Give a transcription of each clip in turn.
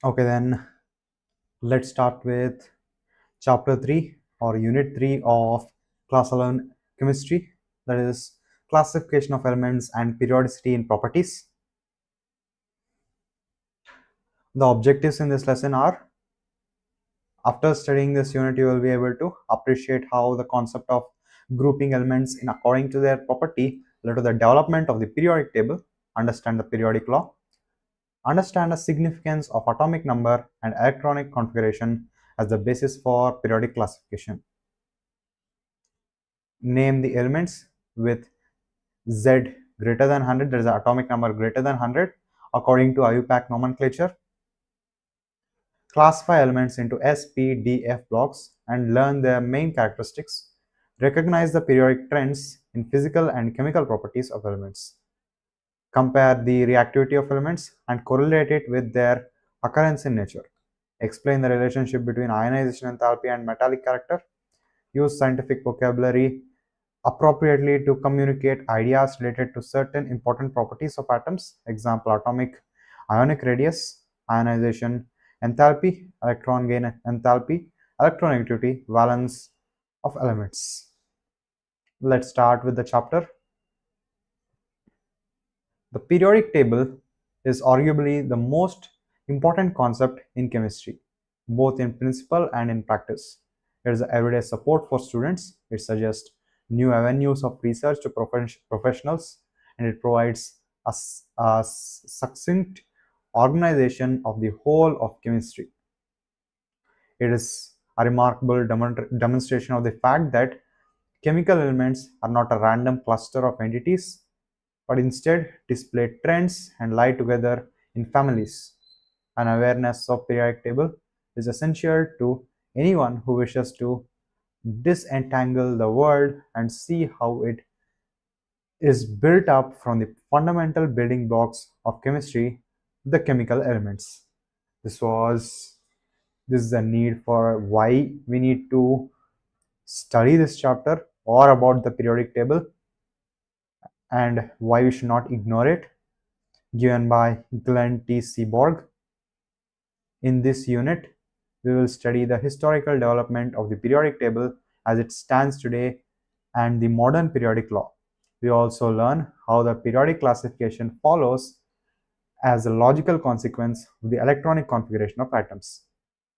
Okay, then let's start with chapter 3 or unit 3 of class 11 chemistry, that is classification of elements and periodicity in properties. The objectives in this lesson are: after studying this unit, you will be able to appreciate how the concept of grouping elements in according to their property led to the development of the periodic table, understand the periodic law, understand the significance of atomic number and electronic configuration as the basis for periodic classification. Name the elements with Z greater than 100, there is an atomic number greater than 100 according to IUPAC nomenclature. Classify elements into S, P, D, F blocks and learn their main characteristics. Recognize the periodic trends in physical and chemical properties of elements. Compare the reactivity of elements and correlate it with their occurrence in nature. Explain the relationship between ionization enthalpy and metallic character. Use scientific vocabulary appropriately to communicate ideas related to certain important properties of atoms. Example: atomic ionic radius, ionization enthalpy, electron gain enthalpy, electronegativity, valence of elements. Let's start with the chapter. The periodic table is arguably the most important concept in chemistry, both in principle and in practice. It is everyday support for students. It suggests new avenues of research to professionals, and it provides a succinct organization of the whole of chemistry. It is a remarkable demonstration of the fact that chemical elements are not a random cluster of entities, but instead display trends and lie together in families. An awareness of periodic table is essential to anyone who wishes to disentangle the world and see how it is built up from the fundamental building blocks of chemistry, the chemical elements. This is the need for why we need to study this chapter or about the periodic table, and why we should not ignore it, given by Glenn T. Seaborg. In this unit, we will study the historical development of the periodic table as it stands today and the modern periodic law. We also learn how the periodic classification follows as a logical consequence of the electronic configuration of atoms.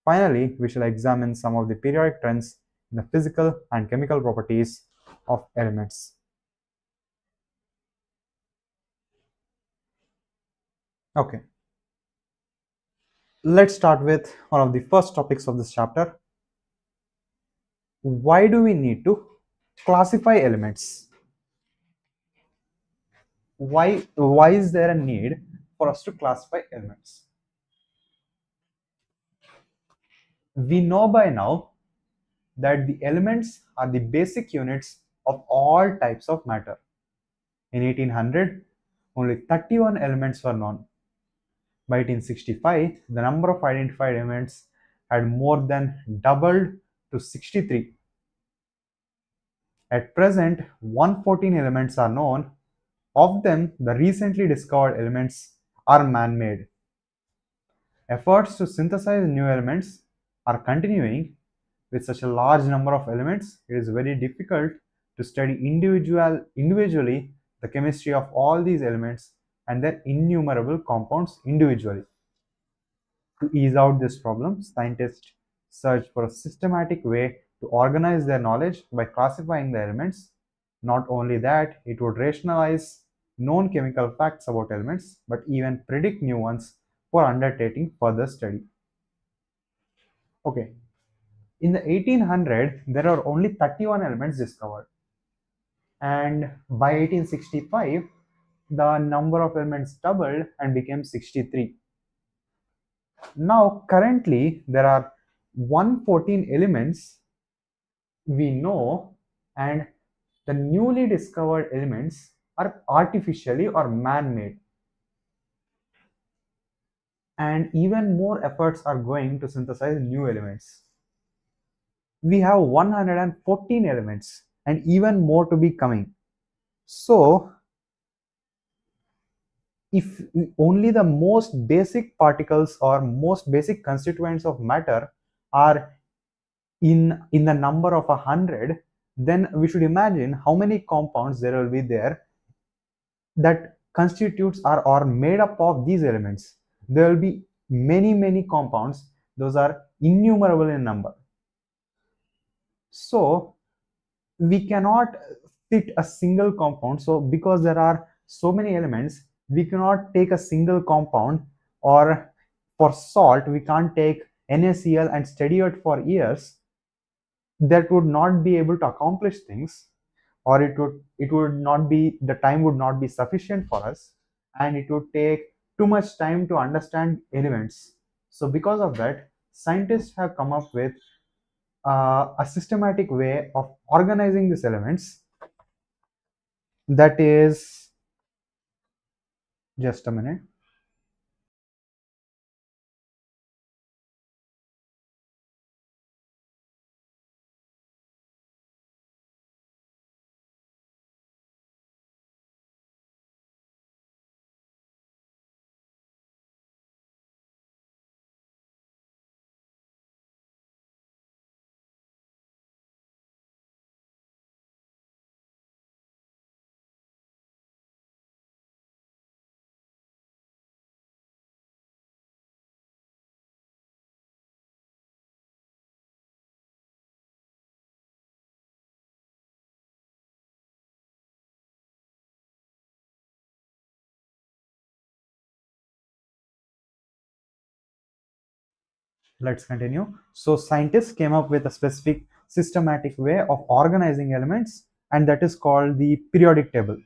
Finally, we shall examine some of the periodic trends in the physical and chemical properties of elements. Okay, let's start with one of the first topics of this chapter. Why do we need to classify elements? Why is there a need for us to classify elements? We know by now that the elements are the basic units of all types of matter. In 1800, only 31 elements were known. By 1865, the number of identified elements had more than doubled to 63. At present, 114 elements are known. Of them, the recently discovered elements are man-made. Efforts to synthesize new elements are continuing. With such a large number of elements, it is very difficult to study individually the chemistry of all these elements and their innumerable compounds individually. To ease out this problem, scientists search for a systematic way to organize their knowledge by classifying the elements. Not only that, it would rationalize known chemical facts about elements, but even predict new ones for undertaking further study. Okay, in the 1800, there are only 31 elements discovered, and by 1865, the number of elements doubled and became 63. Now, currently, there are 114 elements we know, and the newly discovered elements are artificially or man-made. And even more efforts are going to synthesize new elements. We have 114 elements and even more to be coming. So, if only the most basic particles or most basic constituents of matter are in the number of 100, then we should imagine how many compounds there will be there that constitutes or made up of these elements. There will be many compounds. Those are innumerable in number. So we cannot fit a single compound. So because there are so many elements, we cannot take a single compound. Or for salt, we can't take NaCl and study it for years. That would not be able to accomplish things, or it would not be, the time would not be sufficient for us, and it would take too much time to understand elements. So because of that, scientists have come up with a systematic way of organizing these elements. That is, just a minute. Let's continue. So scientists came up with a specific systematic way of organizing elements, and that is called the periodic table.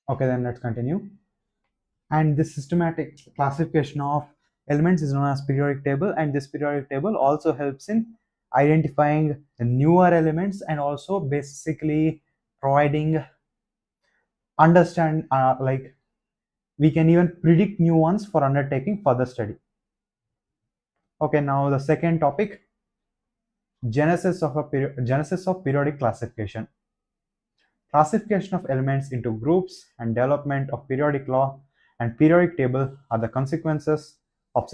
Okay, then let's continue. And this systematic classification of elements is known as periodic table, and this periodic table also helps in identifying newer elements and also basically providing understand like we can even predict new ones for undertaking further study. Okay, now the second topic, genesis of periodic classification. Classification of elements into groups and development of periodic law and periodic table are the consequences of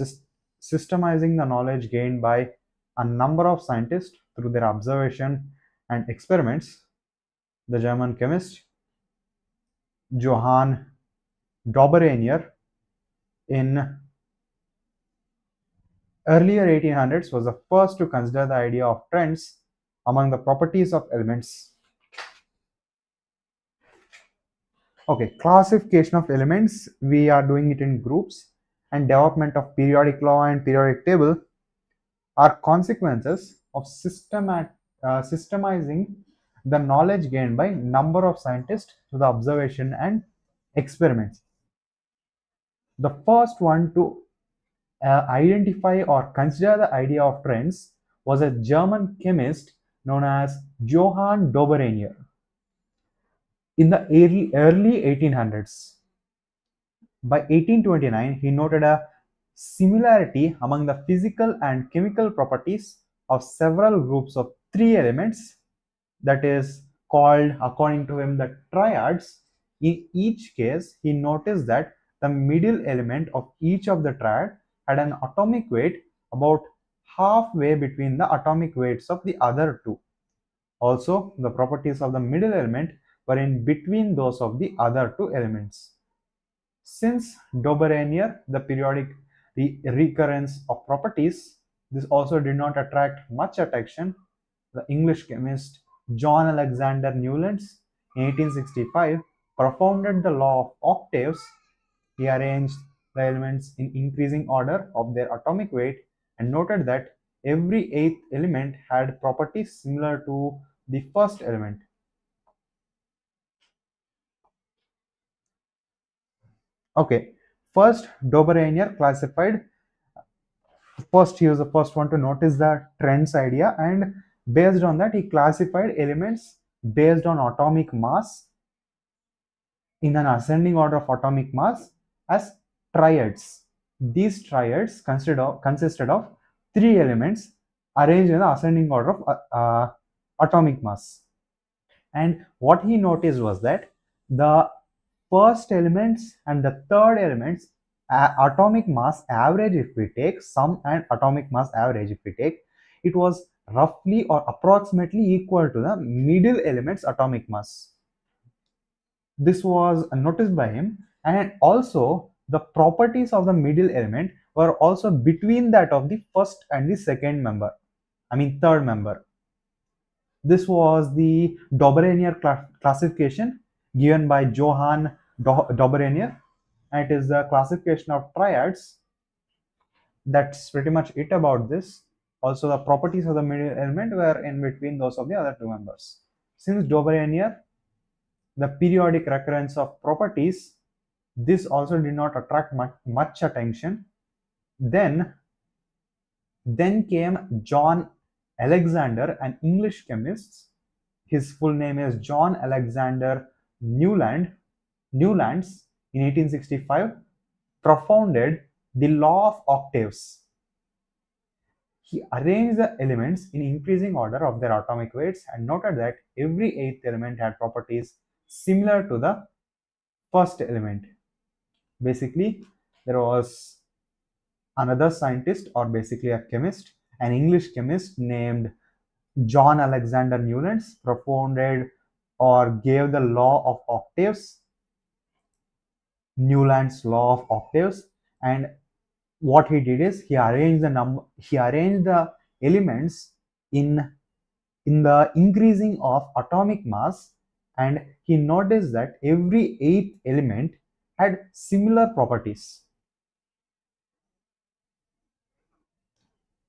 systemizing the knowledge gained by a number of scientists through their observation and experiments. The German chemist Johann Dobereiner in earlier 1800s was the first to consider the idea of trends among the properties of elements. Okay, classification of elements, we are doing it in groups, and development of periodic law and periodic table are consequences of systemizing the knowledge gained by number of scientists through the observation and experiments. The first one to identify or consider the idea of trends was a German chemist known as Johann Dobereiner in the early 1800s. By 1829, he noted a similarity among the physical and chemical properties of several groups of three elements, that is called, according to him, the triads. In each case, he noticed that the middle element of each of the triad had an atomic weight about halfway between the atomic weights of the other two. Also, the properties of the middle element were in between those of the other two elements. Since Dobereiner, the periodic recurrence of properties, this also did not attract much attention. The English chemist John Alexander Newlands in 1865 propounded the law of octaves. He arranged the elements in increasing order of their atomic weight and noted that every eighth element had properties similar to the first element. Okay, first Dobereiner classified. First, he was the first one to notice the trends idea, and based on that, he classified elements based on atomic mass in an ascending order of atomic mass as triads. These triads consisted of three elements arranged in the ascending order of atomic mass. And what he noticed was that the first elements and the third elements atomic mass average, if we take sum and atomic mass average, if we take, it was roughly or approximately equal to the middle element's atomic mass. This was noticed by him, and also the properties of the middle element were also between that of the first and the second member, I mean third member. This was the Dobereiner classification given by Johann Dobereiner, and it is the classification of triads. That's pretty much it about this. Also, the properties of the middle element were in between those of the other two members. Since Dobereiner, the periodic recurrence of properties, this also did not attract much attention. Then came John Alexander, an English chemist. His full name is John Alexander Newlands in 1865, propounded the law of octaves. He arranged the elements in increasing order of their atomic weights and noted that every eighth element had properties similar to the first element. Basically, there was another scientist, or basically a chemist, an English chemist named John Alexander Newlands, propounded or gave the law of octaves, Newland's law of octaves, and what he did is he arranged the elements in the increasing of atomic mass, and he noticed that every eighth element had similar properties.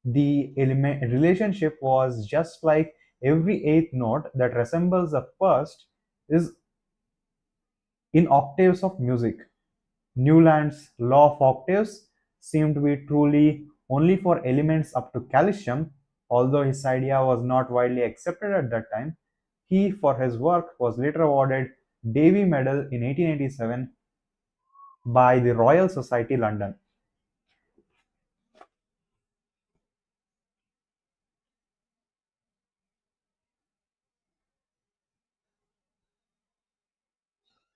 The element relationship was just like every eighth note that resembles the first is in octaves of music. Newland's law of octaves seemed to be truly only for elements up to calcium, although his idea was not widely accepted at that time. He, for his work, was later awarded Davy Medal in 1887 by the Royal Society London.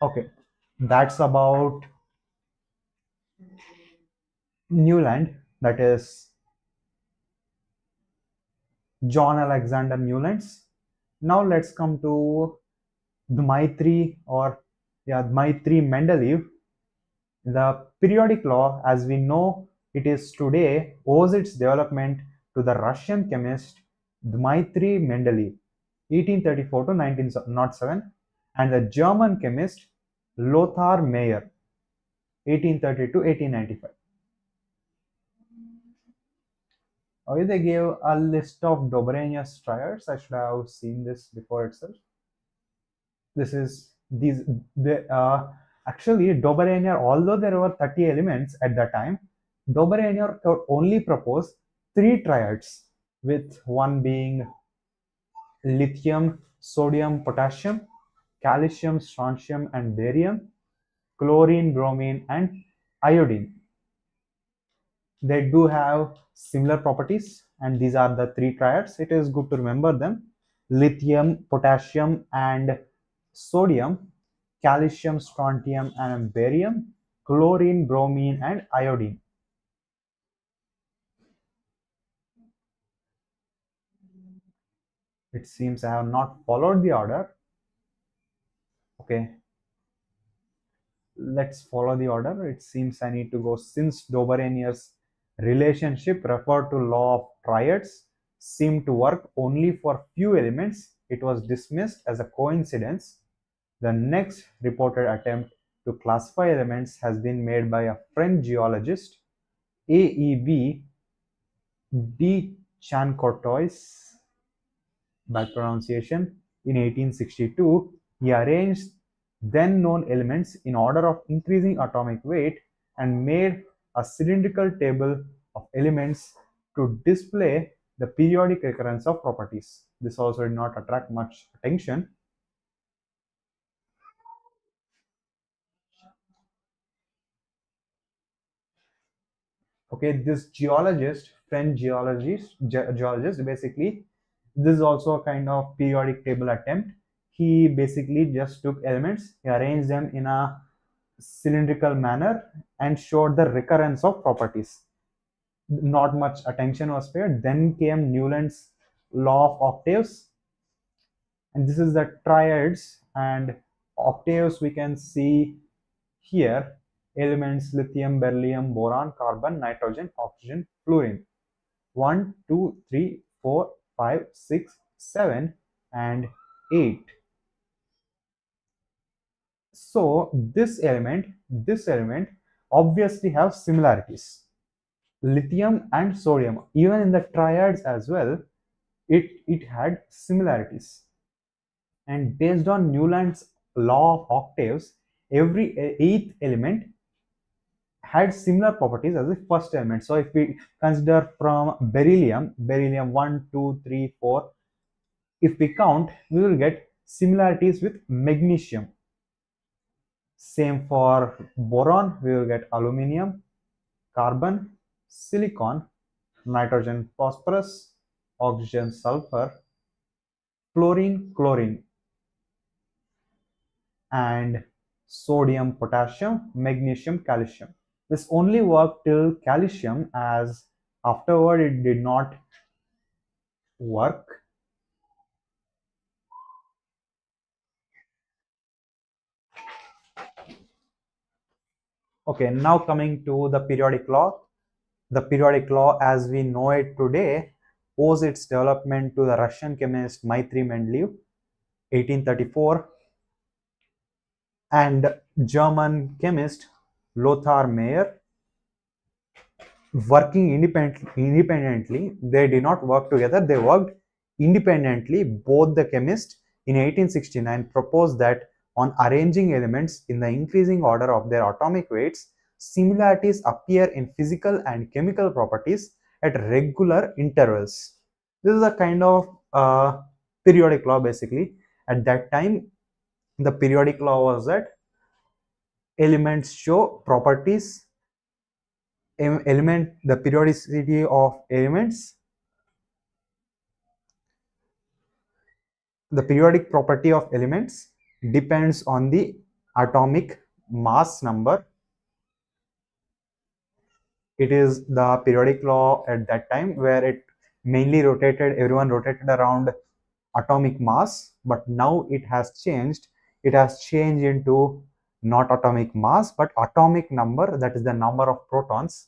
Okay, that's about Newland, that is John Alexander Newlands. Now let's come to Dmitri or Dmitri Mendeleev. The periodic law, as we know it is today, owes its development to the Russian chemist Dmitry Mendeleev, 1834 to 1907, and the German chemist Lothar Meyer, 1830 to 1895. Okay, they gave a list of Dobrynin's triads. I should have seen this before itself. This is these the actually Dobrynin, although there were 30 elements at that time, Dobrynin could only propose three triads, with one being lithium, sodium, potassium, calcium, strontium, and barium, chlorine, bromine, and iodine. They do have similar properties, and these are the three triads. It is good to remember them: lithium, potassium, and sodium, calcium, strontium, and barium, chlorine, bromine, and iodine. It seems I have not followed the order. Okay, let's follow the order. It seems I need to go, since Doberanier's relationship referred to law of triads seemed to work only for few elements. It was dismissed as a coincidence. The next reported attempt to classify elements has been made by a French geologist, A.E.B. de Chancourtois, bad pronunciation, in 1862. He arranged then known elements in order of increasing atomic weight and made a cylindrical table of elements to display the periodic recurrence of properties. This also did not attract much attention. Okay, this geologist, French geologist, basically, this is also a kind of periodic table attempt. He basically just took elements, he arranged them in a cylindrical manner and showed the recurrence of properties. Not much attention was paid. Then came Newland's law of octaves, and this is the triads and octaves we can see here: elements lithium, beryllium, boron, carbon, nitrogen, oxygen, fluorine. 1, 2, 3, 4, 5, 6, 7, and 8. So this element obviously have similarities. Lithium and sodium, even in the triads as well, it had similarities. And based on Newland's law of octaves, every eighth element had similar properties as the first element. So if we consider from beryllium 1, 2, 3, 4, if we count, we will get similarities with magnesium. Same for boron, we will get aluminium, carbon, silicon, nitrogen, phosphorus, oxygen, sulfur, fluorine, chlorine, and sodium, potassium, magnesium, calcium. This only worked till calcium, as afterward it did not work. Okay, now coming to the periodic law. The periodic law as we know it today owes its development to the Russian chemist Dmitry Mendeleev, 1834, and German chemist Lothar Meyer, working independently. They did not work together, they worked independently. Both the chemists in 1869 proposed that on arranging elements in the increasing order of their atomic weights, similarities appear in physical and chemical properties at regular intervals. This is a kind of periodic law basically. At that time, the periodic law was that elements show properties, the periodicity of elements, the periodic property of elements depends on the atomic mass number. It is the periodic law at that time where it mainly rotated, everyone rotated around atomic mass, but now it has changed. It has changed into not atomic mass but atomic number, that is the number of protons.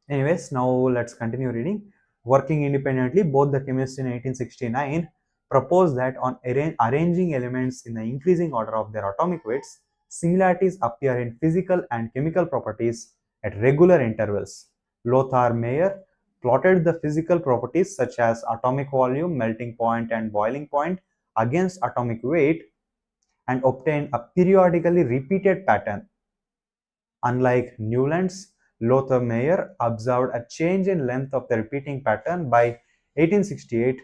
Anyways, now let's continue reading. Working independently, both the chemists in 1869 proposed that on arranging elements in the increasing order of their atomic weights, similarities appear in physical and chemical properties at regular intervals. Lothar Meyer plotted the physical properties such as atomic volume, melting point, and boiling point against atomic weight and obtained a periodically repeated pattern. Unlike Newland's, Lothar Meyer observed a change in length of the repeating pattern. By 1868,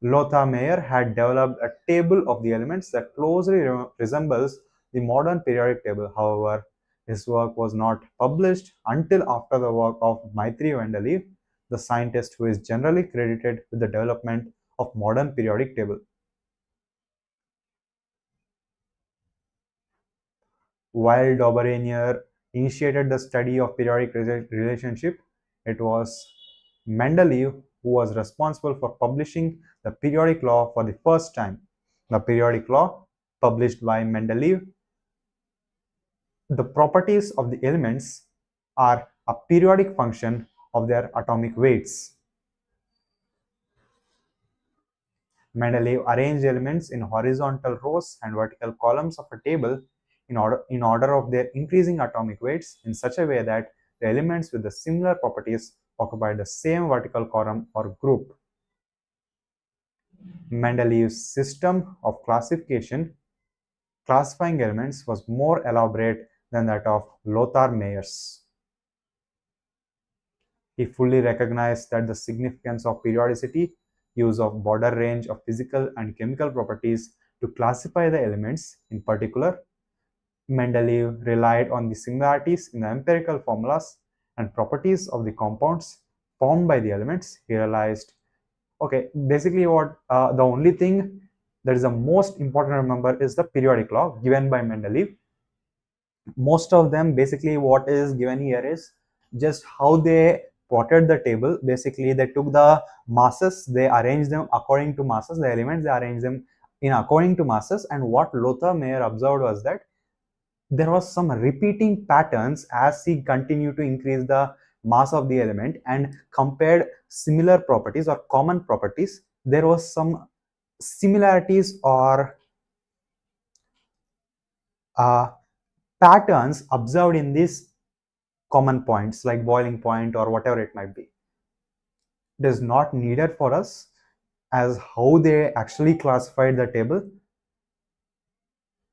Lothar Meyer had developed a table of the elements that closely resembles the modern periodic table. However, his work was not published until after the work of Dmitry Mendeleev, the scientist who is generally credited with the development of modern periodic table. While Daubernier initiated the study of periodic relationship, it was Mendeleev who was responsible for publishing the periodic law for the first time. The periodic law, published by Mendeleev, the properties of the elements are a periodic function of their atomic weights. Mendeleev arranged elements in horizontal rows and vertical columns of a table in order of their increasing atomic weights in such a way that the elements with the similar properties occupy the same vertical column or group. Mendeleev's system of classifying elements was more elaborate than that of Lothar Meyer's. He fully recognized that the significance of periodicity, use of broader range of physical and chemical properties to classify the elements. In particular, Mendeleev relied on the similarities in the empirical formulas and properties of the compounds formed by the elements. He realized, okay, basically what the only thing that is the most important to remember is the periodic law given by Mendeleev. Most of them, basically what is given here is just how they plotted the table. Basically they took the masses, they arranged them according to masses, the elements they arranged them in according to masses, and what Lothar Meyer observed was that there was some repeating patterns as he continued to increase the mass of the element and compared similar properties or common properties. There was some similarities or patterns observed in these common points like boiling point or whatever it might be. It is not needed for us as how they actually classified the table,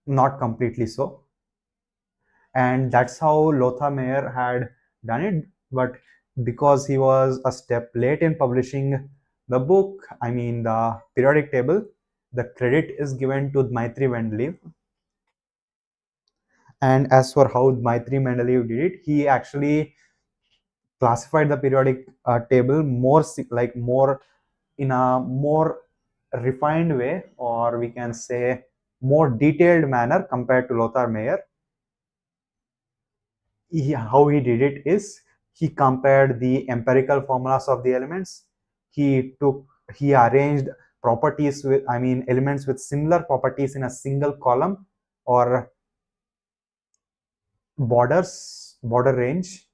not completely so, and that's how Lothar Meyer had done it. But because he was a step late in publishing the book, I mean the periodic table, the credit is given to Dmitry Mendeleev. And as for how Dmitry Mendeleev did it, he actually classified the periodic table more in a more refined way, or we can say more detailed manner compared to Lothar Meyer. How he did it is he compared the empirical formulas of the elements. He arranged properties with, I mean, elements with similar properties in a single column or border range.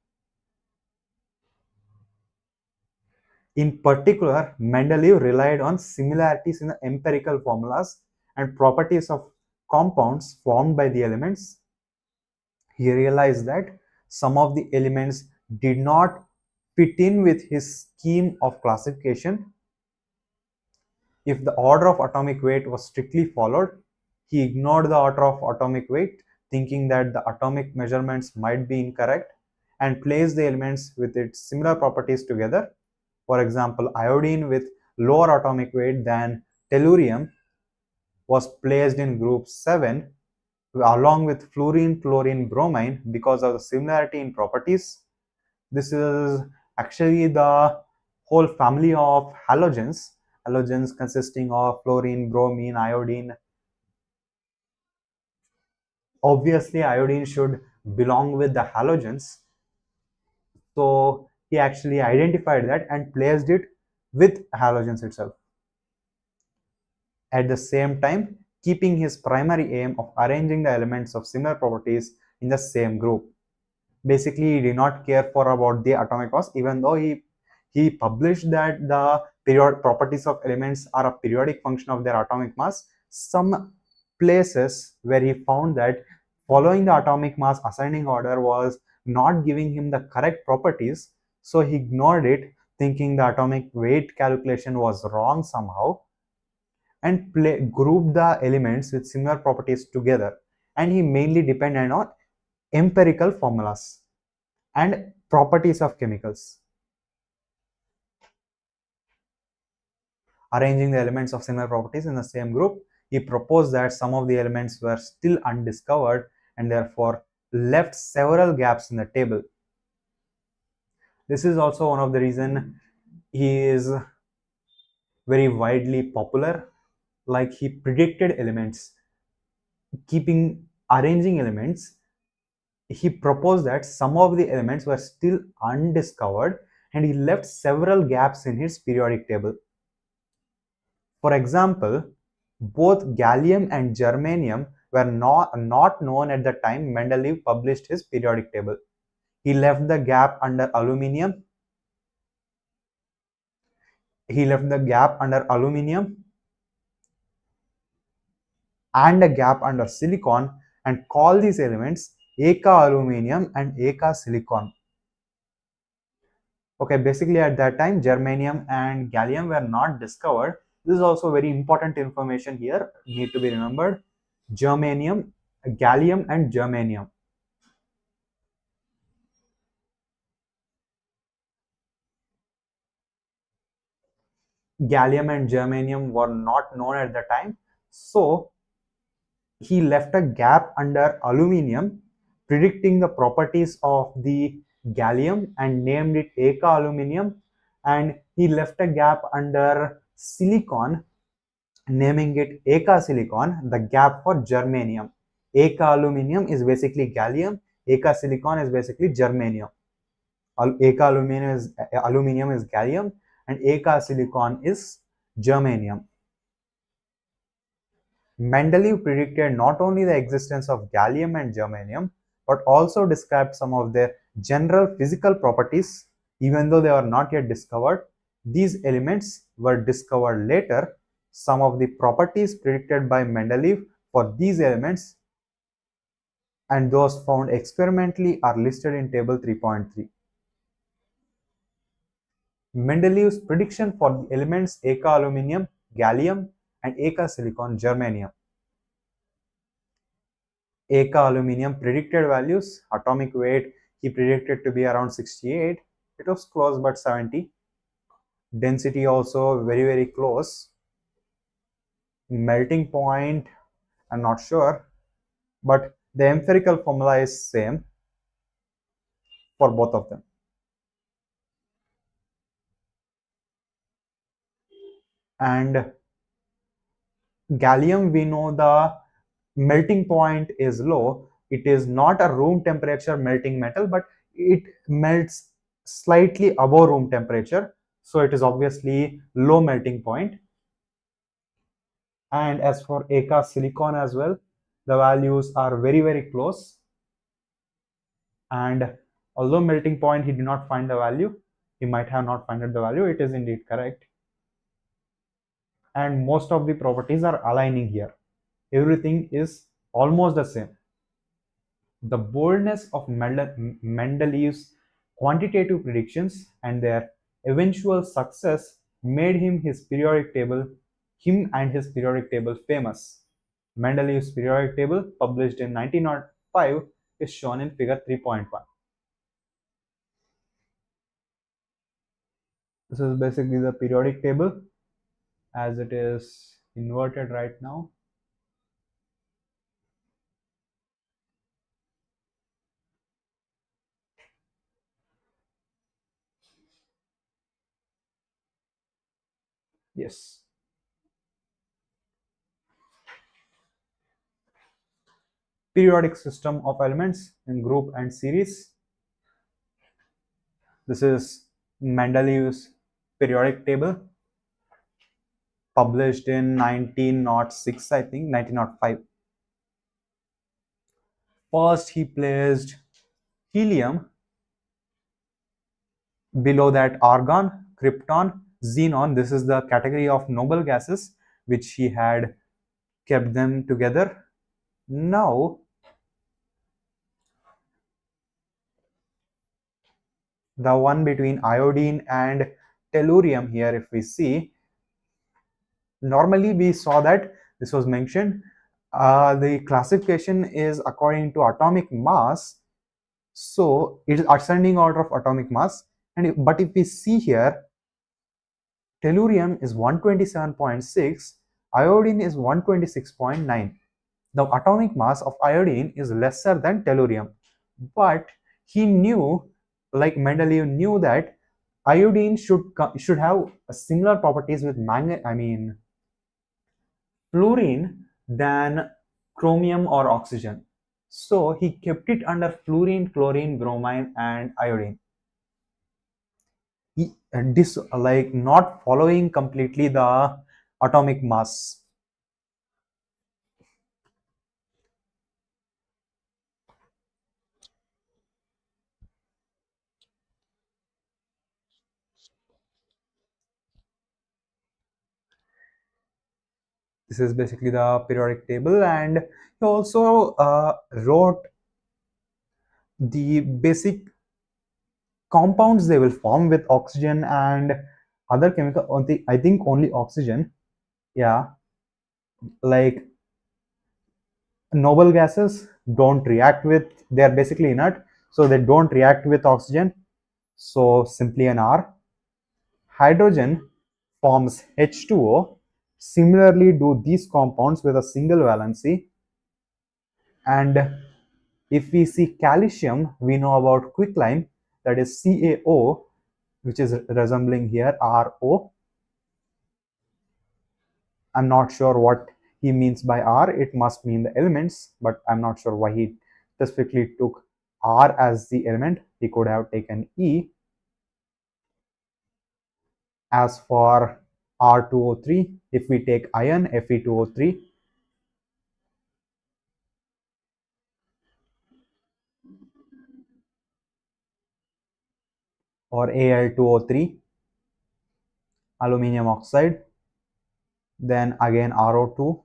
In particular, Mendeleev relied on similarities in the empirical formulas and properties of compounds formed by the elements. He realized that some of the elements did not fit in with his scheme of classification. If the order of atomic weight was strictly followed, he ignored the order of atomic weight, thinking that the atomic measurements might be incorrect, and placed the elements with its similar properties together. For example, iodine with lower atomic weight than tellurium was placed in group 7 along with fluorine, chlorine, bromine because of the similarity in properties. This is actually the whole family of halogens, halogens consisting of fluorine, bromine, iodine. Obviously, iodine should belong with the halogens. So he actually identified that and placed it with halogens itself. At the same time, keeping his primary aim of arranging the elements of similar properties in the same group. Basically, he did not care for about the atomic mass, even though he published that the period properties of elements are a periodic function of their atomic mass. Some places where he found that following the atomic mass ascending order was not giving him the correct properties, so he ignored it, thinking the atomic weight calculation was wrong somehow, and grouped the elements with similar properties together. And he mainly depended on empirical formulas and properties of chemicals. Arranging the elements of similar properties in the same group, he proposed that some of the elements were still undiscovered and therefore left several gaps in the table. This is also one of the reasons he is very widely popular. Like, he predicted elements, keeping arranging elements. He proposed that some of the elements were still undiscovered and he left several gaps in his periodic table. For example, both gallium and germanium were not known at the time Mendeleev published his periodic table. He left the gap under aluminium. He left the gap under aluminium and a gap under silicon and called these elements Eka aluminium and Eka silicon. Okay, basically at that time germanium and gallium were not discovered. This is also very important information here, need to be remembered. Germanium, gallium and germanium. Gallium and germanium were not known at the time, so he left a gap under aluminium, predicting the properties of the gallium and named it Eka aluminium, and he left a gap under silicon, naming it Eka silicon, the gap for germanium. Eka aluminium is basically gallium, Eka silicon is basically germanium. Eka aluminium is gallium and Eka silicon is germanium. Mendeleev predicted not only the existence of gallium and germanium, but also described some of their general physical properties. Even though they were not yet discovered, these elements were discovered later. Some of the properties predicted by Mendeleev for these elements and those found experimentally are listed in table 3.3. Mendeleev's prediction for the elements Eka aluminium, gallium and Eka silicon, germanium. Eka aluminium predicted values, atomic weight he predicted to be around 68. It was close but 70. Density also very close. Melting point, I'm not sure, but the empirical formula is same for both of them. And gallium, we know the melting point is low. It is not a room temperature melting metal, but it melts slightly above room temperature, so it is obviously low melting point. And as for Eka silicon as well, the values are very close, and although melting point he did not find the value, he might have not found the value, it is indeed correct. And most of the properties are aligning here. Everything is almost the same. The boldness of Mendeleev's quantitative predictions and their eventual success made him his periodic table him and his periodic table famous. Mendeleev's periodic table, published in 1905, is shown in figure 3.1. This is basically the periodic table as it is inverted right now. Yes. Periodic system of elements in group and series. This is Mendeleev's periodic table, published in 1906, I think, 1905. First, he placed helium, below that argon, krypton, xenon. This is the category of noble gases which he had kept them together. Now, the one between iodine and tellurium here, if we see, normally we saw that this was mentioned. The classification is according to atomic mass. So it is ascending order of atomic mass. But if we see here, tellurium is 127.6, iodine is 126.9. The atomic mass of iodine is lesser than tellurium. But he knew, like Mendeleev knew, that iodine should have similar properties with fluorine than chromium or oxygen. So he kept it under fluorine, chlorine, bromine, and iodine. Like not following completely the atomic mass. This is basically the periodic table, and he also wrote the basic compounds they will form with oxygen and other chemical. I think only oxygen. Yeah, like noble gases don't react with, they are basically inert, so they don't react with oxygen. So simply an R. Hydrogen forms H2O. Similarly, do these compounds with a single valency. And if we see calcium, we know about quicklime, that is CaO, which is resembling here RO. I'm not sure what he means by R. It must mean the elements, but I'm not sure why he specifically took R as the element. He could have taken E. As for R2O3, if we take iron, Fe2O3, or Al2O3, aluminium oxide, then again RO2.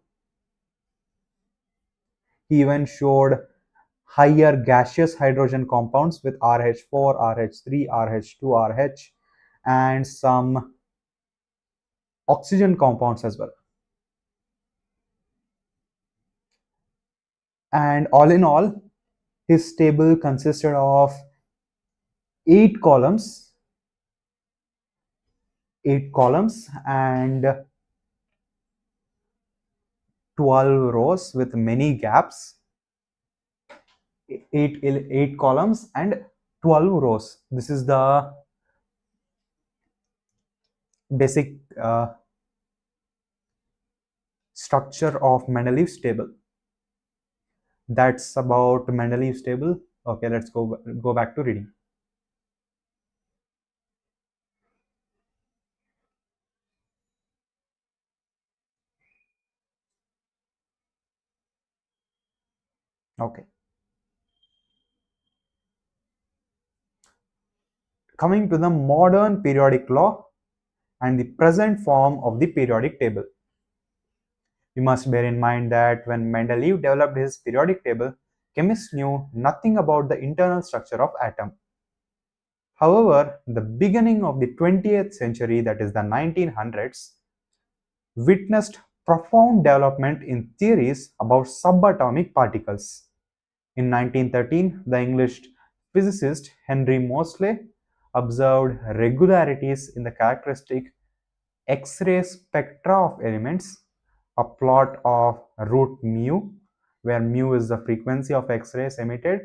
He even showed higher gaseous hydrogen compounds with RH4, RH3, RH2, RH, and some oxygen compounds as well. And all in all, his table consisted of 8 columns, and 12 rows with many gaps. 8 columns and 12 rows. This is the basic structure of Mendeleev's table. That's about Mendeleev's table. Okay, let's go back to reading. Okay. Coming to the modern periodic law and the present form of the periodic table. We must bear in mind that when Mendeleev developed his periodic table, chemists knew nothing about the internal structure of atom. However, the beginning of the 20th century, that is the 1900s, witnessed profound development in theories about subatomic particles. In 1913, the English physicist Henry Moseley observed regularities in the characteristic X-ray spectra of elements. A plot of root mu, where mu is the frequency of X-rays emitted,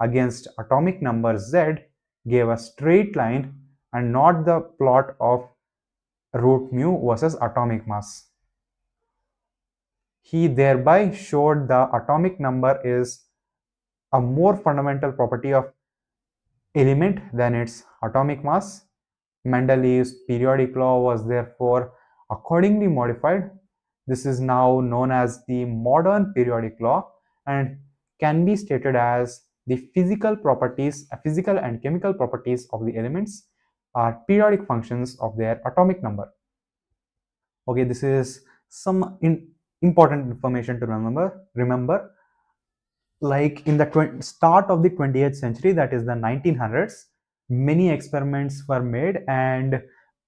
against atomic number Z gave a straight line and not the plot of root mu versus atomic mass. He thereby showed the atomic number is a more fundamental property of element than its atomic mass. Mendeleev's periodic law was therefore accordingly modified. This is now known as the modern periodic law and can be stated as the physical and chemical properties of the elements are periodic functions of their atomic number. Okay, this is some important information to remember, like in the start of the 20th century, that is the 1900s, many experiments were made and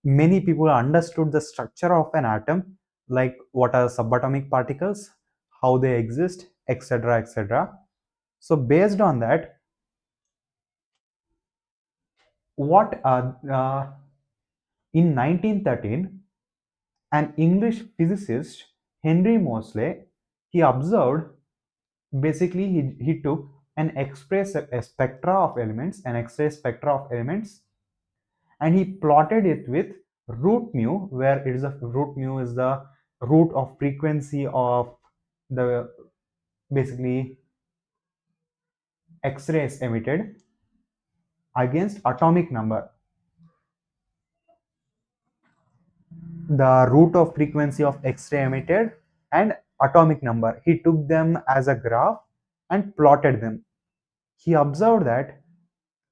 many people understood the structure of an atom, like what are subatomic particles, how they exist, etc., etc. So based on that, what in 1913, an English physicist, Henry Moseley, he observed, basically he took an a spectra of elements, an X-ray spectra of elements, and he plotted it with root mu, where it is a root mu is the root of frequency of the basically X-rays emitted, against atomic number, the root of frequency of X-ray emitted and atomic number. He took them as a graph and plotted them. He observed that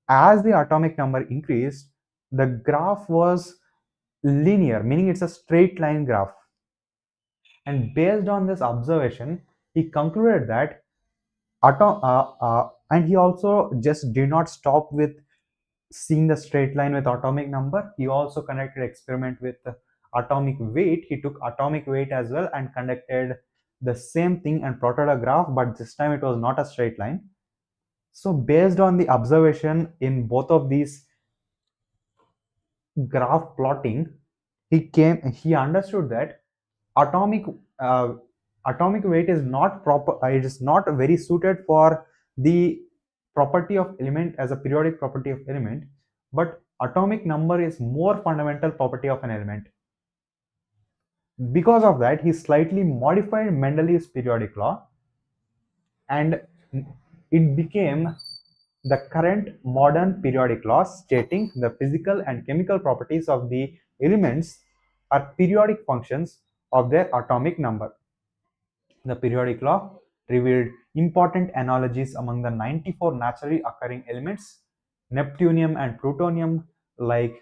as the atomic number increased, the graph was linear, meaning it's a straight line graph. And based on this observation, he concluded that and he also just did not stop with seeing the straight line with atomic number. He also conducted experiment with atomic weight. He took atomic weight as well and conducted the same thing and plotted a graph, but this time it was not a straight line. So based on the observation in both of these graph plotting, he understood that atomic uh, atomic weight is not proper, it is not very suited for the property of element as a periodic property of element, but atomic number is more fundamental property of an element. Because of that, he slightly modified Mendeleev's periodic law and it became the current modern periodic law, stating the physical and chemical properties of the elements are periodic functions of their atomic number. The periodic law revealed important analogies among the 94 naturally occurring elements. Neptunium and plutonium, like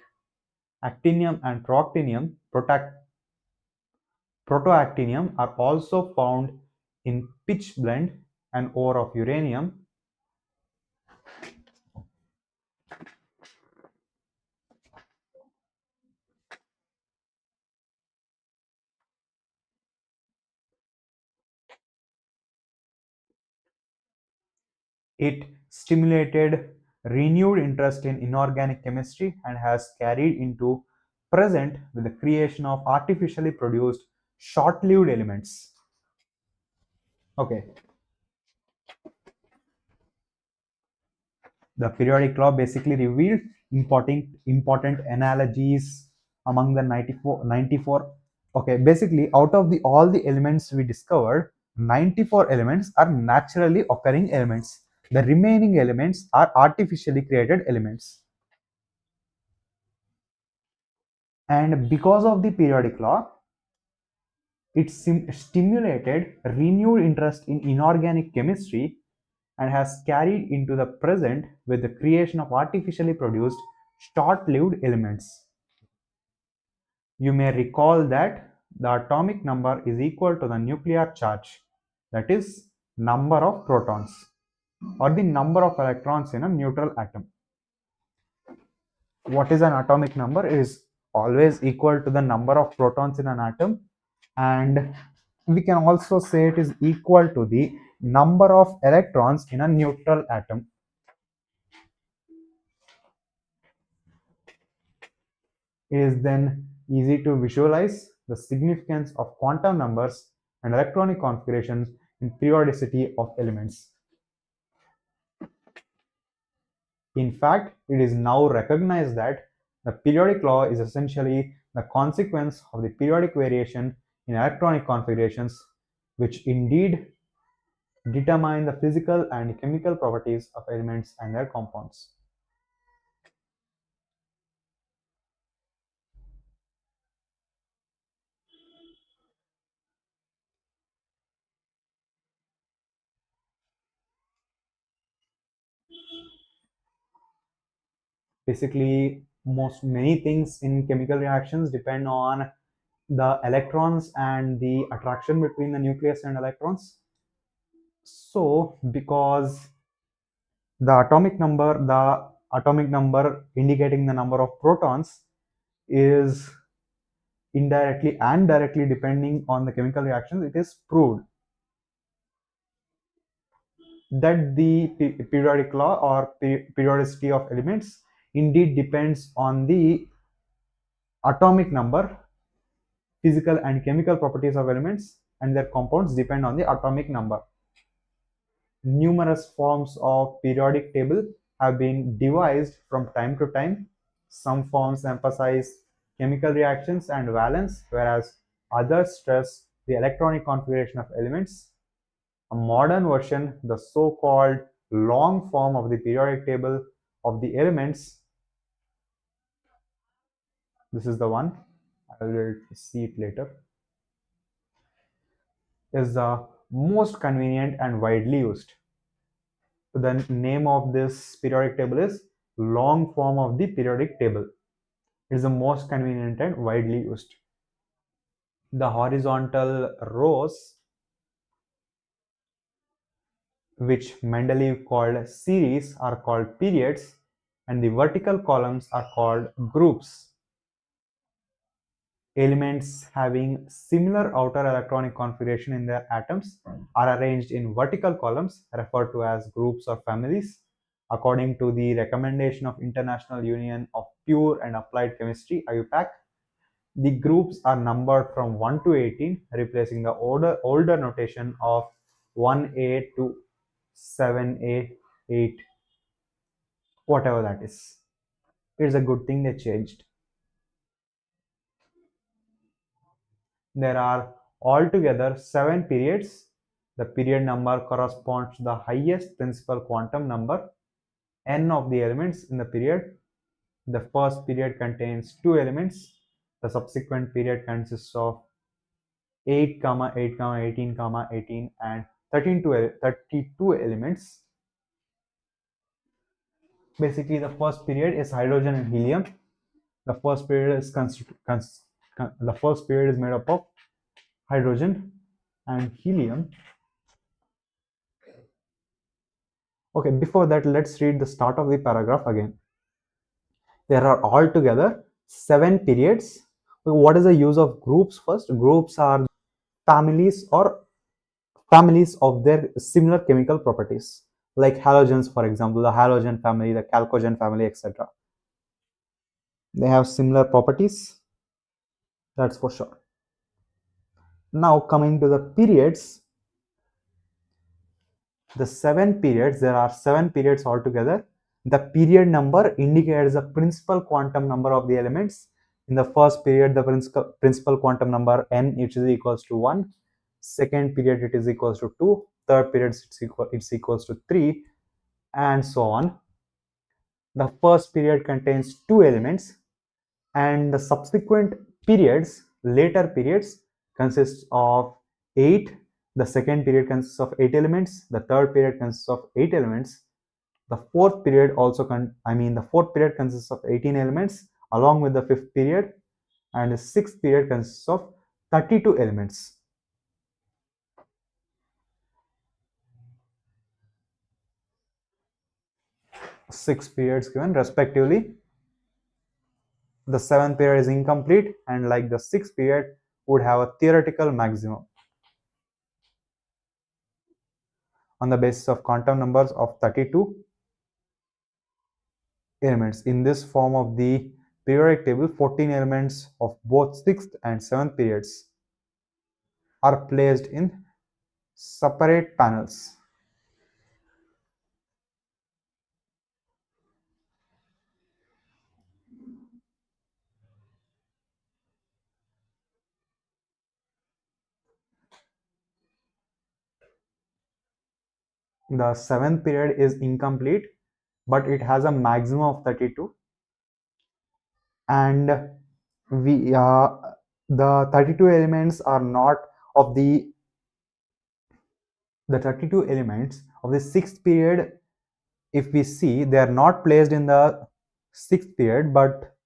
actinium and protoactinium, are also found in pitchblende and ore of uranium. It stimulated renewed interest in inorganic chemistry and has carried into present with the creation of artificially produced short-lived elements. Okay, the periodic law basically revealed important analogies among the 94. Okay, basically out of the all the elements we discovered, 94 elements are naturally occurring elements. The remaining elements are artificially created elements. And because of the periodic law, it stimulated renewed interest in inorganic chemistry and has carried into the present with the creation of artificially produced short-lived elements. You may recall that the atomic number is equal to the nuclear charge, that is, number of protons, or the number of electrons in a neutral atom. What is an atomic number? It is always equal to the number of protons in an atom And we can also say it is equal to the number of electrons in a neutral atom. It is then easy to visualize the significance of quantum numbers and electronic configurations in periodicity of elements. In fact, it is now recognized that the periodic law is essentially the consequence of the periodic variation in electronic configurations, which indeed determine the physical and chemical properties of elements and their compounds. Basically, most many things in chemical reactions depend on the electrons and the attraction between the nucleus and electrons. So, because the atomic number indicating the number of protons is indirectly and directly depending on the chemical reactions, it is proved that the periodic law or periodicity of elements indeed depends on the atomic number. Physical and chemical properties of elements and their compounds depend on the atomic number. Numerous forms of periodic table have been devised from time to time. Some forms emphasize chemical reactions and valence, whereas others stress the electronic configuration of elements. A modern version, the so-called long form of the periodic table of the elements, this is the one, I will see it later, is the most convenient and widely used. The name of this periodic table is long form of the periodic table. It is the most convenient and widely used. The horizontal rows, which Mendeleev called series, are called periods, and the vertical columns are called groups. Elements having similar outer electronic configuration in their atoms are arranged in vertical columns referred to as groups or families. According to the recommendation of International Union of Pure and Applied Chemistry (IUPAC), the groups are numbered from 1 to 18, replacing the older notation of 1A to 7A, 8, whatever that is. It's a good thing they changed. There are altogether 7 periods. The period number corresponds to the highest principal quantum number, n of the elements in the period. The first period contains 2 elements. The subsequent period consists of 8, 8, 18, 18 and 32 elements. Basically, the first period is hydrogen and helium. The first period is the first period is made up of hydrogen and helium. Okay, before that, let's read the start of the paragraph again. There are altogether 7 periods. What is the use of groups first? Groups are families or families of their similar chemical properties, like halogens, for example, the halogen family, the chalcogen family, etc. They have similar properties, that's for sure. Now, coming to the periods, the 7 periods, there are 7 periods altogether. The period number indicates the principal quantum number of the elements. In the first period, the principal quantum number n, which is equals to 1. Second period, it is equals to 2. Third period, it's equals to 3, and so on. The first period contains 2 elements, and the subsequent periods, later periods, consists of 8. The second period consists of 8 elements. The third period consists of 8 elements. The fourth period the fourth period consists of 18 elements along with the fifth period, and the sixth period consists of 32 elements. Six periods given respectively. The seventh period is incomplete, and like the sixth period, would have a theoretical maximum on the basis of quantum numbers of 32 elements. In this form of the periodic table, 14 elements of both 6th and 7th periods are placed in separate panels. The 7th period is incomplete, but it has a maximum of 32, and we the 32 elements are not of the 32 elements of the 6th period. If we see, they are not placed in the 6th period but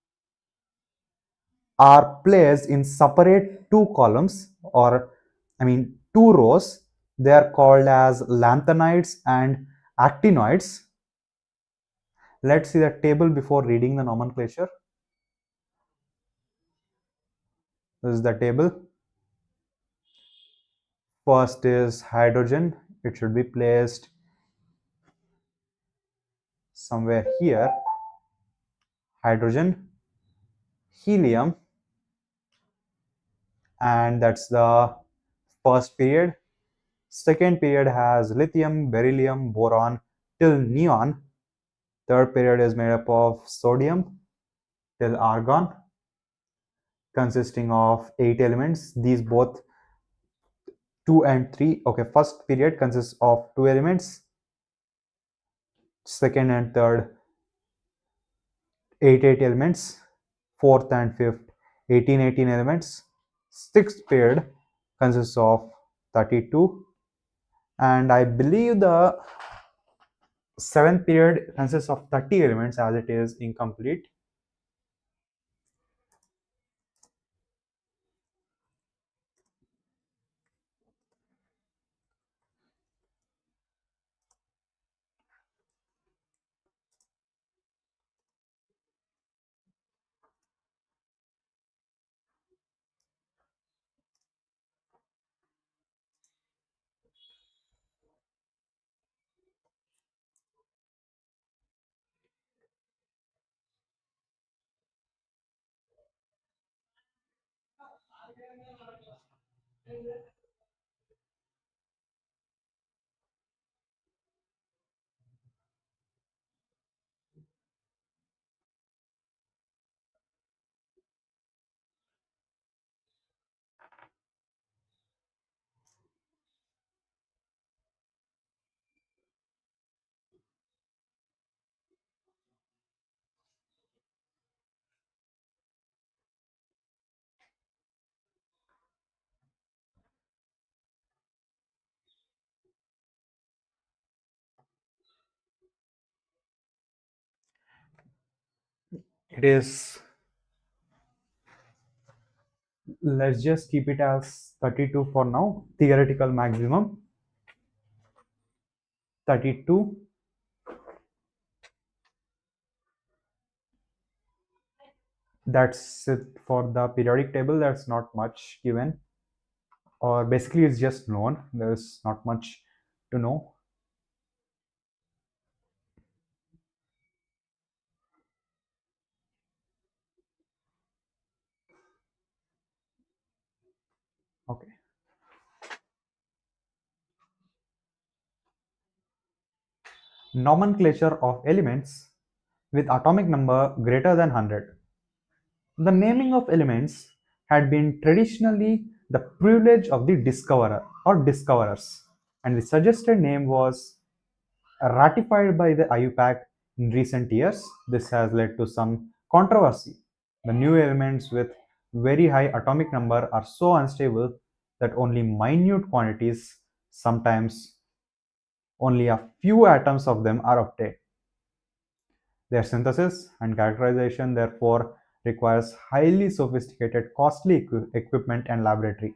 are placed in separate two columns, or I mean two rows. They are called as lanthanides and actinoids. Let's see the table before reading the nomenclature. This is the table. First is hydrogen. It should be placed somewhere here. Hydrogen, helium, and that's the first period. Second period has lithium, beryllium, boron till neon. Third period is made up of sodium till argon, consisting of 8 elements. These both 2 and 3. Okay, first period consists of 2 elements. Second and third, 8 elements. Fourth and fifth, 18 elements. Sixth period consists of 32, and I believe the seventh period consists of 30 elements, as it is incomplete. It is, let's just keep it as 32 for now. Theoretical maximum 32. That's it for the periodic table. There's not much given, or basically it's just known. There's not much to know. Okay. Nomenclature of elements with atomic number greater than 100. The naming of elements had been traditionally the privilege of the discoverer or discoverers, and the suggested name was ratified by the IUPAC in recent years. This has led to some controversy. The new elements with very high atomic number are so unstable that only minute quantities, sometimes only a few atoms of them, are obtained. Their synthesis and characterization, therefore, requires highly sophisticated, costly equipment and laboratory.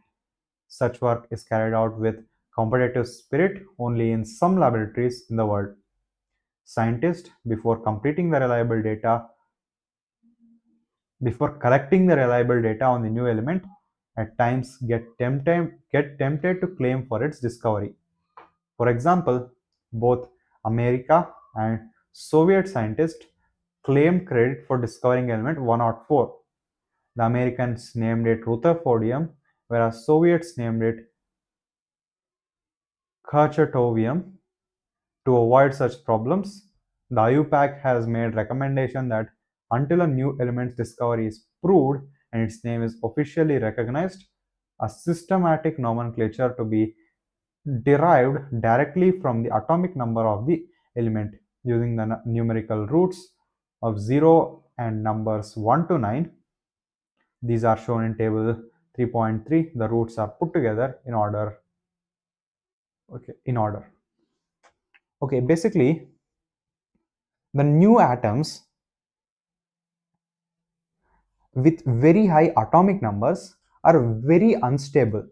Such work is carried out with competitive spirit only in some laboratories in the world. Scientists, before collecting the reliable data on the new element at times get tempted to claim for its discovery. For example, both America and Soviet scientists claimed credit for discovering element 104. The Americans named it Rutherfordium, whereas Soviets named it Khrushchevium. To avoid such problems, the IUPAC has made recommendation that until a new element's discovery is proved and its name is officially recognized, a systematic nomenclature to be derived directly from the atomic number of the element using the numerical roots of 0 and numbers 1 to 9. These are shown in table 3.3. The roots are put together in order. Okay, in order. Okay, basically, the new atoms with very high atomic numbers are very unstable,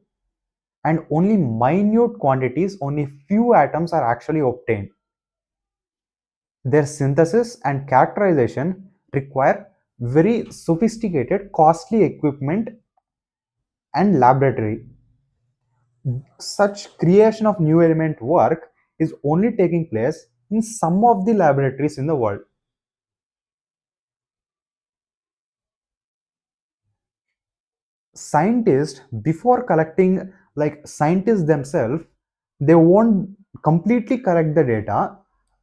and only minute quantities, only few atoms are actually obtained. Their synthesis and characterization require very sophisticated, costly equipment and laboratory. Such creation of new element work is only taking place in some of the laboratories in the world. Scientists, before collecting, like scientists themselves, they won't completely correct the data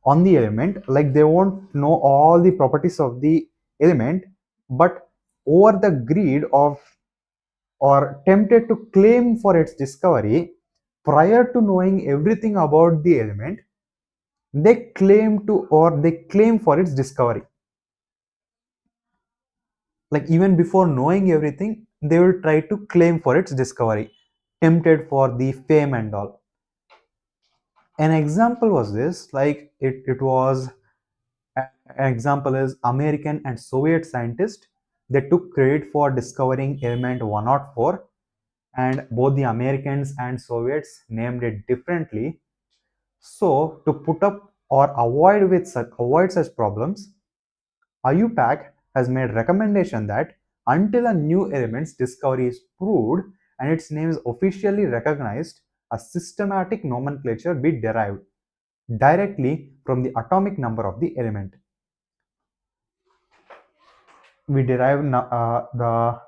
on the element, like they won't know all the properties of the element, but over the greed of or tempted to claim for its discovery prior to knowing everything about the element, they claim for its discovery. Like even before knowing everything, they will try to claim for its discovery, tempted for the fame and all. An example was this, like it was an example is American and Soviet scientists. They took credit for discovering element 104, and both the Americans and Soviets named it differently. So to put up or avoid such problems, IUPAC has made recommendation that until a new element's discovery is proved and its name is officially recognized, a systematic nomenclature be derived directly from the atomic number of the element. We derive the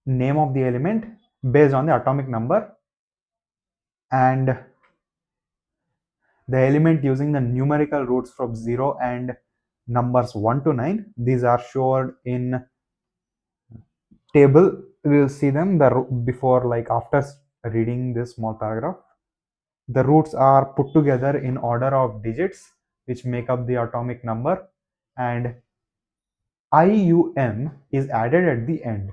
name of the element based on the atomic number, and the element using the numerical roots from 0 and numbers 1 to 9. These are shown in table. We will see them before, like after reading this small paragraph. The roots are put together in order of digits which make up the atomic number, and IUM is added at the end.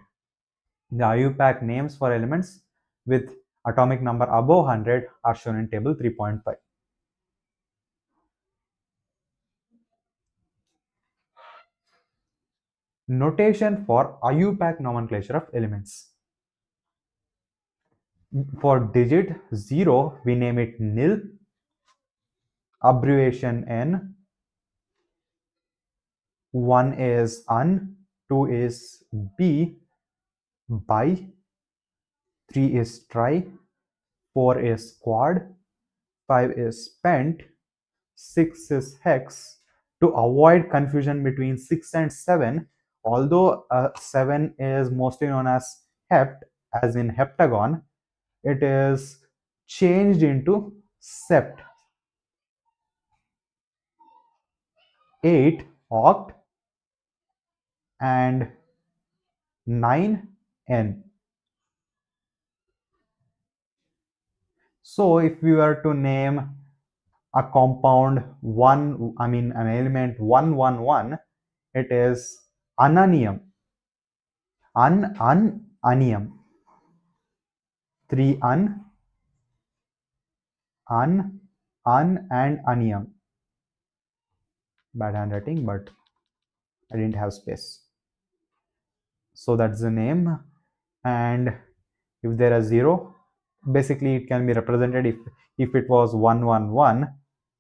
The IUPAC names for elements with atomic number above 100 are shown in table 3.5. Notation for IUPAC nomenclature of elements. For digit 0, we name it nil, abbreviation N. 1 is un, 2 is bi, 3 is tri, 4 is quad, 5 is pent, 6 is hex. To avoid confusion between 6 and 7, although 7 is mostly known as hept, as in heptagon, it is changed into sept. 8 oct, and 9 n. So if we were to name a compound an element 111, it is ananium, anium, 3 and anium. Bad handwriting, but I didn't have space. So that's the name. And if there is 0, basically it can be represented, if it was 111,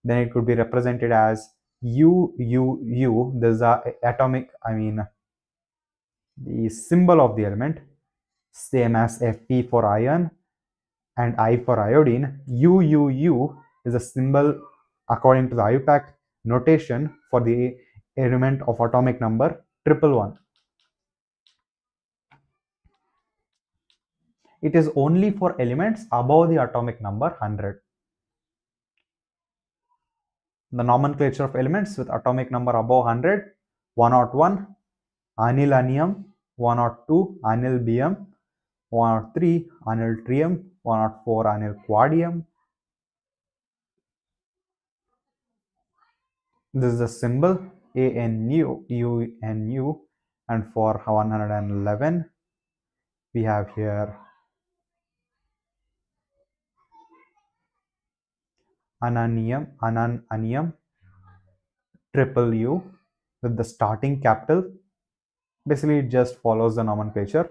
then it could be represented as U. There's a atomic, the symbol of the element. same as Fe for iron and I for iodine. UUU is a symbol according to the IUPAC notation for the element of atomic number 111. It is only for elements above the atomic number 100. The nomenclature of elements with atomic number above 100: 101 anilanium, 102 anilbium, 103 aniltrium, 104 anilquadium. This is the symbol ANU, and for 111 we have here ananium, triple U with the starting capital. Basically, it just follows the nomenclature.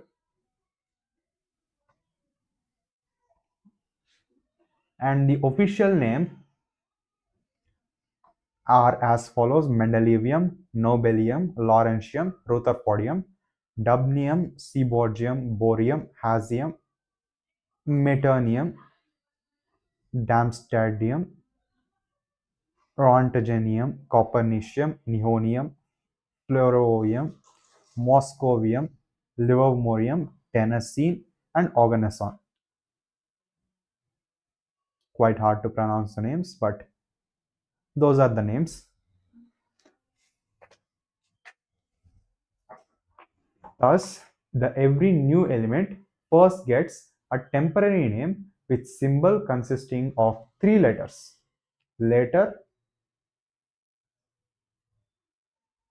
And the official name are as follows: Mendelevium, Nobelium, Laurentium, Rutherfordium, Dubnium, Seaborgium, Borium, Hazium, Meternium, Darmstadtium, Roentgenium, Copernicium, Nihonium, Flerovium, Moscovium, Livermorium, Tennessine, and Organeson. Quite hard to pronounce the names, but those are the names. Thus, every new element first gets a temporary name with symbol consisting of three letters. Later,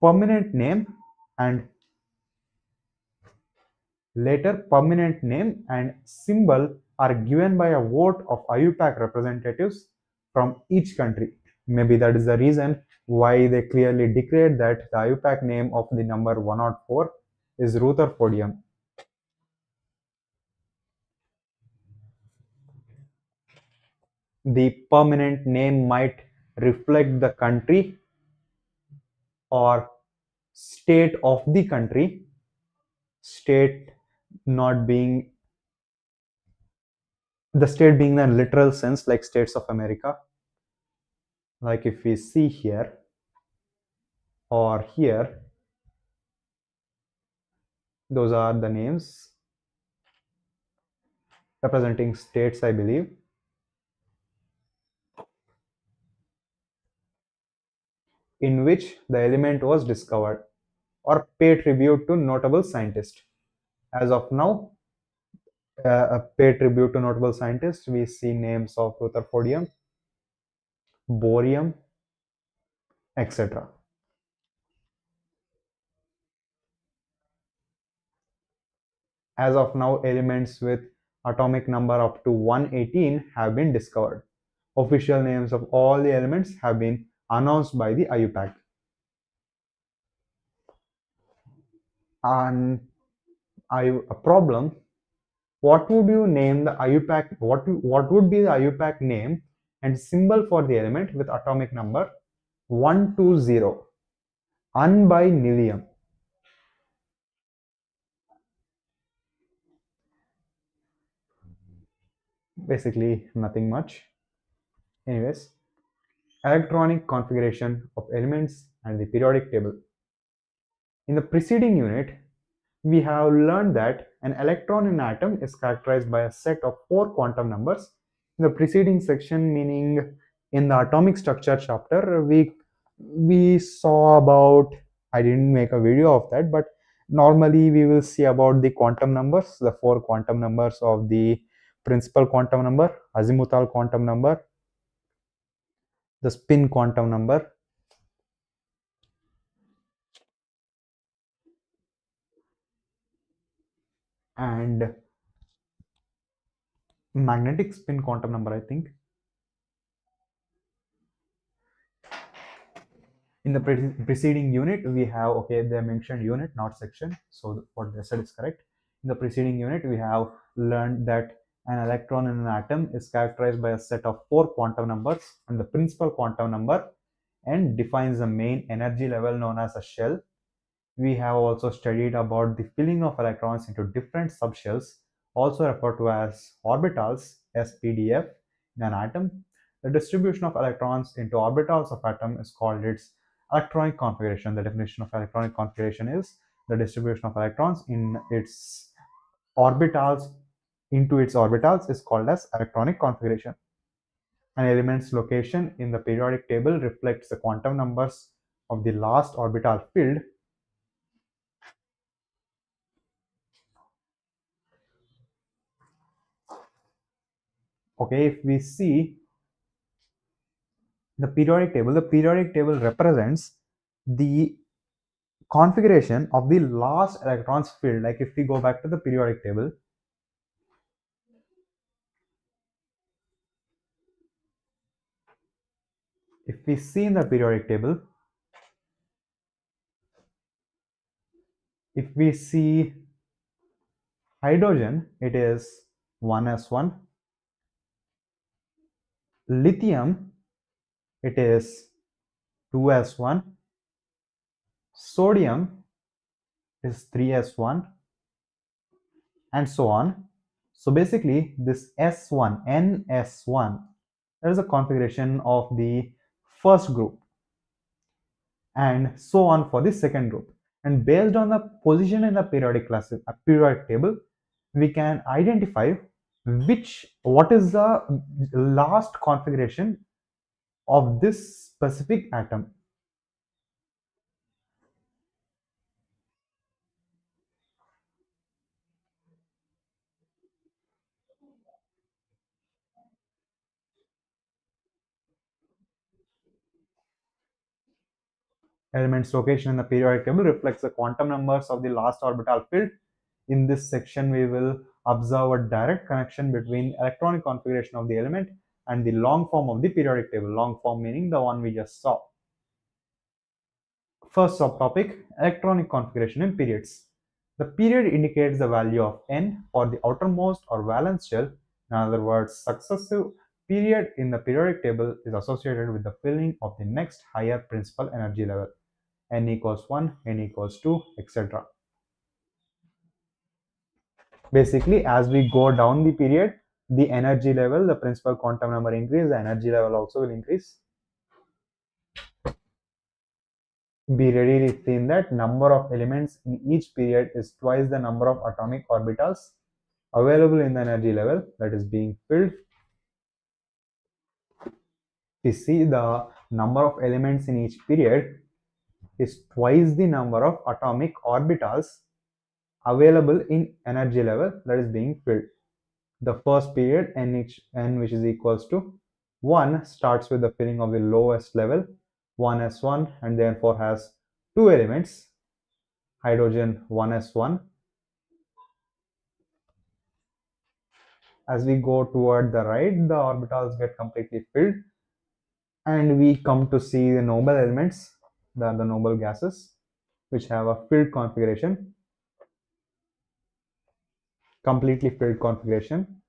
permanent name and symbol are given by a vote of IUPAC representatives from each country. Maybe that is the reason why they clearly declared that the IUPAC name of the number 104 is Rutherfordium. The permanent name might reflect the country or state of the country, state not being the state being the literal sense like states of America. Like if we see here or here, those are the names representing states, I believe. In which the element was discovered or pay tribute to notable scientists. As of now, pay tribute to notable scientists, we see names of Rutherfordium, borium, etc. As of now, elements with atomic number up to 118 have been discovered. Official names of all the elements have been announced by the IUPAC. And a problem: what would you name the IUPAC? What would be the IUPAC name and symbol for the element with atomic number 120? Unbinilium. Basically, nothing much. Anyways, electronic configuration of elements and the periodic table. In the preceding unit, we have learned that an electron in an atom is characterized by a set of 4 quantum numbers. In the preceding section, meaning in the atomic structure chapter, we saw about, I didn't make a video of that, but normally we will see about the quantum numbers, the 4 quantum numbers of the principal quantum number, azimuthal quantum number, the spin quantum number, and magnetic spin quantum number, I think. In the preceding unit, we have, okay, they mentioned unit, not section, so what they said is correct. In the preceding unit, we have learned that an electron in an atom is characterized by a set of 4 quantum numbers and the principal quantum number, and defines the main energy level known as a shell. We have also studied about the filling of electrons into different subshells also referred to as orbitals, SPDF, in an atom. The distribution of electrons into orbitals of atom is called its electronic configuration. The definition of electronic configuration is the distribution of electrons in its orbitals into its orbitals is called as electronic configuration. An element's location in the periodic table reflects the quantum numbers of the last orbital filled. Okay, if we see the periodic table represents the configuration of the last electrons filled. Like if we go back to the periodic table, if we see in the periodic table, if we see hydrogen, it is 1s1. Lithium, it is 2s1. Sodium is 3s1, and so on. So basically, this S1, NS1, that is a configuration of the first group, and so on for the second group. And based on the position in the periodic table, we can identify what is the last configuration of this specific atom. Element's location in the periodic table reflects the quantum numbers of the last orbital filled. In this section, we will observe a direct connection between electronic configuration of the element and the long form of the periodic table. Long form meaning the one we just saw. First subtopic, electronic configuration in periods. The period indicates the value of n for the outermost or valence shell. In other words, successive period in the periodic table is associated with the filling of the next higher principal energy level. N equals 1, n equals 2, etc. Basically, as we go down the period, the energy level, the principal quantum number increase, the energy level also will increase. Be ready to see that number of elements in each period is twice the number of atomic orbitals available in the energy level that is being filled. We see the number of elements in each period is twice the number of atomic orbitals available in energy level that is being filled. The first period n which is equals to 1 starts with the filling of the lowest level 1s1 and therefore has two elements, hydrogen 1s1. As we go toward the right, the orbitals get completely filled and we come to see the noble elements, the noble gases, which have a filled configuration, completely filled configuration.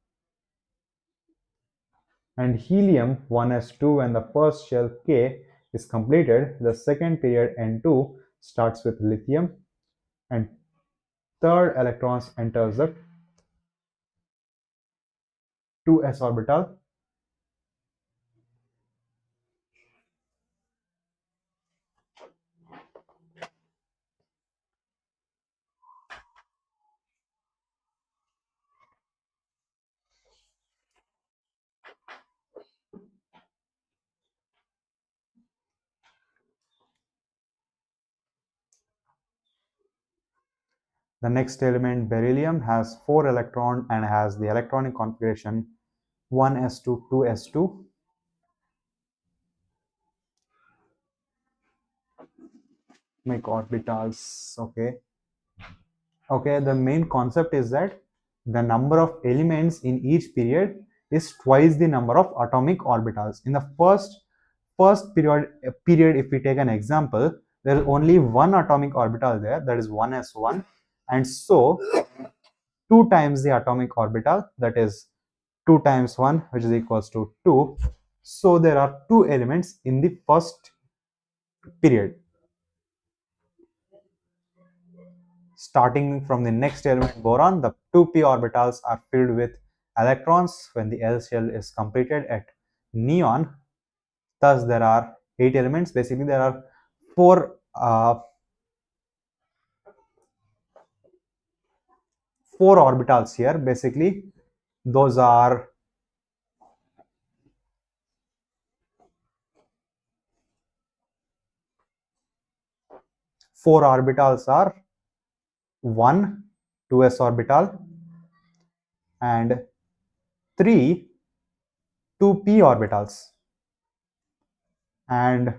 And helium 1s2, when the first shell K is completed, the second period N2 starts with lithium and third electrons enters the 2s orbital. The next element, beryllium, has 4 electrons and has the electronic configuration 1s2, 2s2. Make orbitals. Okay, the main concept is that the number of elements in each period is twice the number of atomic orbitals. In the first period, if we take an example, there is only one atomic orbital there, that is 1s1, and so 2 times the atomic orbital, that is 2 times 1, which is equals to 2. So there are two elements in the first period. Starting from the next element boron, the 2p orbitals are filled with electrons when the L shell is completed at neon. Thus, there are 8 elements. Basically, there are four orbitals here. Basically, those are four orbitals are 1 2s orbital and 3 2p orbitals, and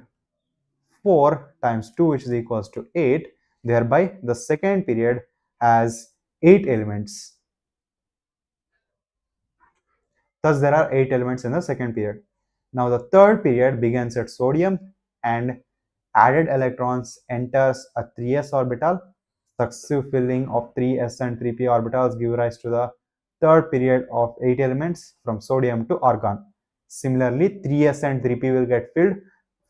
4 times 2, which is equals to 8. Thereby, the second period has 8 elements. Thus, there are 8 elements in the second period. Now, the third period begins at sodium and added electrons enters a 3s orbital. Successive filling of 3s and 3p orbitals give rise to the third period of 8 elements from sodium to argon. Similarly, 3s and 3p will get filled.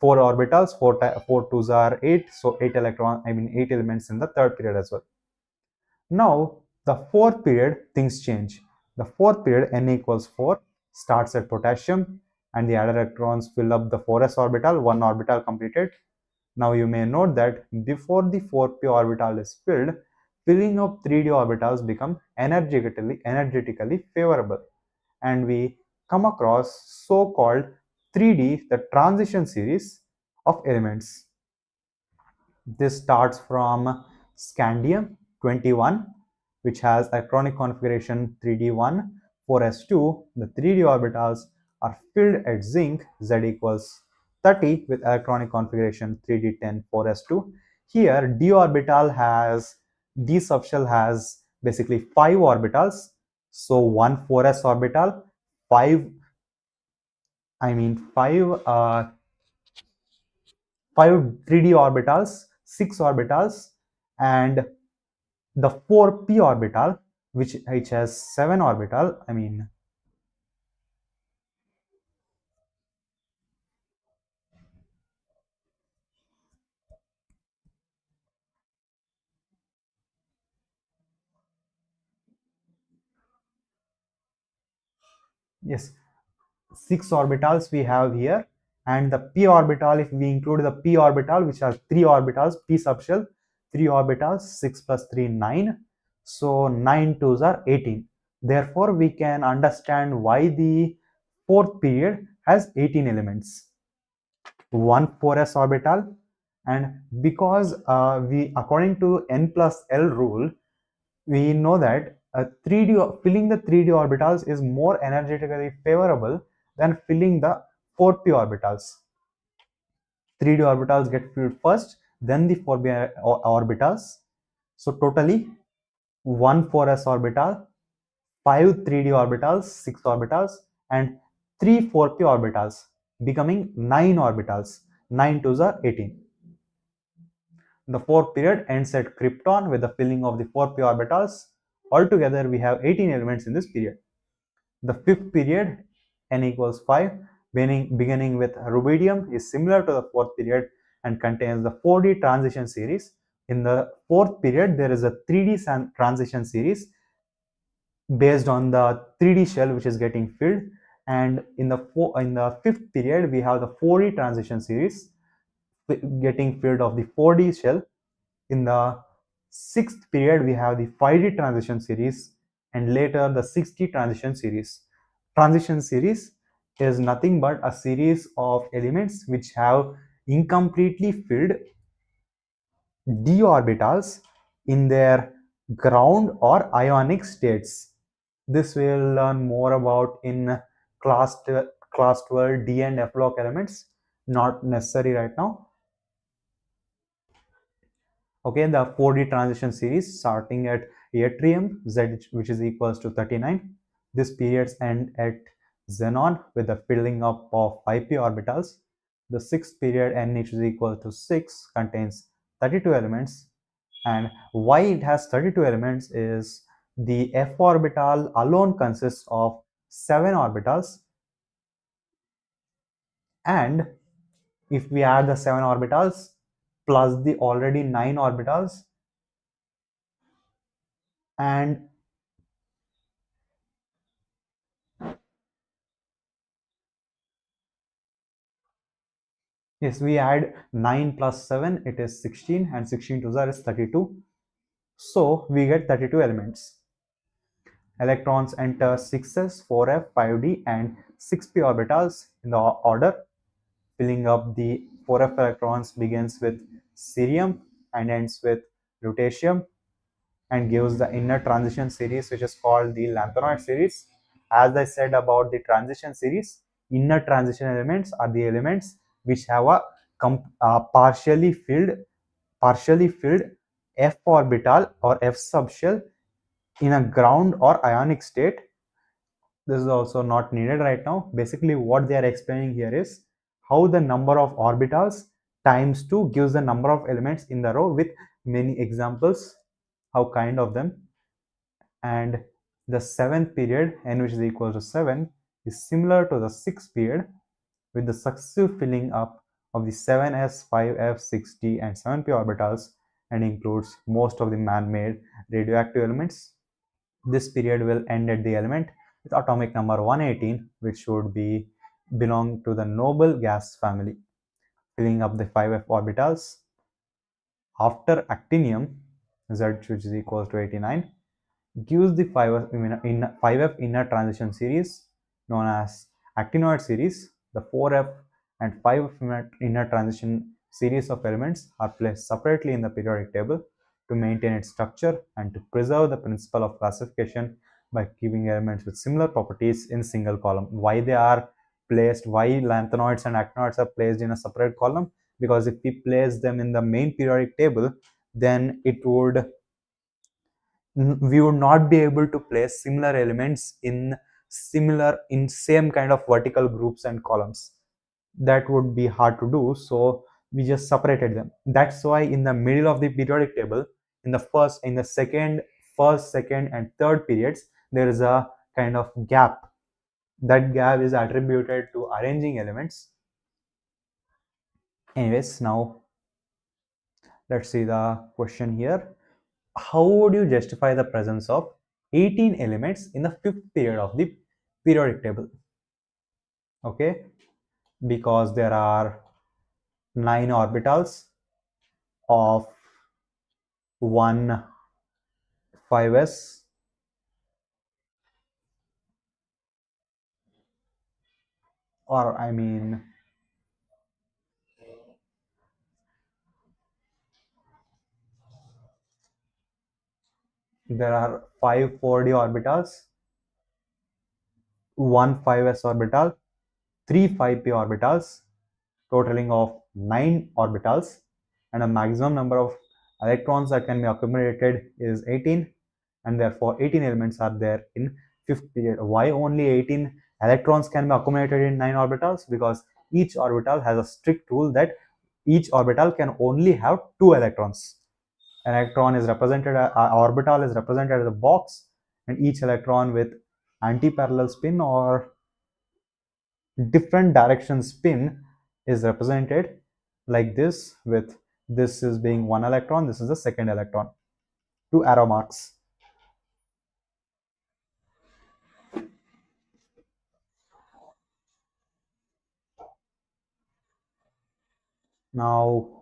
4 orbitals, 4 twos are 8, so 8 elements in the third period as well. Now, the fourth period, things change. The fourth period, n equals 4, starts at potassium and the added electrons fill up the 4s orbital, one orbital completed. Now you may note that before the 4p orbital is filled, filling up 3d orbitals become energetically favorable, and we come across so-called 3D, the transition series of elements. This starts from scandium 21, which has electronic configuration 3d1 4s2. The 3d orbitals are filled at zinc Z equals 30 with electronic configuration 3d10 4s2. Here d subshell has basically 5 orbitals. So one 4s orbital, 5 I mean 5 3d orbitals, 6 orbitals, and the 4p orbital, which has 7 orbital. Yes, 6 orbitals we have here, and the p orbital, if we include the p orbital, which are 3 orbitals, p subshell, 3 orbitals, 6 plus 3 9, so 9 twos are 18. Therefore, we can understand why the fourth period has 18 elements. One 4s orbital, and because we according to n plus l rule, we know that 3d filling the 3d orbitals is more energetically favorable than filling the 4p orbitals. 3d orbitals get filled first, then the 4p orbitals. So totally 1 4s orbital, 5 3d orbitals, 6 orbitals, and 3 4p orbitals, becoming 9 orbitals. 9 twos are 18. The fourth period ends at krypton with the filling of the 4p orbitals. Altogether, we have 18 elements in this period. The fifth period, n equals 5, beginning with rubidium, is similar to the fourth period and contains the 4D transition series. In the fourth period, there is a 3D transition series based on the 3D shell which is getting filled, and in the fifth period, we have the 4D transition series getting filled of the 4D shell. In the sixth period, we have the 5D transition series, and later the 6D transition series. Transition series is nothing but a series of elements which have incompletely filled d orbitals in their ground or ionic states. This we'll learn more about in class 12 d and f block elements, not necessary right now. Okay, the 4D transition series starting at yttrium Z, which is equals to 39. This periods end at xenon with the filling up of 5p orbitals. The sixth period n, which is equal to 6, contains 32 elements. And why it has 32 elements is the f orbital alone consists of 7 orbitals, and if we add the 7 orbitals plus the already 9 orbitals, And yes, we add 9 plus 7, it is 16, and 16 to the is 32. So we get 32 elements. Electrons enter 6s, 4f, 5d, and 6p orbitals in the order. Filling up the 4f electrons begins with cerium and ends with lutetium and gives the inner transition series, which is called the lanthanoid series. As I said about the transition series, inner transition elements are the elements which have a partially filled f orbital or f subshell in a ground or ionic state. This is also not needed right now. Basically, what they are explaining here is how the number of orbitals times 2 gives the number of elements in the row with many examples, how kind of them. And the seventh period, n which is equal to 7, is similar to the sixth period with the successive filling up of the 7s, 5f, 6d, and 7p orbitals and includes most of the man-made radioactive elements. This period will end at the element with atomic number 118, which should be belong to the noble gas family, filling up the 5f orbitals. After actinium, Z which is equal to 89, gives the 5f inner transition series known as actinoid series. The 4f and 5f inner transition series of elements are placed separately in the periodic table to maintain its structure and to preserve the principle of classification by keeping elements with similar properties in single column. Why they are placed, why lanthanoids and actinoids are placed in a separate column? Because if we place them in the main periodic table, then we would not be able to place similar elements in same kind of vertical groups and columns. That would be hard to do, so we just separated them. That's why in the middle of the periodic table, in the first, second, and third periods, there is a kind of gap. That gap is attributed to arranging elements. Anyways, now let's see the question here. How would you justify the presence of 18 elements in the fifth period of the periodic table? Okay, because there are 9 orbitals of 1 5s, or I mean, there are 5 4d orbitals, 1 5s orbital, 3 5p orbitals, totaling of 9 orbitals, and a maximum number of electrons that can be accumulated is 18, and therefore 18 elements are there in fifth period. Why only 18 electrons can be accumulated in 9 orbitals? Because each orbital has a strict rule that each orbital can only have 2 electrons. An electron is represented, orbital is represented as a box, and each electron with anti-parallel spin or different direction spin is represented like this, with this is being 1 electron, this is the second electron, 2 arrow marks. Now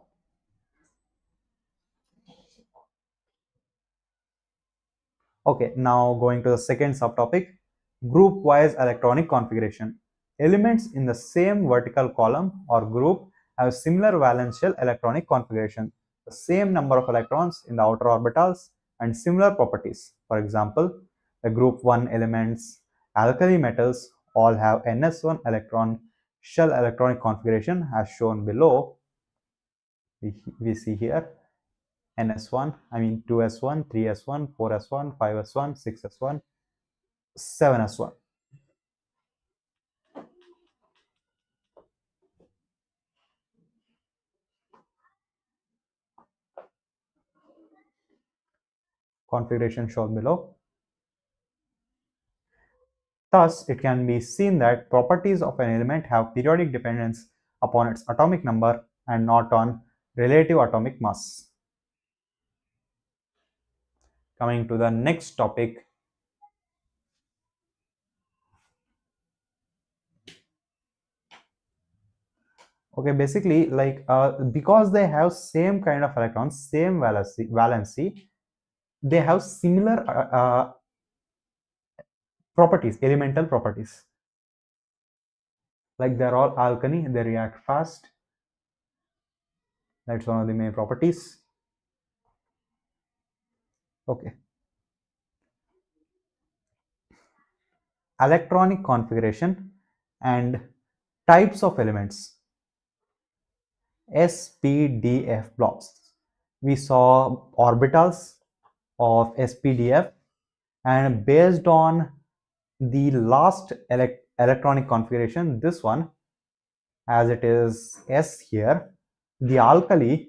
Okay, now going to the second subtopic, group-wise electronic configuration. Elements in the same vertical column or group have similar valence shell electronic configuration, the same number of electrons in the outer orbitals, and similar properties. For example, the group 1 elements, alkali metals, all have ns1 electron shell electronic configuration as shown below. We see here ns1, I mean 2s1, 3s1, 4s1, 5s1, 6s1, 7s1. Configuration shown below. Thus, it can be seen that properties of an element have periodic dependence upon its atomic number and not on relative atomic mass. Coming to the next topic. Okay, basically, like because they have same kind of electrons, same valency, they have similar properties, elemental properties. Like they're all alkali, they react fast. That's one of the main properties. Okay. Electronic configuration and types of elements. SPDF blocks. We saw orbitals of SPDF, and based on the last electronic configuration, this one, as it is S here, the alkali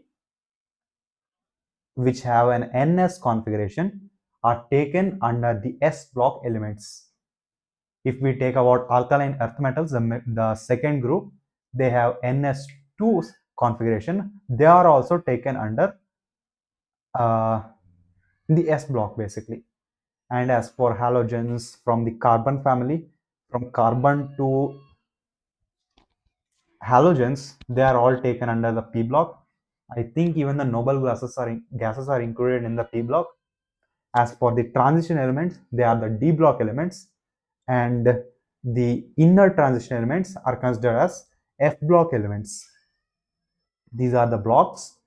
which have an NS configuration are taken under the S block elements. If we take about alkaline earth metals, the second group, they have NS2 configuration. They are also taken under uh, the S block basically. And as for halogens from the carbon family, from carbon to halogens, they are all taken under the P block. I think even the noble gases are included in the P block. As for the transition elements, they are the D block elements, and the inner transition elements are considered as F block elements. These are the blocks.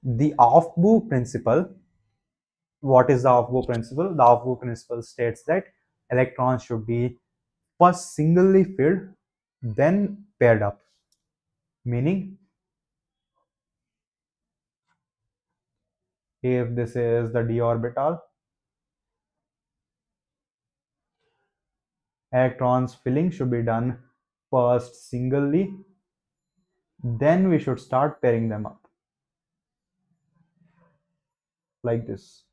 The Aufbau principle. What is the Aufbau principle? The Aufbau principle states that electrons should be first singly filled, then paired up. Meaning, if this is the d orbital, electrons filling should be done first singly, then we should start pairing them up like this.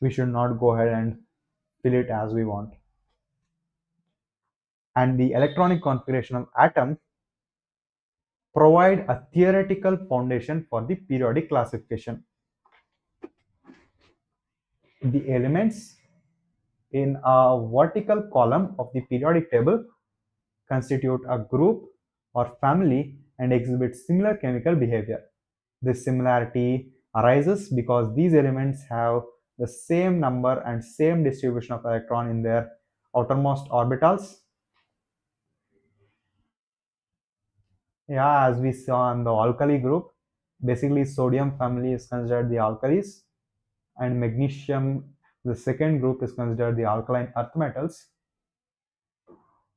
We should not go ahead and fill it as we want. And the electronic configuration of atom provide a theoretical foundation for the periodic classification. The elements in a vertical column of the periodic table constitute a group or family and exhibit similar chemical behavior. This similarity arises because these elements have the same number and same distribution of electron in their outermost orbitals. Yeah, as we saw in the alkali group, basically sodium family is considered the alkalis, and magnesium, the second group, is considered the alkaline earth metals.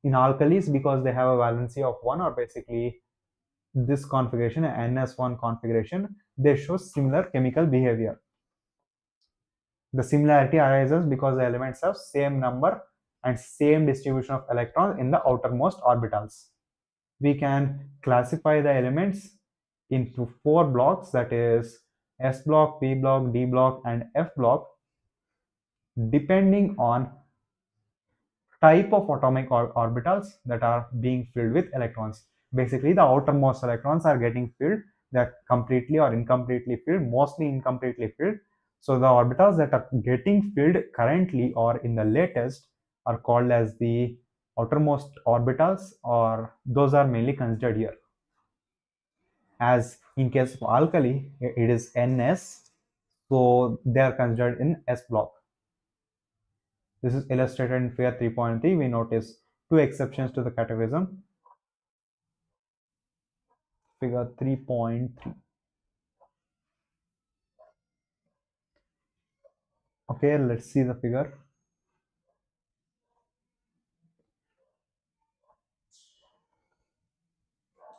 In alkalis, because they have a valency of 1, or basically this configuration, NS1 configuration, they show similar chemical behavior. The similarity arises because the elements have same number and same distribution of electrons in the outermost orbitals. We can classify the elements into 4 blocks, that is S block, P block, D block, and F block, depending on type of atomic orbitals that are being filled with electrons. Basically, the outermost electrons are getting filled, that completely or incompletely filled, mostly incompletely filled. So the orbitals that are getting filled currently or in the latest are called as the outermost orbitals, or those are mainly considered here. As in case of alkali, it is NS, so they are considered in S block. This is illustrated in figure 3.3. We notice two exceptions to the categorism. Figure 3.3. Okay, let's see the figure.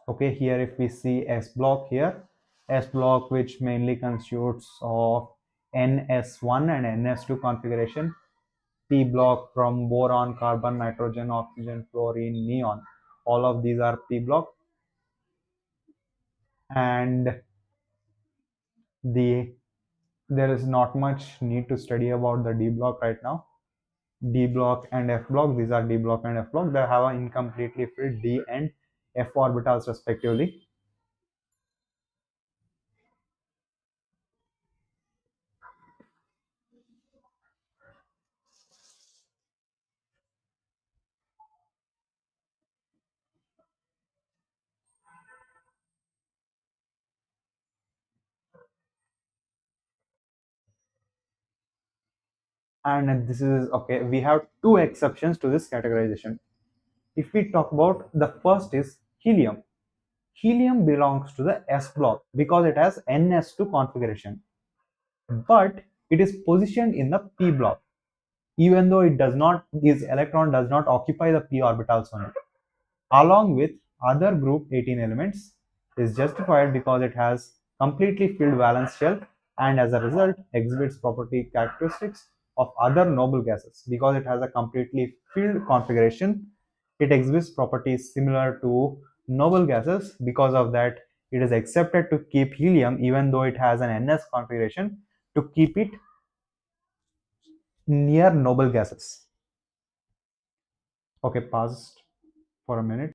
Okay, here if we see S block here, S block which mainly constitutes of NS1 and NS2 configuration, P block from boron, carbon, nitrogen, oxygen, fluorine, neon. All of these are P block, and there is not much need to study about the D block right now. D block and F block, these are D block and F block. They have an incompletely filled D and F orbitals respectively. And this is okay. We have two exceptions to this categorization. If we talk about the first is helium. Helium belongs to the S block because it has ns2 configuration, but it is positioned in the p block, even though it does not, this electron does not occupy the p orbitals only. Along with other group 18 elements, is justified because it has completely filled valence shell and as a result exhibits property characteristics of other noble gases. Because it has a completely filled configuration, it exhibits properties similar to noble gases. Because of that, it is accepted to keep helium even though it has an ns configuration, to keep it near noble gases. Okay, pause for a minute.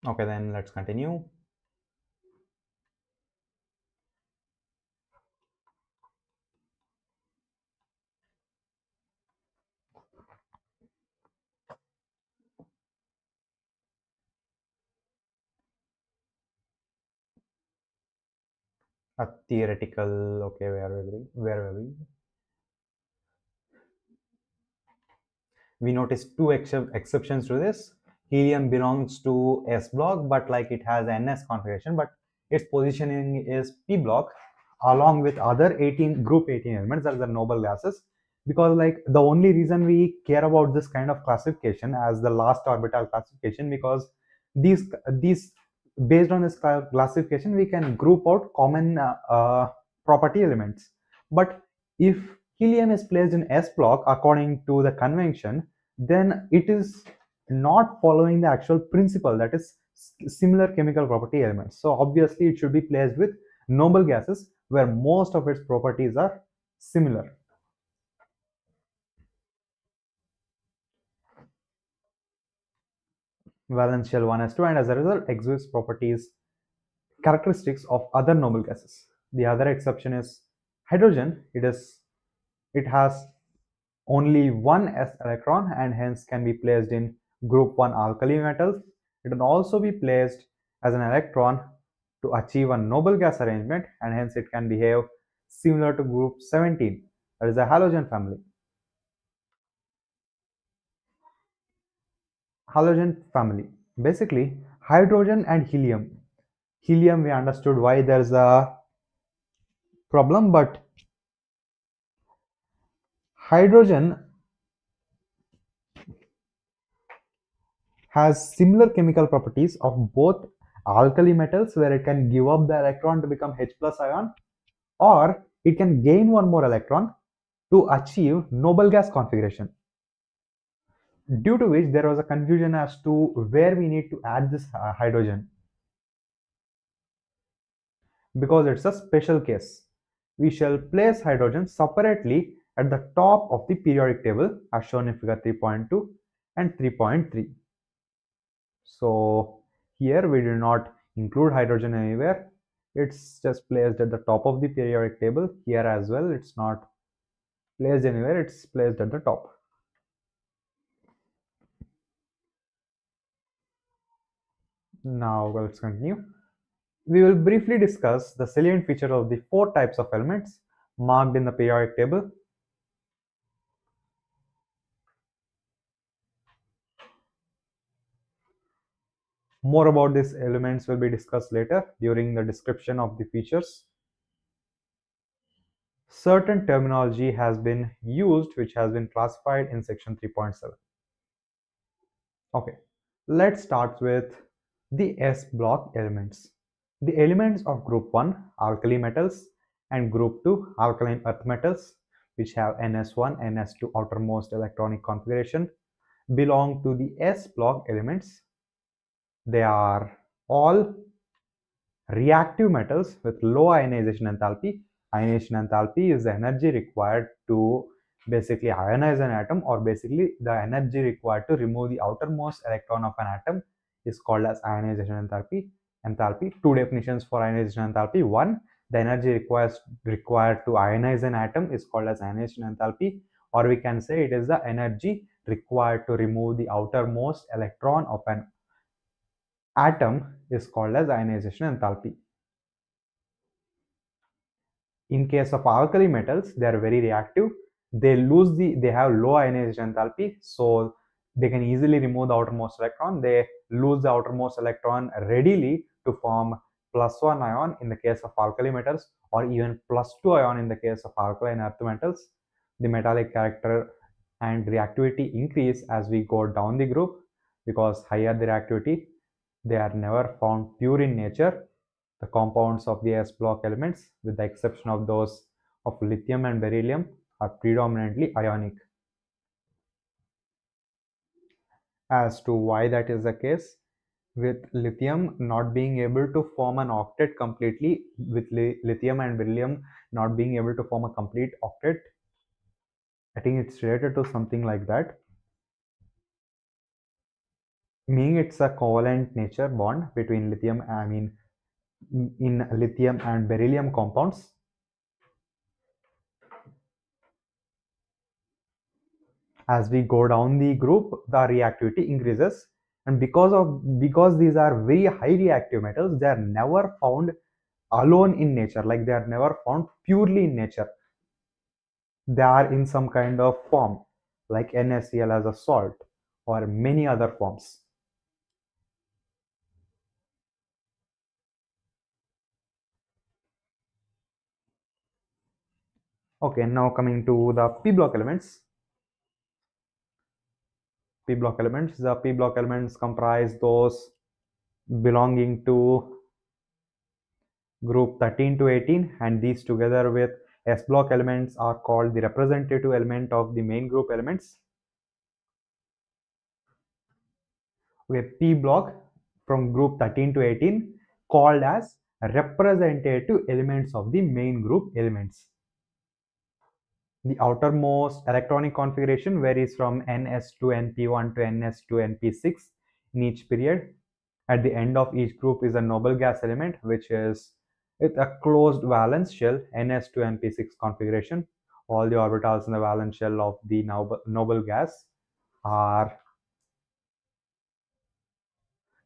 Okay, then let's continue. A theoretical, okay, where were we? We noticed two exceptions to this. Helium belongs to S block, but like it has NS configuration, but its positioning is P block along with other 18 group 18 elements, that is the noble gases. Because like the only reason we care about this kind of classification as the last orbital classification, because these based on this classification we can group out common property elements. But if helium is placed in S block according to the convention, then it is not following the actual principle, that is similar chemical property elements. So obviously it should be placed with noble gases where most of its properties are similar. Valence shell 1s2, and as a result exhibits properties characteristics of other noble gases. The other exception is hydrogen. It has only one s electron and hence can be placed in group 1 alkali metals. It can also be placed as an electron to achieve a noble gas arrangement, and hence it can behave similar to group 17, that is a halogen family. Halogen family, basically hydrogen and helium. Helium, we understood why there's a problem, but hydrogen has similar chemical properties of both alkali metals, where it can give up the electron to become H plus ion, or it can gain one more electron to achieve noble gas configuration. Due to which there was a confusion as to where we need to add this hydrogen, because it's a special case. We shall place hydrogen separately at the top of the periodic table as shown in figure 3.2 and 3.3. So here we do not include hydrogen anywhere. It's just placed at the top of the periodic table. Here as well, it's not placed anywhere, it's placed at the top. Now let's continue. We will briefly discuss the salient features of the four types of elements marked in the periodic table. More about these elements will be discussed later during the description of the features. Certain terminology has been used which has been classified in section 3.7. Okay, let's start with the S block elements. The elements of group 1 alkali metals and group 2 alkaline earth metals, which have ns1 ns2 outermost electronic configuration, belong to the S block elements. They are all reactive metals with low ionization enthalpy. Ionization enthalpy is the energy required to basically ionize an atom, or basically the energy required to remove the outermost electron of an atom is called as ionization enthalpy. Two definitions for ionization enthalpy. One, the energy required to ionize an atom is called as ionization enthalpy, or we can say it is the energy required to remove the outermost electron of an atom is called as ionization enthalpy. In case of alkali metals, they are very reactive. They have low ionization enthalpy, so they can easily remove the outermost electron. They lose the outermost electron readily to form +1 ion in the case of alkali metals, or even +2 ion in the case of alkaline earth metals. The metallic character and reactivity increase as we go down the group, because higher the reactivity, they are never found pure in nature. The compounds of the S block elements, with the exception of those of lithium and beryllium, are predominantly ionic. As to why that is the case, with lithium not being able to form an octet completely, with lithium and beryllium not being able to form a complete octet, I think it's related to something like that. meaning it's a covalent nature bond between lithium, in lithium and beryllium compounds. As we go down the group, the reactivity increases, and because these are very high reactive metals, they are never found alone in nature, like they are never found purely in nature. They are in some kind of form, like NaCl as a salt or many other forms. Okay, now coming to the p block elements. The p block elements comprise those belonging to group 13 to 18, and these together with s block elements are called the representative element of the main group elements. Okay, p block from group 13 to 18 called as representative elements of the main group elements. The outermost electronic configuration varies from ns2 np1 to ns2 np6 in each period. At the end of each group is a noble gas element, which is with a closed valence shell ns2 np6 configuration. All the orbitals in the valence shell of the noble gas are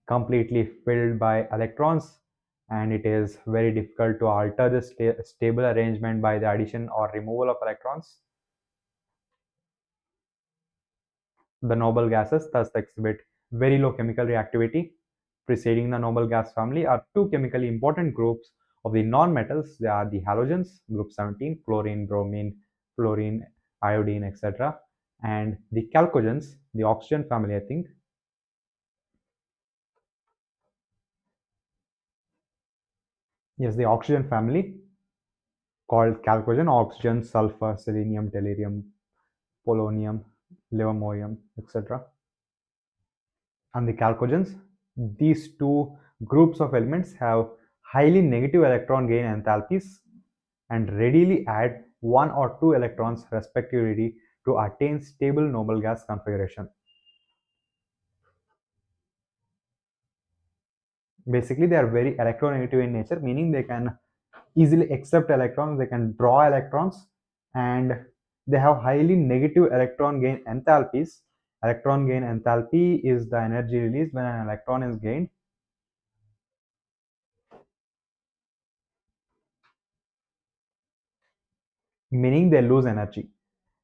completely filled by electrons, and it is very difficult to alter the stable arrangement by the addition or removal of electrons. The noble gases thus exhibit very low chemical reactivity. Preceding the noble gas family are two chemically important groups of the non-metals. They are the halogens, group 17, chlorine, bromine, fluorine, iodine, etc. And the chalcogens, the oxygen family, I think. Yes, the oxygen family called chalcogen, oxygen, sulfur, selenium, tellurium, polonium, livermorium, etc. And the chalcogens, these two groups of elements have highly negative electron gain enthalpies and readily add one or two electrons respectively to attain stable noble gas configuration. Basically, they are very electronegative in nature, meaning they can easily accept electrons, they can draw electrons, and they have highly negative electron gain enthalpies. Electron gain enthalpy is the energy released when an electron is gained, meaning they lose energy.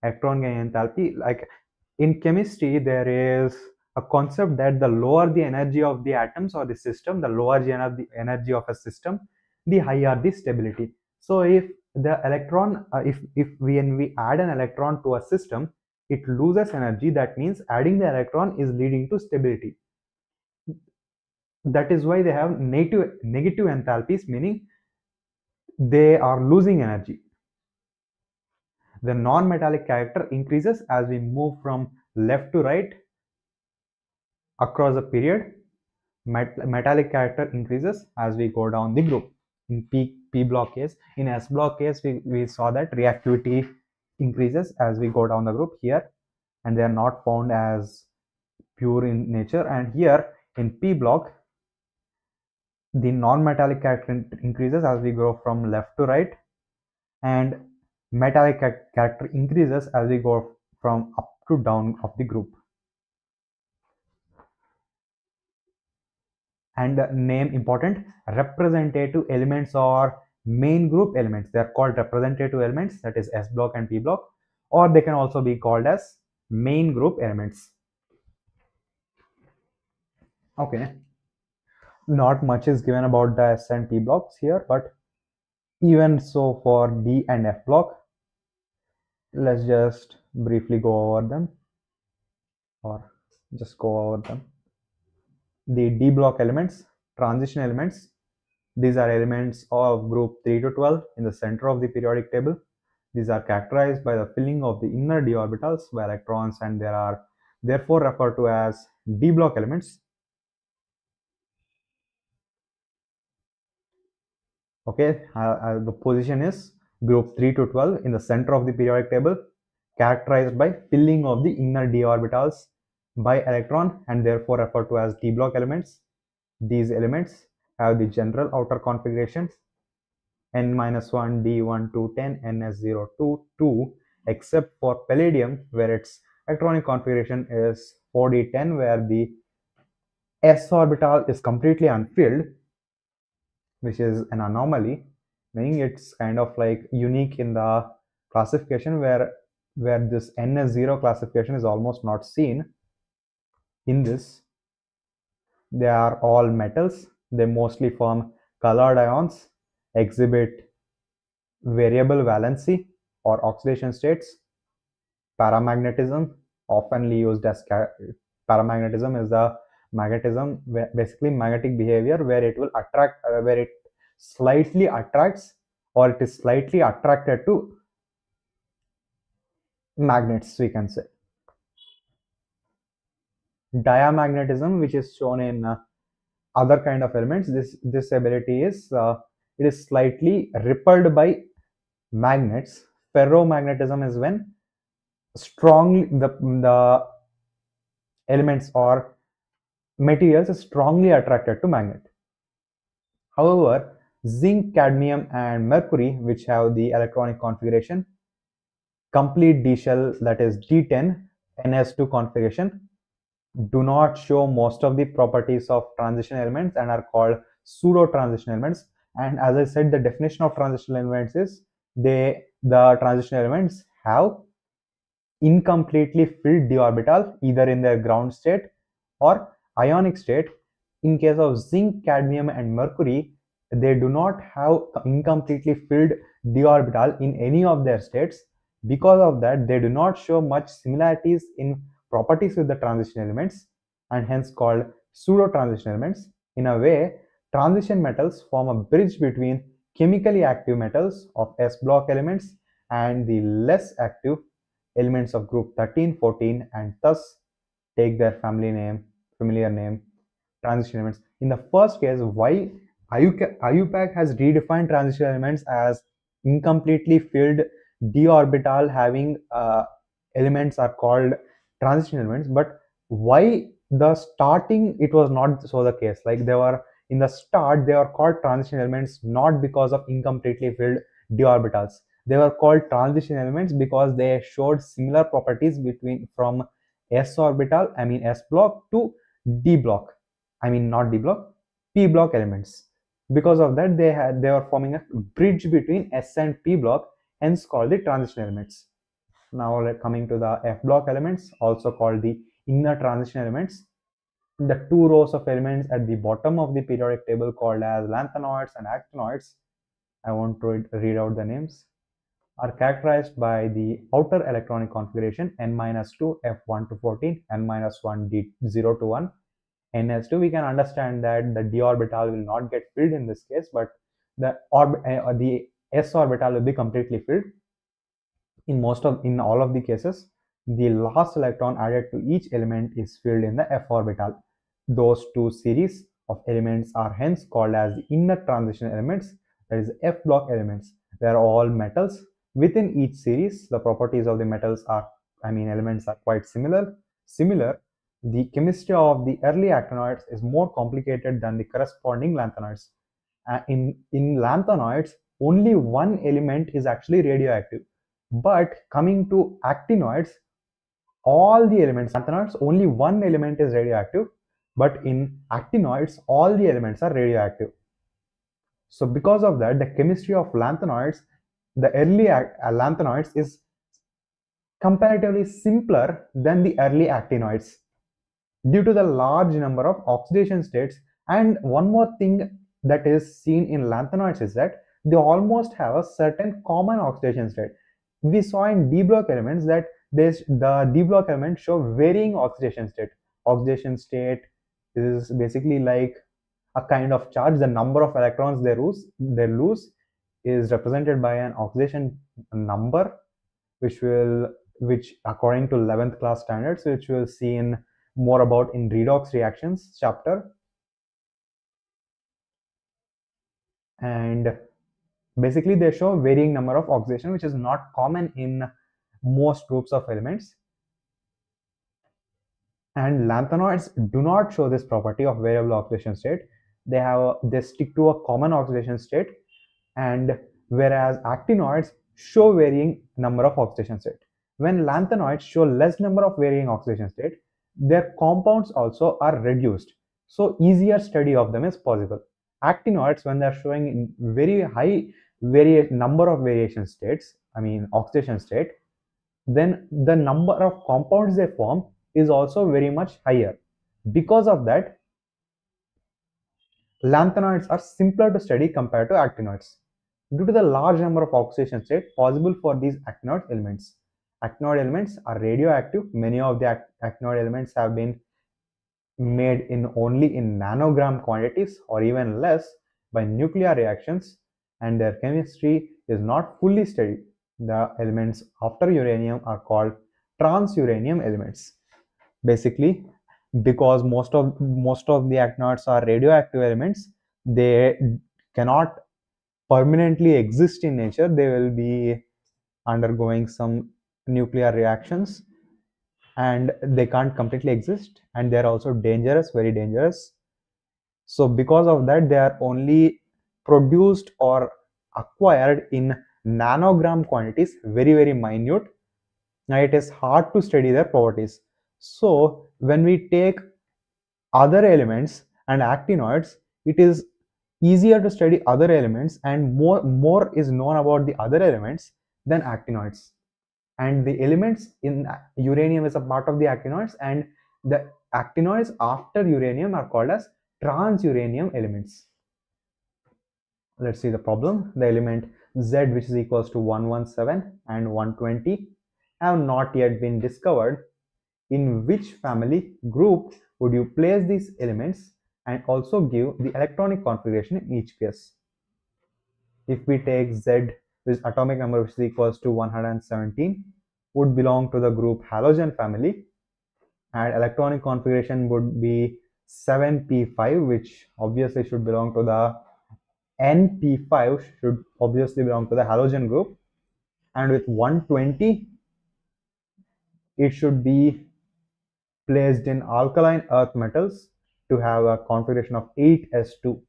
Electron gain enthalpy, like in chemistry, there is a concept that the lower the energy of the atoms or the system, the lower the energy of a system, the higher the stability. So if the electron, if when we add an electron to a system, it loses energy. That means adding the electron is leading to stability. That is why they have negative enthalpies, meaning they are losing energy. The non-metallic character increases as we move from left to right across a period. Metallic character increases as we go down the group. In P block case, in S block case, we saw that reactivity increases as we go down the group here, and they are not found as pure in nature. And here in P block, the non-metallic character increases as we go from left to right, and metallic character increases as we go from up to down of the group. And name important, representative elements or main group elements, they are called representative elements, that is S block and P block, or they can also be called as main group elements. Okay, not much is given about the S and P blocks here, but even so for D and F block, let's just briefly go over them, or just go over them. The D block elements, transition elements, these are elements of group 3 to 12 in the center of the periodic table. These are characterized by the filling of the inner d orbitals by electrons, and they are therefore referred to as d block elements. Okay, the position is group 3 to 12 in the center of the periodic table, characterized by filling of the inner d orbitals by electron and therefore referred to as d block elements. These elements have the general outer configuration n-1 d1 to 10 ns0 to 2, except for palladium where its electronic configuration is 4d10, where the s orbital is completely unfilled, which is an anomaly, meaning it's kind of like unique in the classification where this ns0 classification is almost not seen. In this, they are all metals. They mostly form colored ions, exhibit variable valency or oxidation states. Paramagnetism, often used as paramagnetism, is the magnetism, basically magnetic behavior where it will attract, where it slightly attracts or it is slightly attracted to magnets, we can say. Diamagnetism, which is shown in other kind of elements, this ability is it is slightly repelled by magnets. Ferromagnetism is when strongly the elements or materials is strongly attracted to magnet. However, zinc, cadmium, and mercury, which have the electronic configuration complete D shell, that is D10 NS2 configuration, do not show most of the properties of transition elements and are called pseudo transition elements. And as I said, the definition of transition elements is the transition elements have incompletely filled d orbital either in their ground state or ionic state. In case of zinc, cadmium, and mercury, they do not have incompletely filled d orbital in any of their states. Because of that, they do not show much similarities in properties with the transition elements and hence called pseudo transition elements. In a way, transition metals form a bridge between chemically active metals of s block elements and the less active elements of group 13, 14, and thus take their familiar name, transition elements. In the first case, why IUPAC has redefined transition elements as incompletely filled d orbital having elements are called transition elements, but why the starting it was not so the case? Like they were in the start, they are called transition elements not because of incompletely filled d orbitals. They were called transition elements because they showed similar properties between from s orbital, I mean s block, to d block, I mean not d block, p block elements. Because of that, they were forming a bridge between s and p block, hence called the transition elements. Now coming to the f block elements, also called the inner transition elements. The two rows of elements at the bottom of the periodic table called as lanthanoids and actinoids, I want to read out the names, are characterized by the outer electronic configuration n-2 f1 to 14, n-1 d0 to 1, ns2. We can understand that the d orbital will not get filled in this case, but the s orbital will be completely filled. In all of the cases, the last electron added to each element is filled in the f orbital. Those two series of elements are hence called as the inner transition elements, that is f block elements. They are all metals. Within each series, the properties of the metals are, I mean elements, are quite similar. The chemistry of the early actinoids is more complicated than the corresponding lanthanoids. In lanthanoids, only one element is actually radioactive. But coming to actinoids, all the elements, lanthanoids, only one element is radioactive. But in actinoids, all the elements are radioactive. So because of that, the chemistry of lanthanoids, the early lanthanoids, is comparatively simpler than the early actinoids due to the large number of oxidation states. And one more thing that is seen in lanthanoids is that they almost have a certain common oxidation state. We saw in d block elements that the d block elements show varying oxidation state. Oxidation state is basically like a kind of charge. The number of electrons they lose is represented by an oxidation number, which according to 11th class standards, which we'll see in more about in redox reactions chapter. And basically they show varying number of oxidation, which is not common in most groups of elements. And lanthanoids do not show this property of variable oxidation state. They stick to a common oxidation state, and whereas actinoids show varying number of oxidation state. When lanthanoids show less number of varying oxidation state, their compounds also are reduced, so easier study of them is possible. Actinoids, when they're showing very high number of variation states, I mean oxidation state, then the number of compounds they form is also very much higher. Because of that, lanthanoids are simpler to study compared to actinoids due to the large number of oxidation states possible for these actinoid elements. Actinoid elements are radioactive. Many of the actinoid elements have been made in only in nanogram quantities or even less by nuclear reactions, and their chemistry is not fully studied. The elements after uranium are called transuranium elements. Basically, because most of the actinoids are radioactive elements, they cannot permanently exist in nature. They will be undergoing some nuclear reactions, and they can't completely exist, and they're also dangerous, very dangerous. So because of that, they are only produced or acquired in nanogram quantities, very very minute. Now it is hard to study their properties. So when we take other elements and actinoids, it is easier to study other elements, and more is known about the other elements than actinoids. And the elements in uranium is a part of the actinoids, and the actinoids after uranium are called as transuranium elements. Let's see the problem. The element Z, which is equals to 117 and 120, have not yet been discovered. In which family group would you place these elements, and also give the electronic configuration in each case? If we take Z, with atomic number which is equals to 117, would belong to the group halogen family, and electronic configuration would be 7p5, which obviously should belong to the np5, should obviously belong to the halogen group, and with 120 it should be placed in alkaline earth metals to have a configuration of 8s2.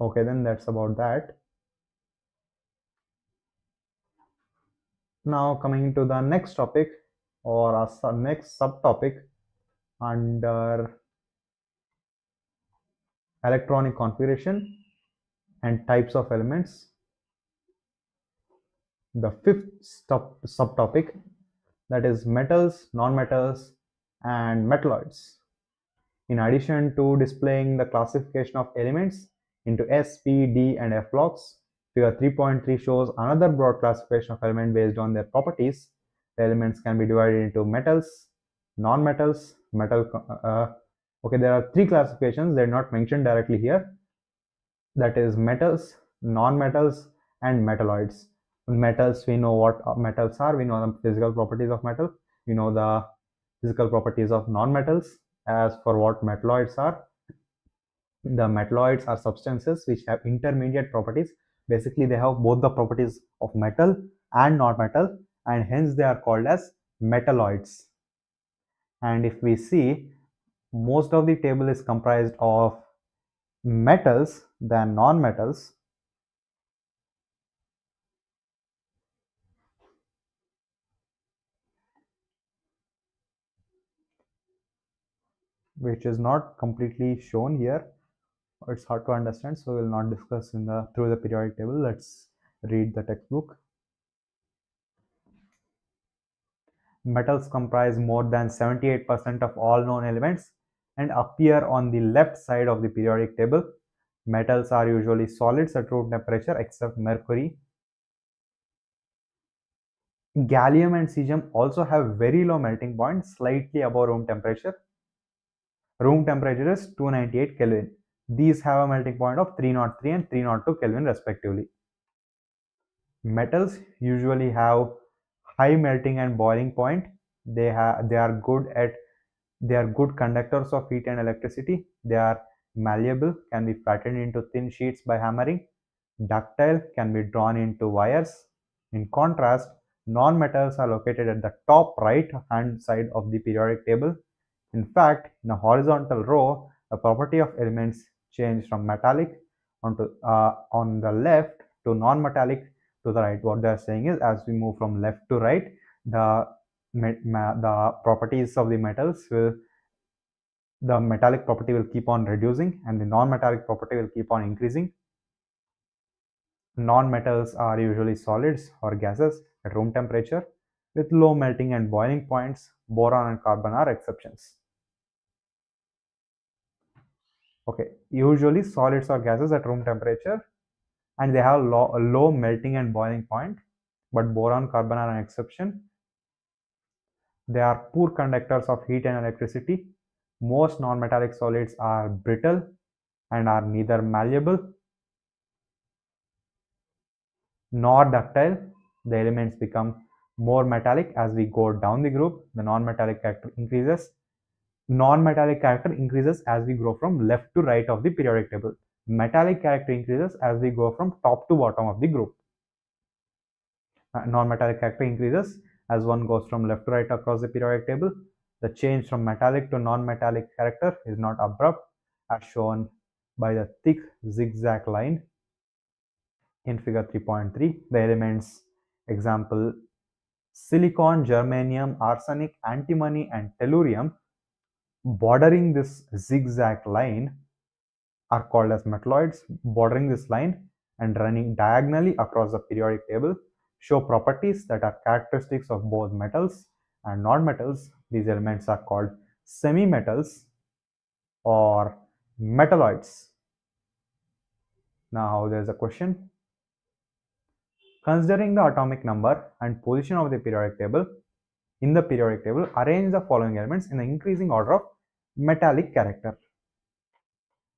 Okay, then that's about that. Now coming to the next topic, or a next subtopic under electronic configuration and types of elements. The fifth subtopic, that is metals, nonmetals, and metalloids. In addition to displaying the classification of elements into S, P, D, and F blocks, figure 3.3 shows another broad classification of elements based on their properties. The elements can be divided into metals, non-metals, okay, there are three classifications. They're not mentioned directly here. That is metals, non-metals, and metalloids. Metals, we know what metals are. We know the physical properties of metal. We know the physical properties of non-metals. As for what metalloids are, the metalloids are substances which have intermediate properties. Basically, they have both the properties of metal and non-metal, and hence they are called as metalloids. And if we see, most of the table is comprised of metals than non-metals. Which is not completely shown here. It's hard to understand, so we'll not discuss through the periodic table. Let's read the textbook. Metals comprise more than 78% of all known elements and appear on the left side of the periodic table. Metals are usually solids at room temperature except mercury. Gallium and cesium also have very low melting point, slightly above room temperature. Room temperature is 298 Kelvin. These have a melting point of 303 and 302 Kelvin respectively. Metals usually have high melting and boiling point. They are good conductors of heat and electricity. They are malleable, can be flattened into thin sheets by hammering. Ductile, can be drawn into wires. In contrast, nonmetals are located at the top right hand side of the periodic table. In fact, in a horizontal row, the property of elements change from metallic on the left to non-metallic to the right. What they are saying is, as we move from left to right, the the properties of the metals will the metallic property will keep on reducing and the non-metallic property will keep on increasing. Non-metals are usually solids or gases at room temperature with low melting and boiling points. Boron and carbon are exceptions. Okay, usually solids or gases at room temperature and they have low melting and boiling point, but boron, carbon are an exception. They are poor conductors of heat and electricity. Most non-metallic solids are brittle and are neither malleable nor ductile. The elements become more metallic as we go down the group. The non-metallic character increases. Non-metallic character increases as we go from left to right of the periodic table. Metallic character increases as we go from top to bottom of the group. Non-metallic character increases as one goes from left to right across the periodic table. The change from metallic to non-metallic character is not abrupt as shown by the thick zigzag line in figure 3.3. The elements example silicon, germanium, arsenic, antimony and tellurium bordering this zigzag line are called as metalloids. Bordering this line and running diagonally across the periodic table show properties that are characteristics of both metals and non-metals. These elements are called semi-metals or metalloids. Now there is a question. Considering the atomic number and position of the periodic table, in the periodic table, arrange the following elements in the increasing order of metallic character.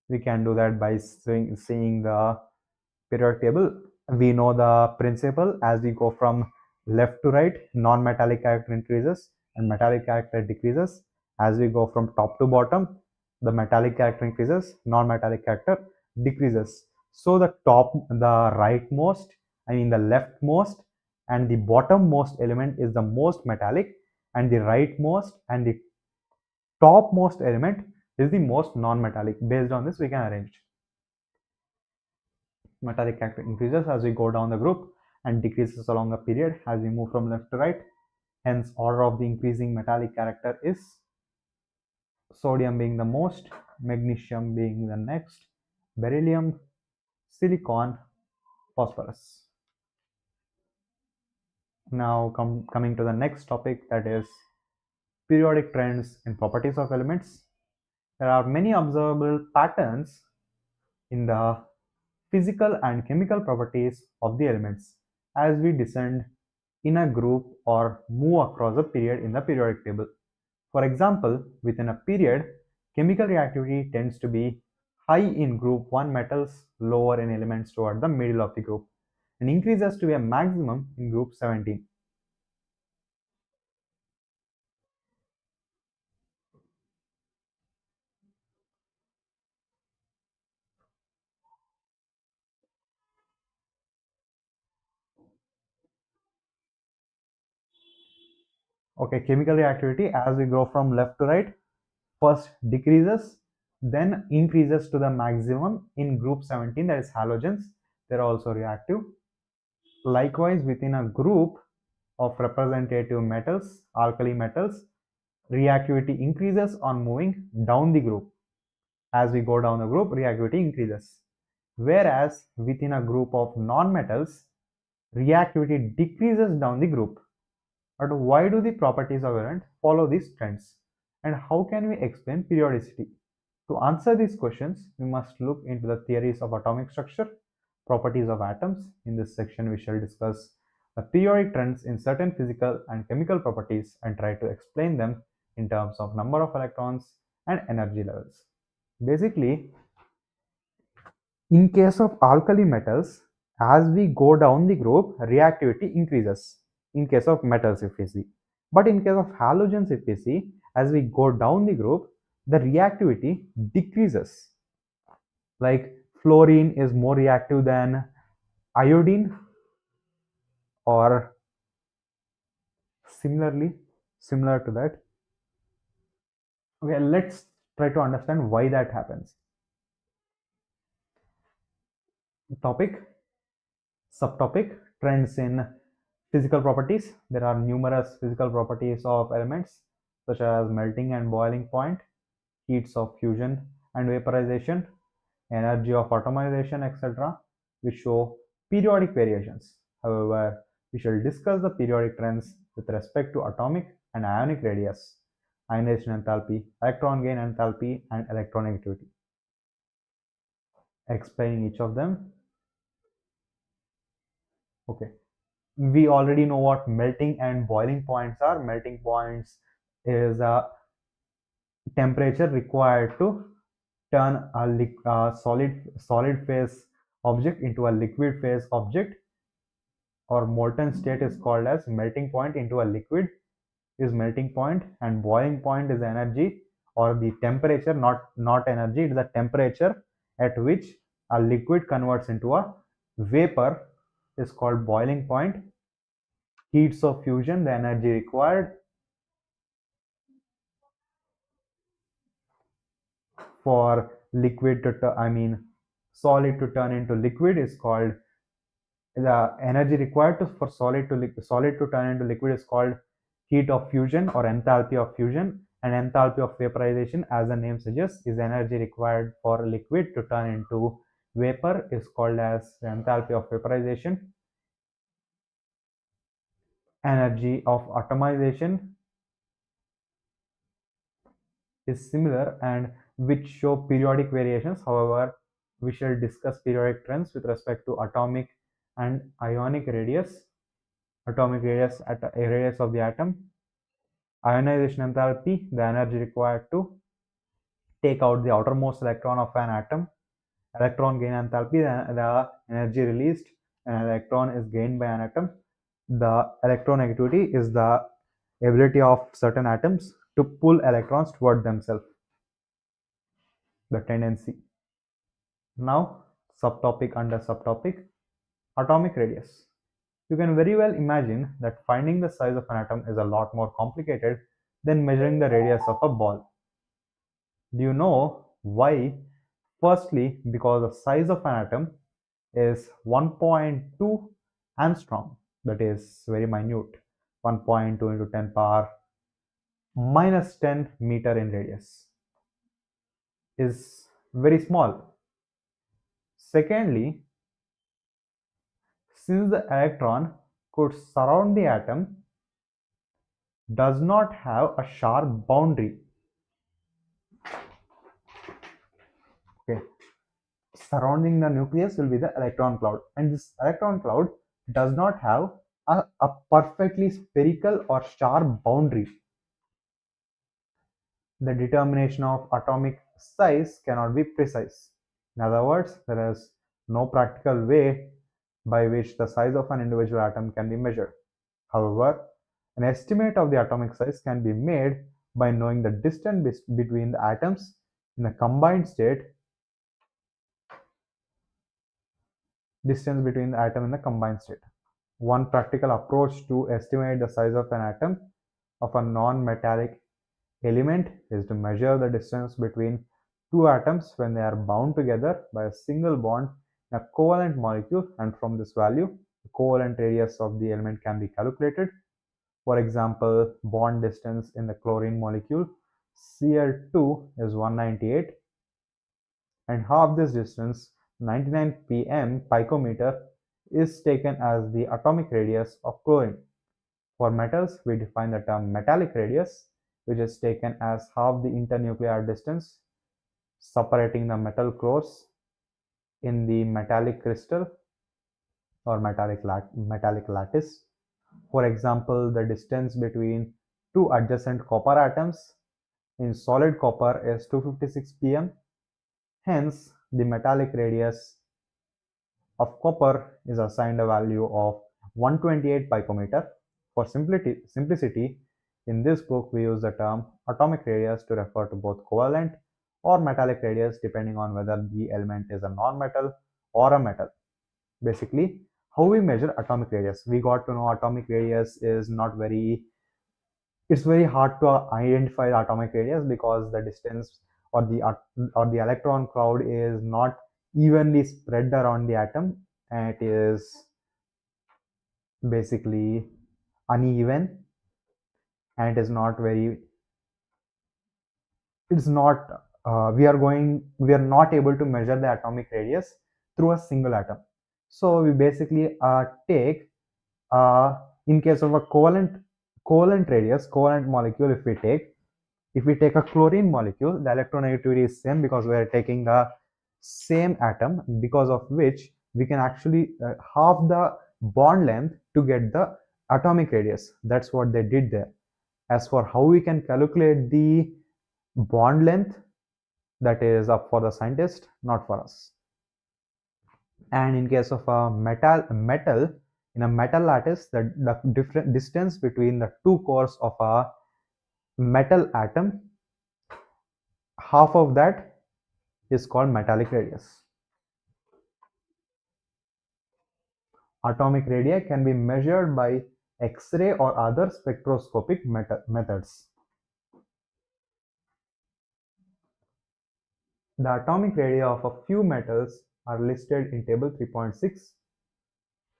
We can do that by seeing the periodic table. We know the principle. As we go from left to right, non-metallic character increases and metallic character decreases. As we go from top to bottom, the metallic character increases, non-metallic character decreases. So the rightmost, I mean the leftmost and the bottommost element is the most metallic, and the rightmost and the topmost element is the most non-metallic. Based on this, we can arrange. Metallic character increases as we go down the group and decreases along a period as we move from left to right. Hence, order of the increasing metallic character is sodium being the most, magnesium being the next, beryllium, silicon, phosphorus. Now coming to the next topic, that is periodic trends in properties of elements. There are many observable patterns in the physical and chemical properties of the elements as we descend in a group or move across a period in the periodic table. For example, within a period, chemical reactivity tends to be high in group 1 metals, lower in elements toward the middle of the group, and increases to a maximum in group 17. Okay, chemical reactivity as we go from left to right first decreases, then increases to the maximum in group 17, that is halogens. They're also reactive. Likewise, within a group of representative metals, alkali metals, reactivity increases on moving down the group. As we go down the group, reactivity increases. Whereas within a group of non-metals, reactivity decreases down the group. But why do the properties of element follow these trends? And how can we explain periodicity? To answer these questions, we must look into the theories of atomic structure, properties of atoms. In this section, we shall discuss the periodic trends in certain physical and chemical properties and try to explain them in terms of number of electrons and energy levels. Basically, in case of alkali metals, as we go down the group, reactivity increases in case of metals if we see. But in case of halogens if we see, as we go down the group, the reactivity decreases. Like fluorine is more reactive than iodine, or similarly, similar to that. Okay, let's try to understand why that happens. Topic, subtopic, trends in physical properties. There are numerous physical properties of elements such as melting and boiling point, heats of fusion and vaporization, energy of atomization, etc., which show periodic variations. However, we shall discuss the periodic trends with respect to atomic and ionic radius, ionization enthalpy, electron gain enthalpy, and electronegativity. Explaining each of them. Okay. We already know what melting and boiling points are. Melting points is a temperature required to turn a solid phase object into a liquid phase object, or molten state is called as melting point into a liquid is melting point, and boiling point is energy or the temperature, not energy, it is the temperature at which a liquid converts into a vapor is called boiling point. Heats of fusion, the energy required for liquid to I mean solid to turn into liquid is called, the energy required for solid to turn into liquid is called heat of fusion or enthalpy of fusion, and enthalpy of vaporization, as the name suggests, is energy required for liquid to turn into vapor is called as enthalpy of vaporization. Energy of atomization is similar and which show periodic variations. However, we shall discuss periodic trends with respect to atomic and ionic radius. Atomic radius at a radius of the atom. Ionization enthalpy, the energy required to take out the outermost electron of an atom. Electron gain enthalpy, the energy released an electron is gained by an atom. The electronegativity is the ability of certain atoms to pull electrons toward themselves, the tendency. Now, subtopic under subtopic, atomic radius. You can very well imagine that finding the size of an atom is a lot more complicated than measuring the radius of a ball. Do you know why? Firstly, because the size of an atom is 1.2 angstrom, that is very minute, 1.2 into 10 power minus 10 meter in radius, is very small. Secondly, since the electron could surround the atom, does not have a sharp boundary. Okay, surrounding the nucleus will be the electron cloud, and this electron cloud does not have a perfectly spherical or sharp boundary. The determination of atomic size cannot be precise. In other words, there is no practical way by which the size of an individual atom can be measured. However, an estimate of the atomic size can be made by knowing the distance between the atoms in a combined state, distance between the atom in the combined state. One practical approach to estimate the size of an atom of a non-metallic element is to measure the distance between two atoms when they are bound together by a single bond in a covalent molecule, and from this value, the covalent radius of the element can be calculated. For example, bond distance in the chlorine molecule Cl2 is 198, and half this distance, 99 pm picometer, is taken as the atomic radius of chlorine. For metals, we define the term metallic radius, which is taken as half the internuclear distance separating the metal cores in the metallic crystal or metallic lattice. For example, the distance between two adjacent copper atoms in solid copper is 256 pm. Hence, the metallic radius of copper is assigned a value of 128 picometer. For simplicity, in this book we use the term atomic radius to refer to both covalent or metallic radius depending on whether the element is a non-metal or a metal. Basically, how we measure atomic radius. We got to know atomic radius is not very, it's very hard to identify the atomic radius because the distance or the electron cloud is not evenly spread around the atom, and it is basically uneven, and it is not very, it's not we are not able to measure the atomic radius through a single atom. So we basically take uh, in case of a covalent radius, covalent molecule, if we take a chlorine molecule, the electronegativity is same because we are taking the same atom, because of which we can actually half the bond length to get the atomic radius. That's what they did there. As for how we can calculate the bond length, that is up for the scientist, not for us. And in case of a metal, in a metal lattice, the different distance between the two cores of a metal atom, half of that is called metallic radius. Atomic radii can be measured by X-ray or other spectroscopic methods. The atomic radii of a few metals are listed in table 3.6.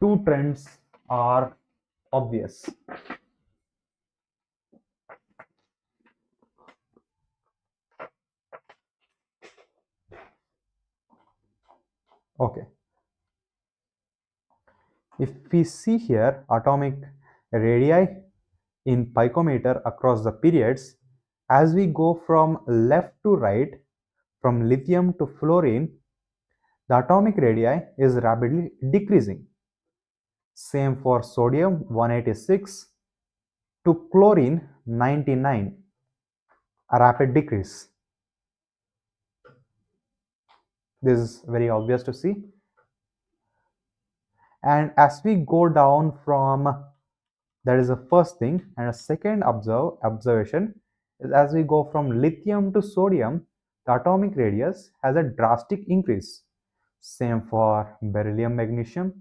Two trends are obvious. Okay, if we see here atomic radii in picometer across the periods, as we go from left to right, from lithium to fluorine, the atomic radii is rapidly decreasing. Same for sodium 186 to chlorine 99, a rapid decrease. This is very obvious to see. And as we go down from, that is the first thing, and a second observation is as we go from lithium to sodium, the atomic radius has a drastic increase. Same for beryllium, magnesium.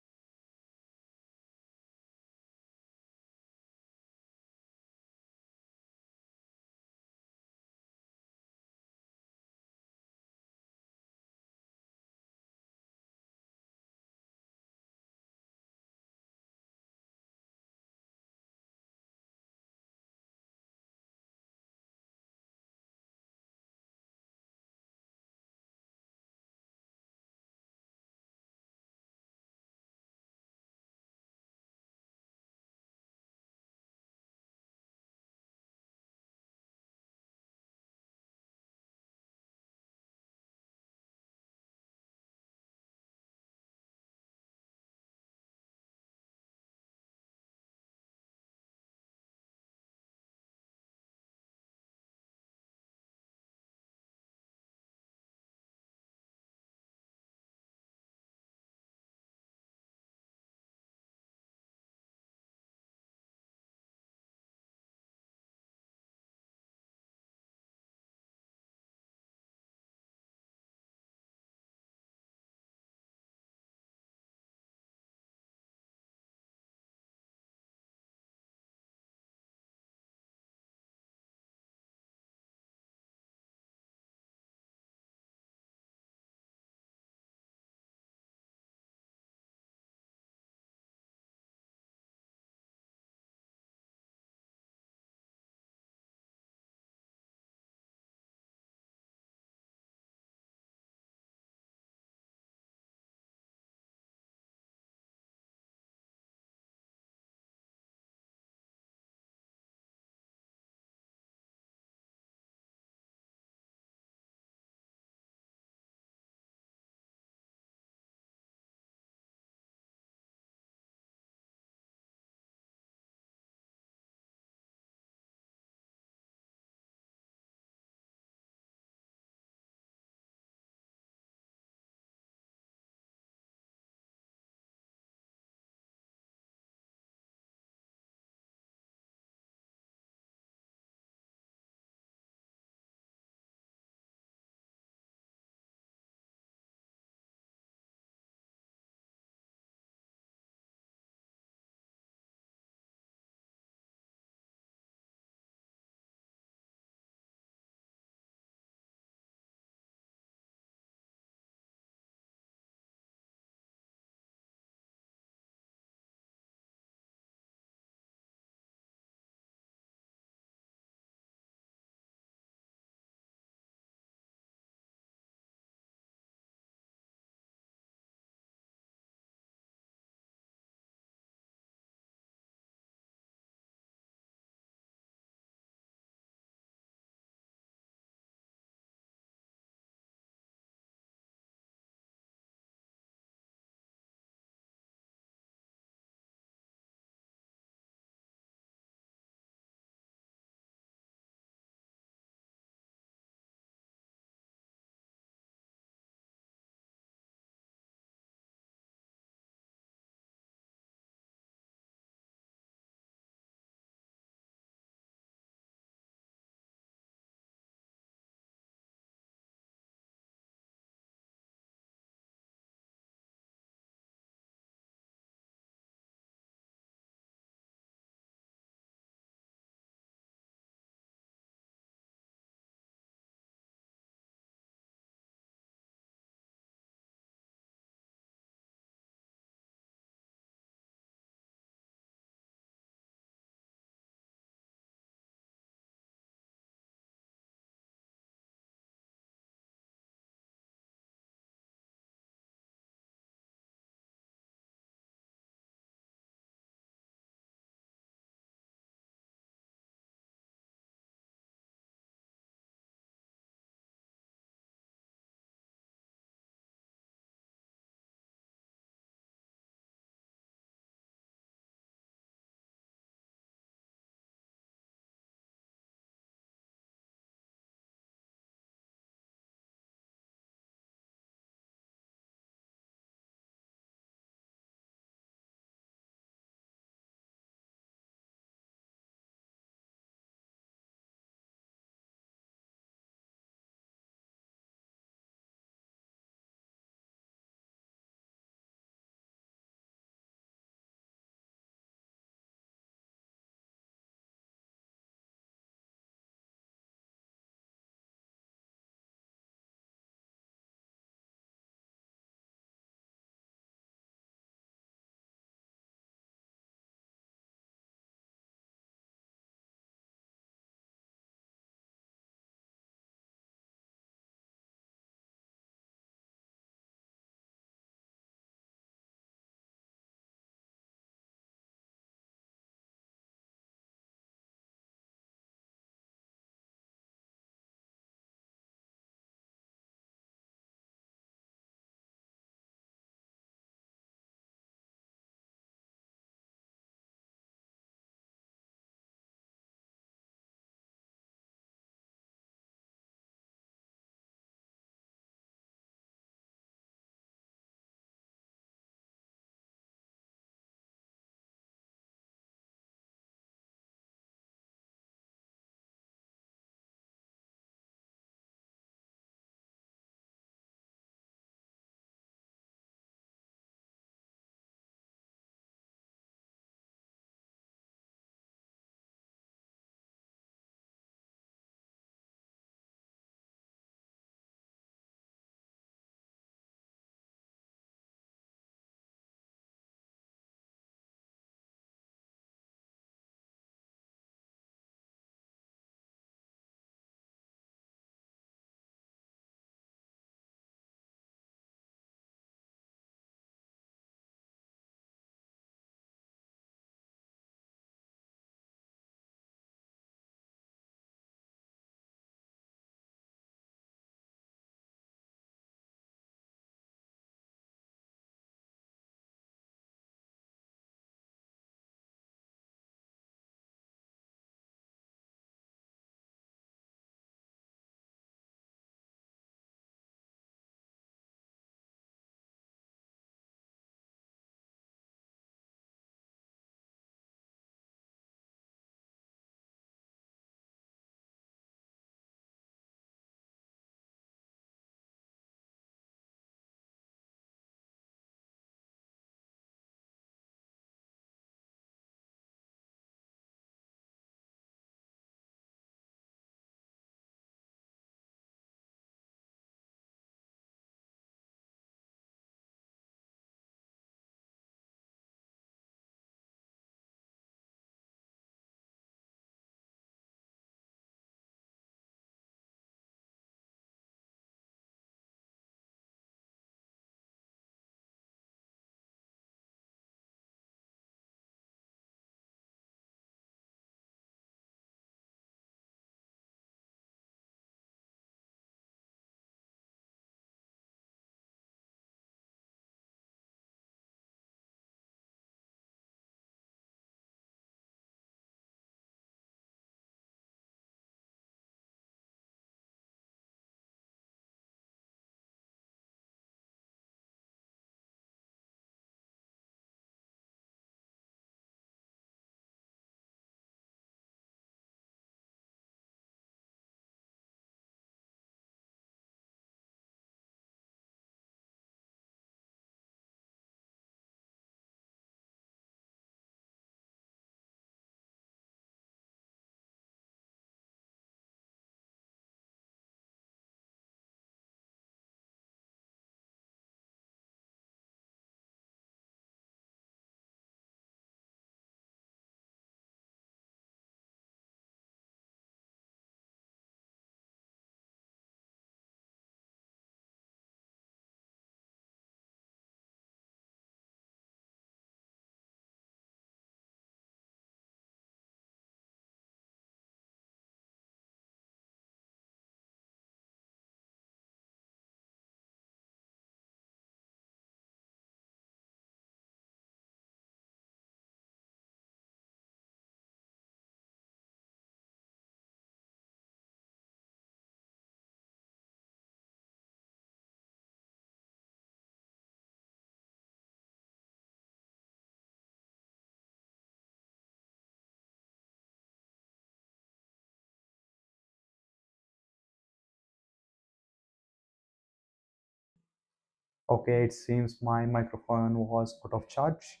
Okay, it seems my microphone was out of charge.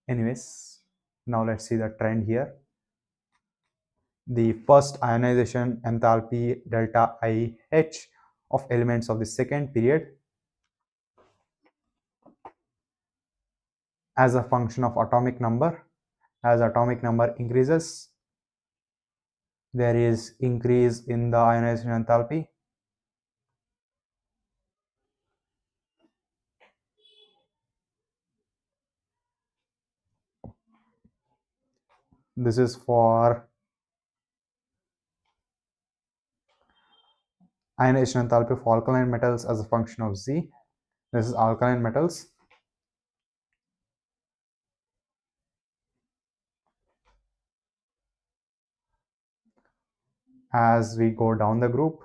Anyways, now let's see the trend here. The first ionization enthalpy delta IH of elements of the second period as a function of atomic number. As atomic number increases, there is increase in the ionization enthalpy. This is for ionization enthalpy of alkaline metals as a function of Z. This is alkaline metals. As we go down the group,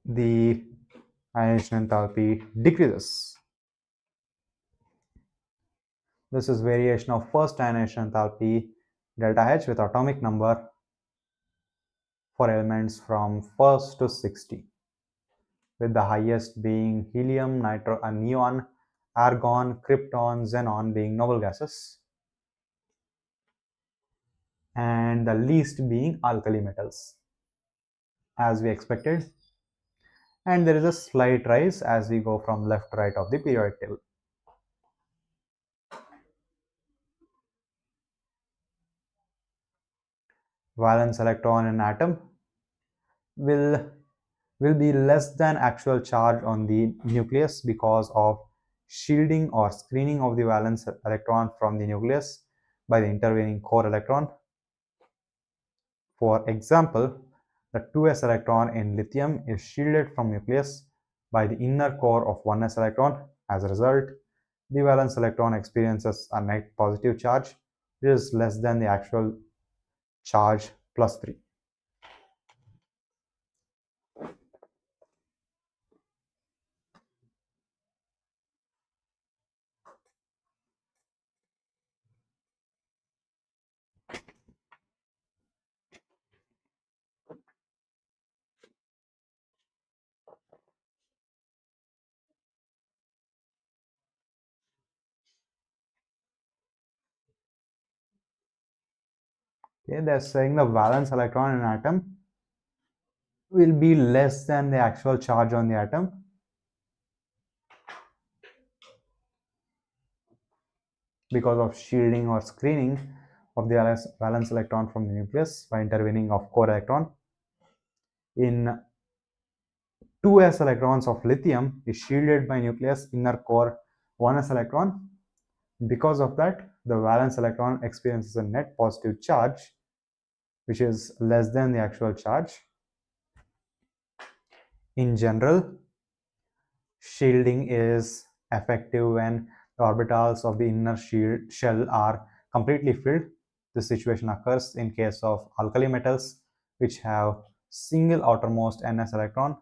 the ionization enthalpy decreases. This is variation of first ionization enthalpy delta H with atomic number for elements from first to 60, with the highest being helium, neon, argon, krypton, xenon being noble gases, and the least being alkali metals, as we expected. And there is a slight rise as we go from left to right of the periodic table. Valence electron in atom will be less than actual charge on the nucleus because of shielding or screening of the valence electron from the nucleus by the intervening core electron. For example, the 2s electron in lithium is shielded from nucleus by the inner core of 1s electron. As a result, the valence electron experiences a net positive charge, which is less than the actual charge plus 3. Okay, they're saying the valence electron in an atom will be less than the actual charge on the atom because of shielding or screening of the valence electron from the nucleus by intervening of core electron. In 2s electrons of lithium is shielded by nucleus inner core 1s electron. Because of that, the valence electron experiences a net positive charge, which is less than the actual charge. In general, shielding is effective when the orbitals of the inner shell are completely filled. This situation occurs in case of alkali metals, which have single outermost ns electron.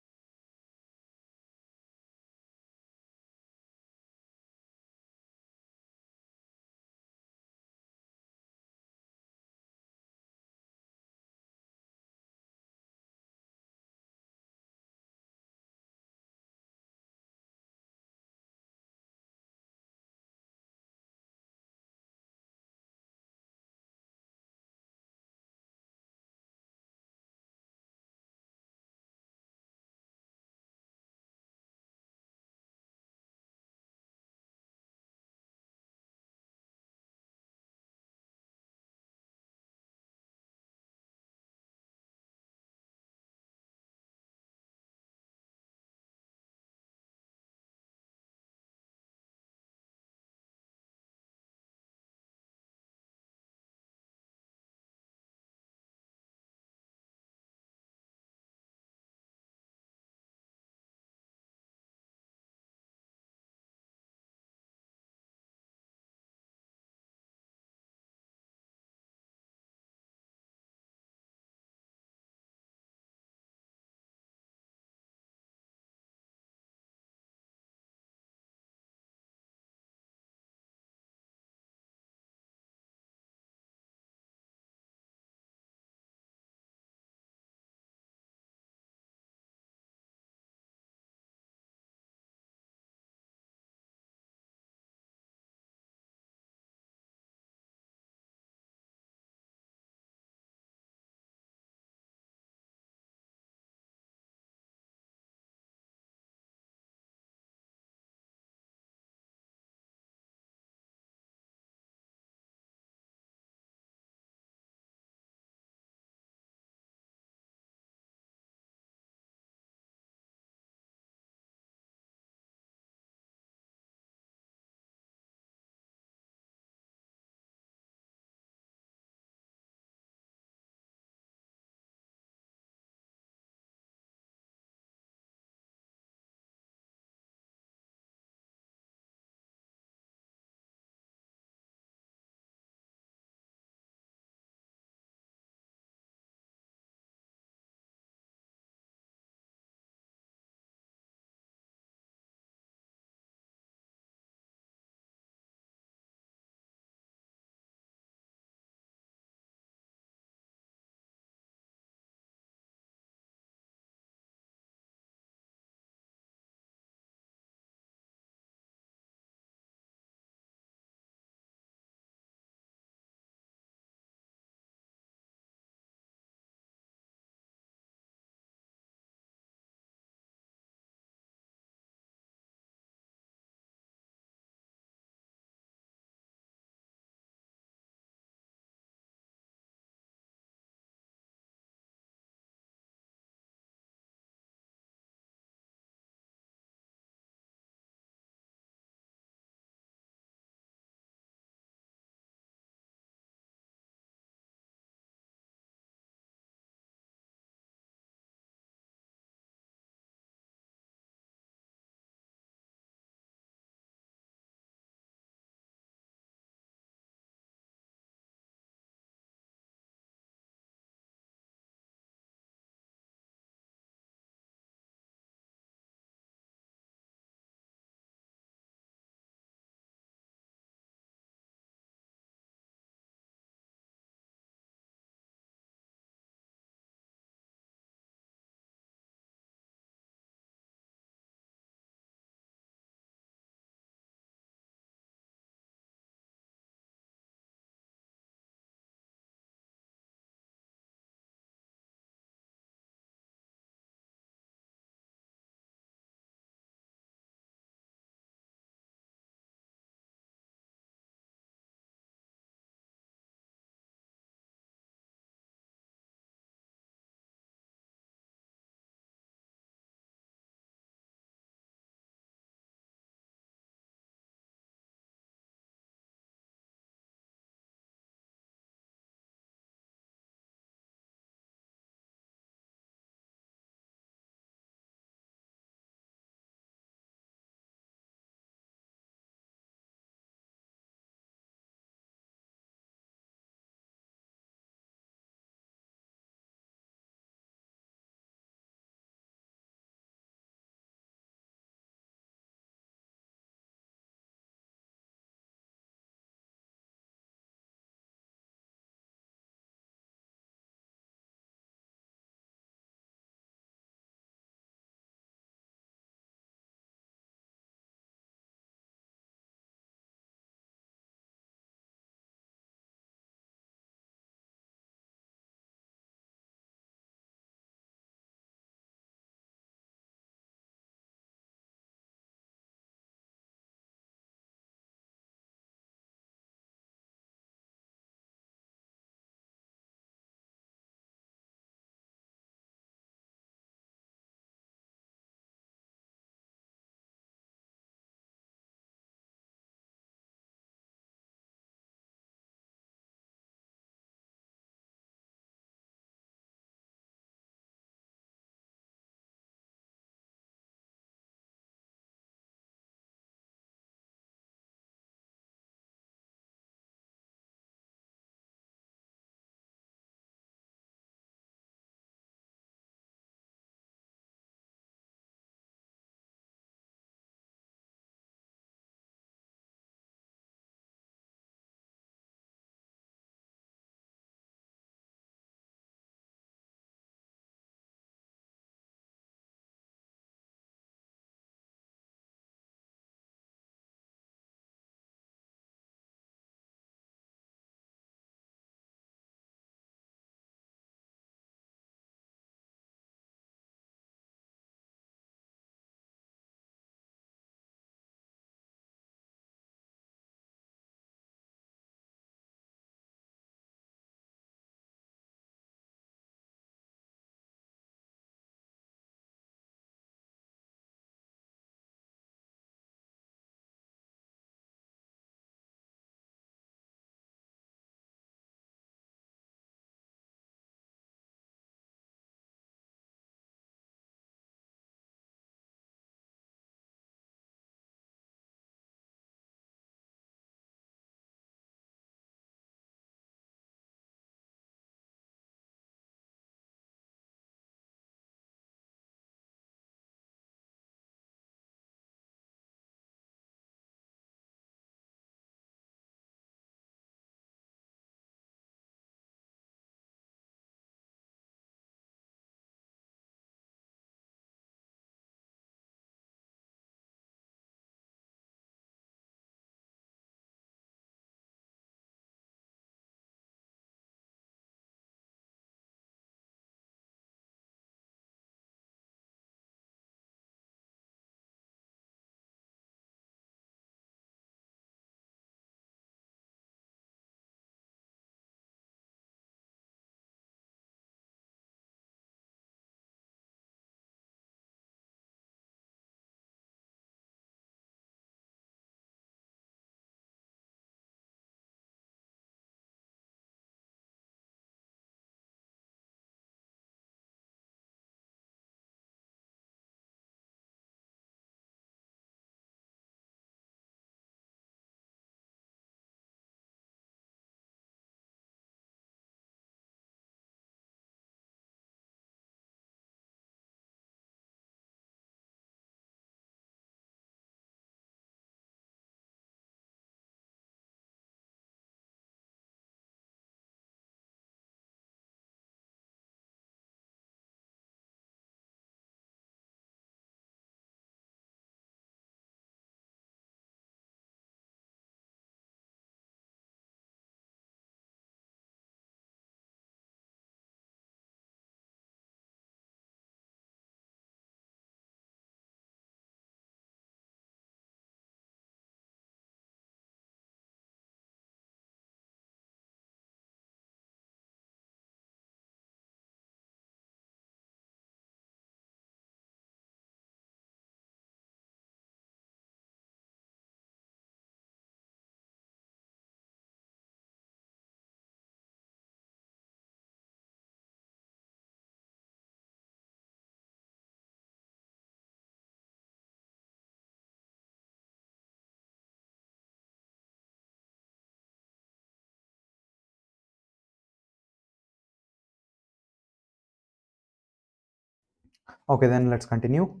Okay, then let's continue.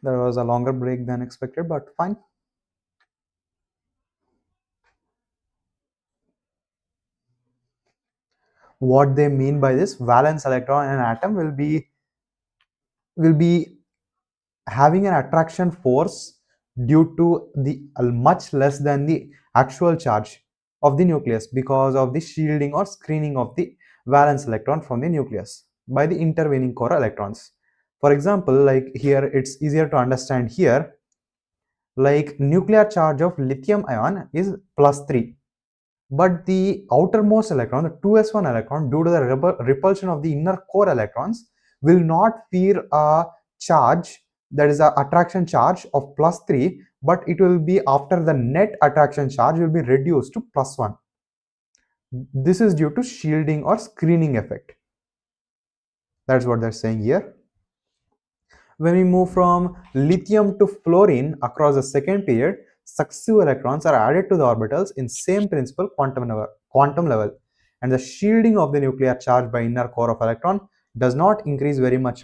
There was a longer break than expected, but fine. What they mean by this valence electron in an atom will be having an attraction force due to the much less than the actual charge of the nucleus because of the shielding or screening of the valence electron from the nucleus by the intervening core electrons. For example, like here it's easier to understand here, like nuclear charge of lithium ion is plus 3, but the outermost electron, the 2s1 electron, due to the repulsion of the inner core electrons, will not feel a charge, that is a attraction charge of plus 3, but it will be after the net attraction charge will be reduced to plus 1. This is due to shielding or screening effect. That's what they're saying here. When we move from lithium to fluorine across the second period, successive electrons are added to the orbitals in same principal quantum level, and the shielding of the nuclear charge by inner core of electron does not increase very much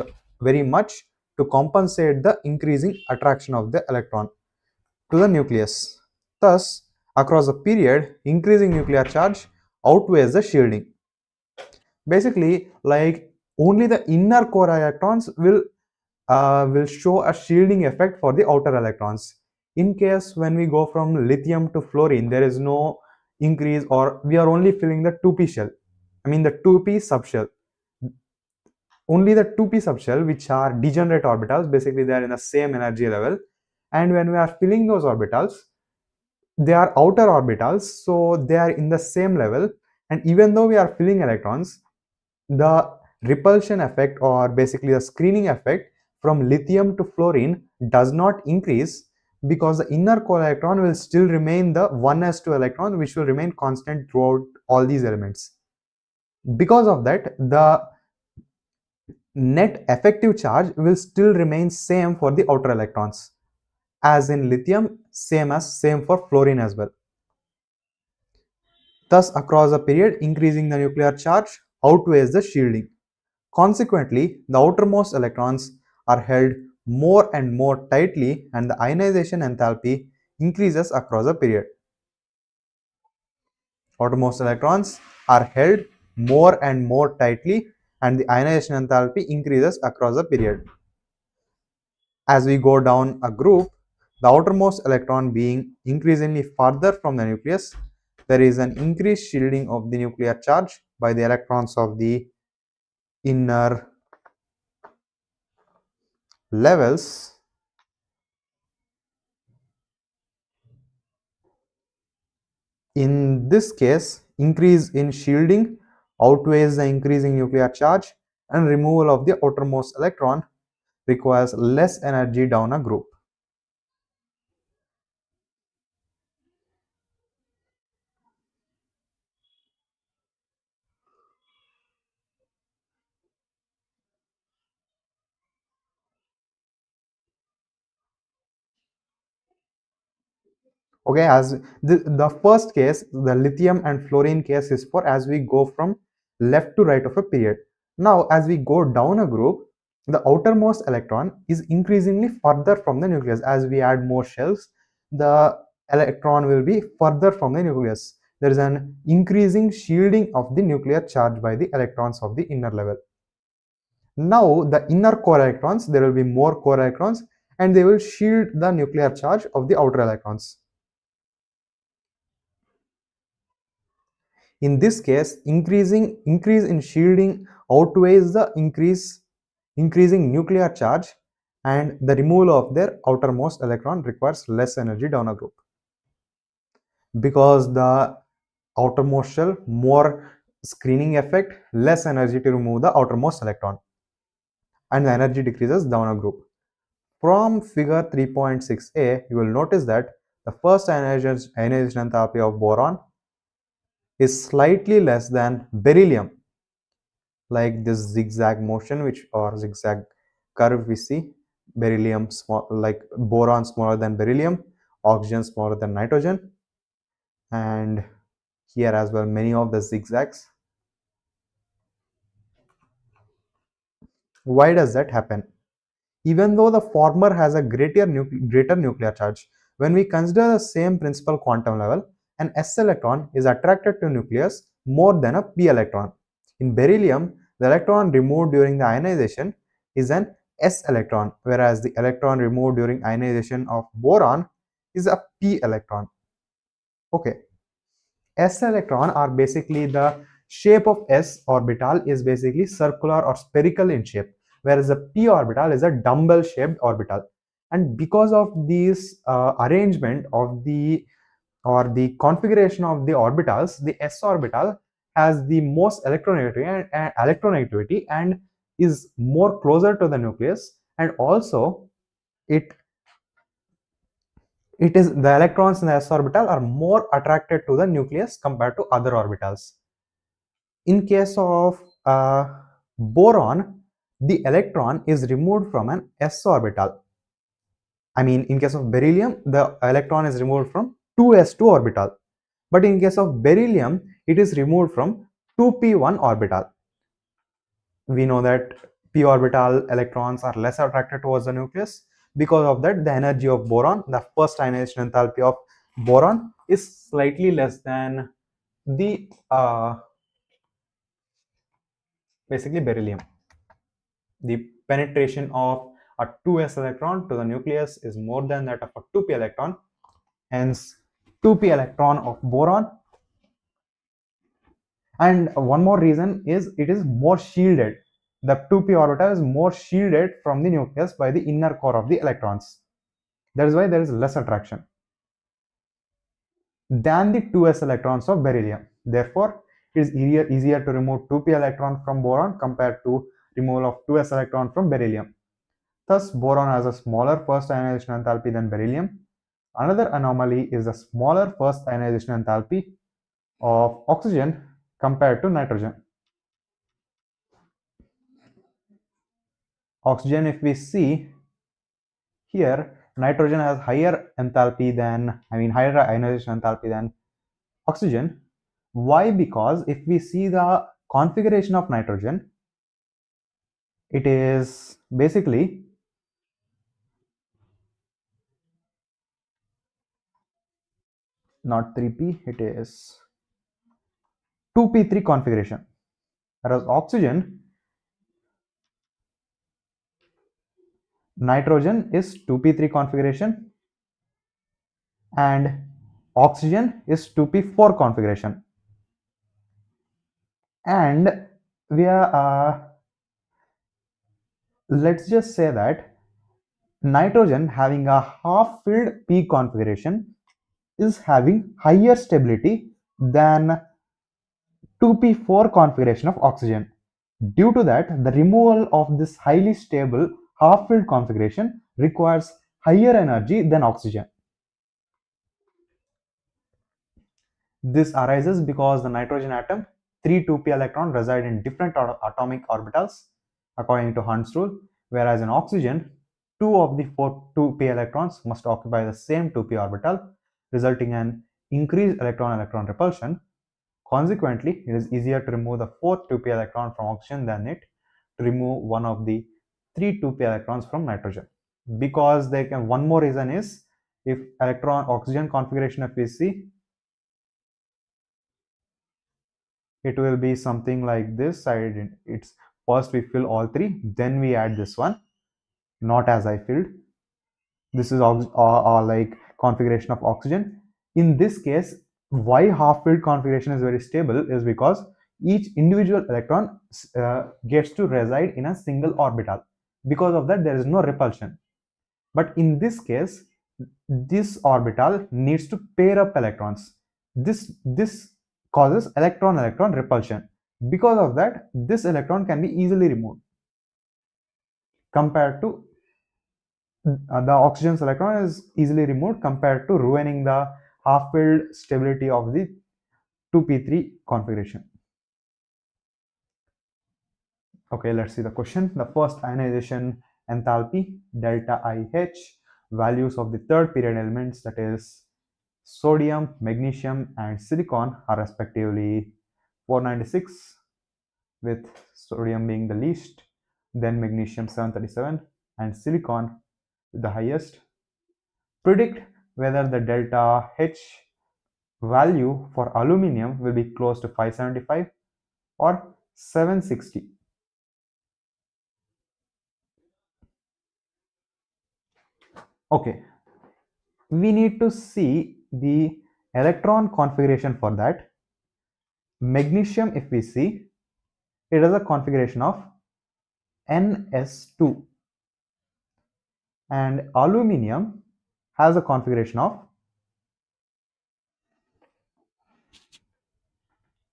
to compensate the increasing attraction of the electron to the nucleus. Thus, across the period, increasing nuclear charge outweighs the shielding. Basically, like only the inner core electrons will show a shielding effect for the outer electrons. In case when we go from lithium to fluorine, there is no increase, or we are only filling the 2p shell. I mean the 2p subshell. Only the 2p subshell, which are degenerate orbitals, basically they are in the same energy level. And when we are filling those orbitals, they are outer orbitals, so they are in the same level. And even though we are filling electrons, the repulsion effect, or basically the screening effect from lithium to fluorine, does not increase because the inner core electron will still remain the 1s2 electron, which will remain constant throughout all these elements. Because of that, the net effective charge will still remain same for the outer electrons, as in lithium, same for fluorine as well. Thus, across a period, increasing the nuclear charge outweighs the shielding. Consequently, the outermost electrons are held more and more tightly, and the ionization enthalpy increases across the period. Outermost electrons are held more and more tightly, and the ionization enthalpy increases across the period. As we go down a group, the outermost electron being increasingly farther from the nucleus, there is an increased shielding of the nuclear charge by the electrons of the inner levels. In this case, increase in shielding outweighs the increasing nuclear charge, and removal of the outermost electron requires less energy down a group. Okay, as the first case, the lithium and fluorine case, is for as we go from left to right of a period. Now, as we go down a group, the outermost electron is increasingly further from the nucleus. As we add more shells, the electron will be further from the nucleus. There is an increasing shielding of the nuclear charge by the electrons of the inner level. Now, the inner core electrons, there will be more core electrons, and they will shield the nuclear charge of the outer electrons. In this case, increase in shielding outweighs the increasing nuclear charge, and the removal of their outermost electron requires less energy down a group. Because the outermost shell, more screening effect, less energy to remove the outermost electron, and the energy decreases down a group. From figure 3.6a, you will notice that the first ionization enthalpy of boron is slightly less than beryllium, like this zigzag motion, which or zigzag curve we see. Beryllium small, like boron smaller than beryllium, oxygen smaller than nitrogen, and here as well many of the zigzags. Why does that happen? Even though the former has a greater nuclear charge, when we consider the same principal quantum level, an s electron is attracted to nucleus more than a p electron. In beryllium, the electron removed during the ionization is an s electron, whereas the electron removed during ionization of boron is a p electron. Okay, s electron are basically the shape of s orbital is basically circular or spherical in shape, whereas the p orbital is a dumbbell shaped orbital. And because of this arrangement of the or the configuration of the orbitals, the s orbital has the most electronegativity and is more closer to the nucleus, and also it it is the electrons in the s orbital are more attracted to the nucleus compared to other orbitals. In case of boron, the electron is removed from an s orbital. I mean, in case of beryllium, the electron is removed from 2s2 orbital. But in case of beryllium, it is removed from 2p1 orbital. We know that p orbital electrons are less attracted towards the nucleus. Because of that, the energy of boron, the first ionization enthalpy of boron, is slightly less than the basically beryllium. The penetration of a 2s electron to the nucleus is more than that of a 2p electron. Hence, 2p electron of boron. And one more reason is it is more shielded. The 2p orbital is more shielded from the nucleus by the inner core of the electrons. That is why there is less attraction than the 2s electrons of beryllium. Therefore, it is easier to remove 2p electron from boron compared to removal of 2s electron from beryllium. Thus, boron has a smaller first ionization enthalpy than beryllium. Another anomaly is the smaller first ionization enthalpy of oxygen compared to nitrogen. Oxygen, if we see here, nitrogen has higher enthalpy than, higher ionization enthalpy than oxygen. Why? Because if we see the configuration of nitrogen, it is basically not 3p, it is 2p3 configuration. Whereas oxygen, nitrogen is 2p3 configuration and oxygen is 2p4 configuration. And we are let's just say that nitrogen having a half filled p configuration is having higher stability than 2p4 configuration of oxygen. Due to that, the removal of this highly stable half filled configuration requires higher energy than oxygen. This arises because the nitrogen atom, 3 2p electrons reside in different atomic orbitals according to Hund's rule, whereas in oxygen, 2 of the 4 2p electrons must occupy the same 2p orbital, resulting in increased electron-electron repulsion. Consequently, it is easier to remove the 4th 2p electron from oxygen than it to remove one of the 3 2p electrons from nitrogen. Because they can, one more reason is if electron oxygen configuration if we see, it will be something like this. It's first we fill all three, then we add this one, not as I filled. This is like configuration of oxygen. In this case, why half filled configuration is very stable is because each individual electron gets to reside in a single orbital. Because of that, there is no repulsion. But in this case, this orbital needs to pair up electrons. This causes electron-electron repulsion. Because of that, this electron can be easily removed compared to the oxygen's electron is easily removed compared to ruining the half-filled stability of the 2p3 configuration. Okay, let's see the question. The first ionization enthalpy, delta IH, values of the third period elements, that is sodium, magnesium, and silicon, are respectively 496, with sodium being the least, then magnesium 737, and silicon with the highest. Predict whether the delta H value for aluminum will be close to 575 or 760. Okay, we need to see the electron configuration for that. Magnesium, if we see, it has a configuration of Ns2, and aluminum has a configuration of,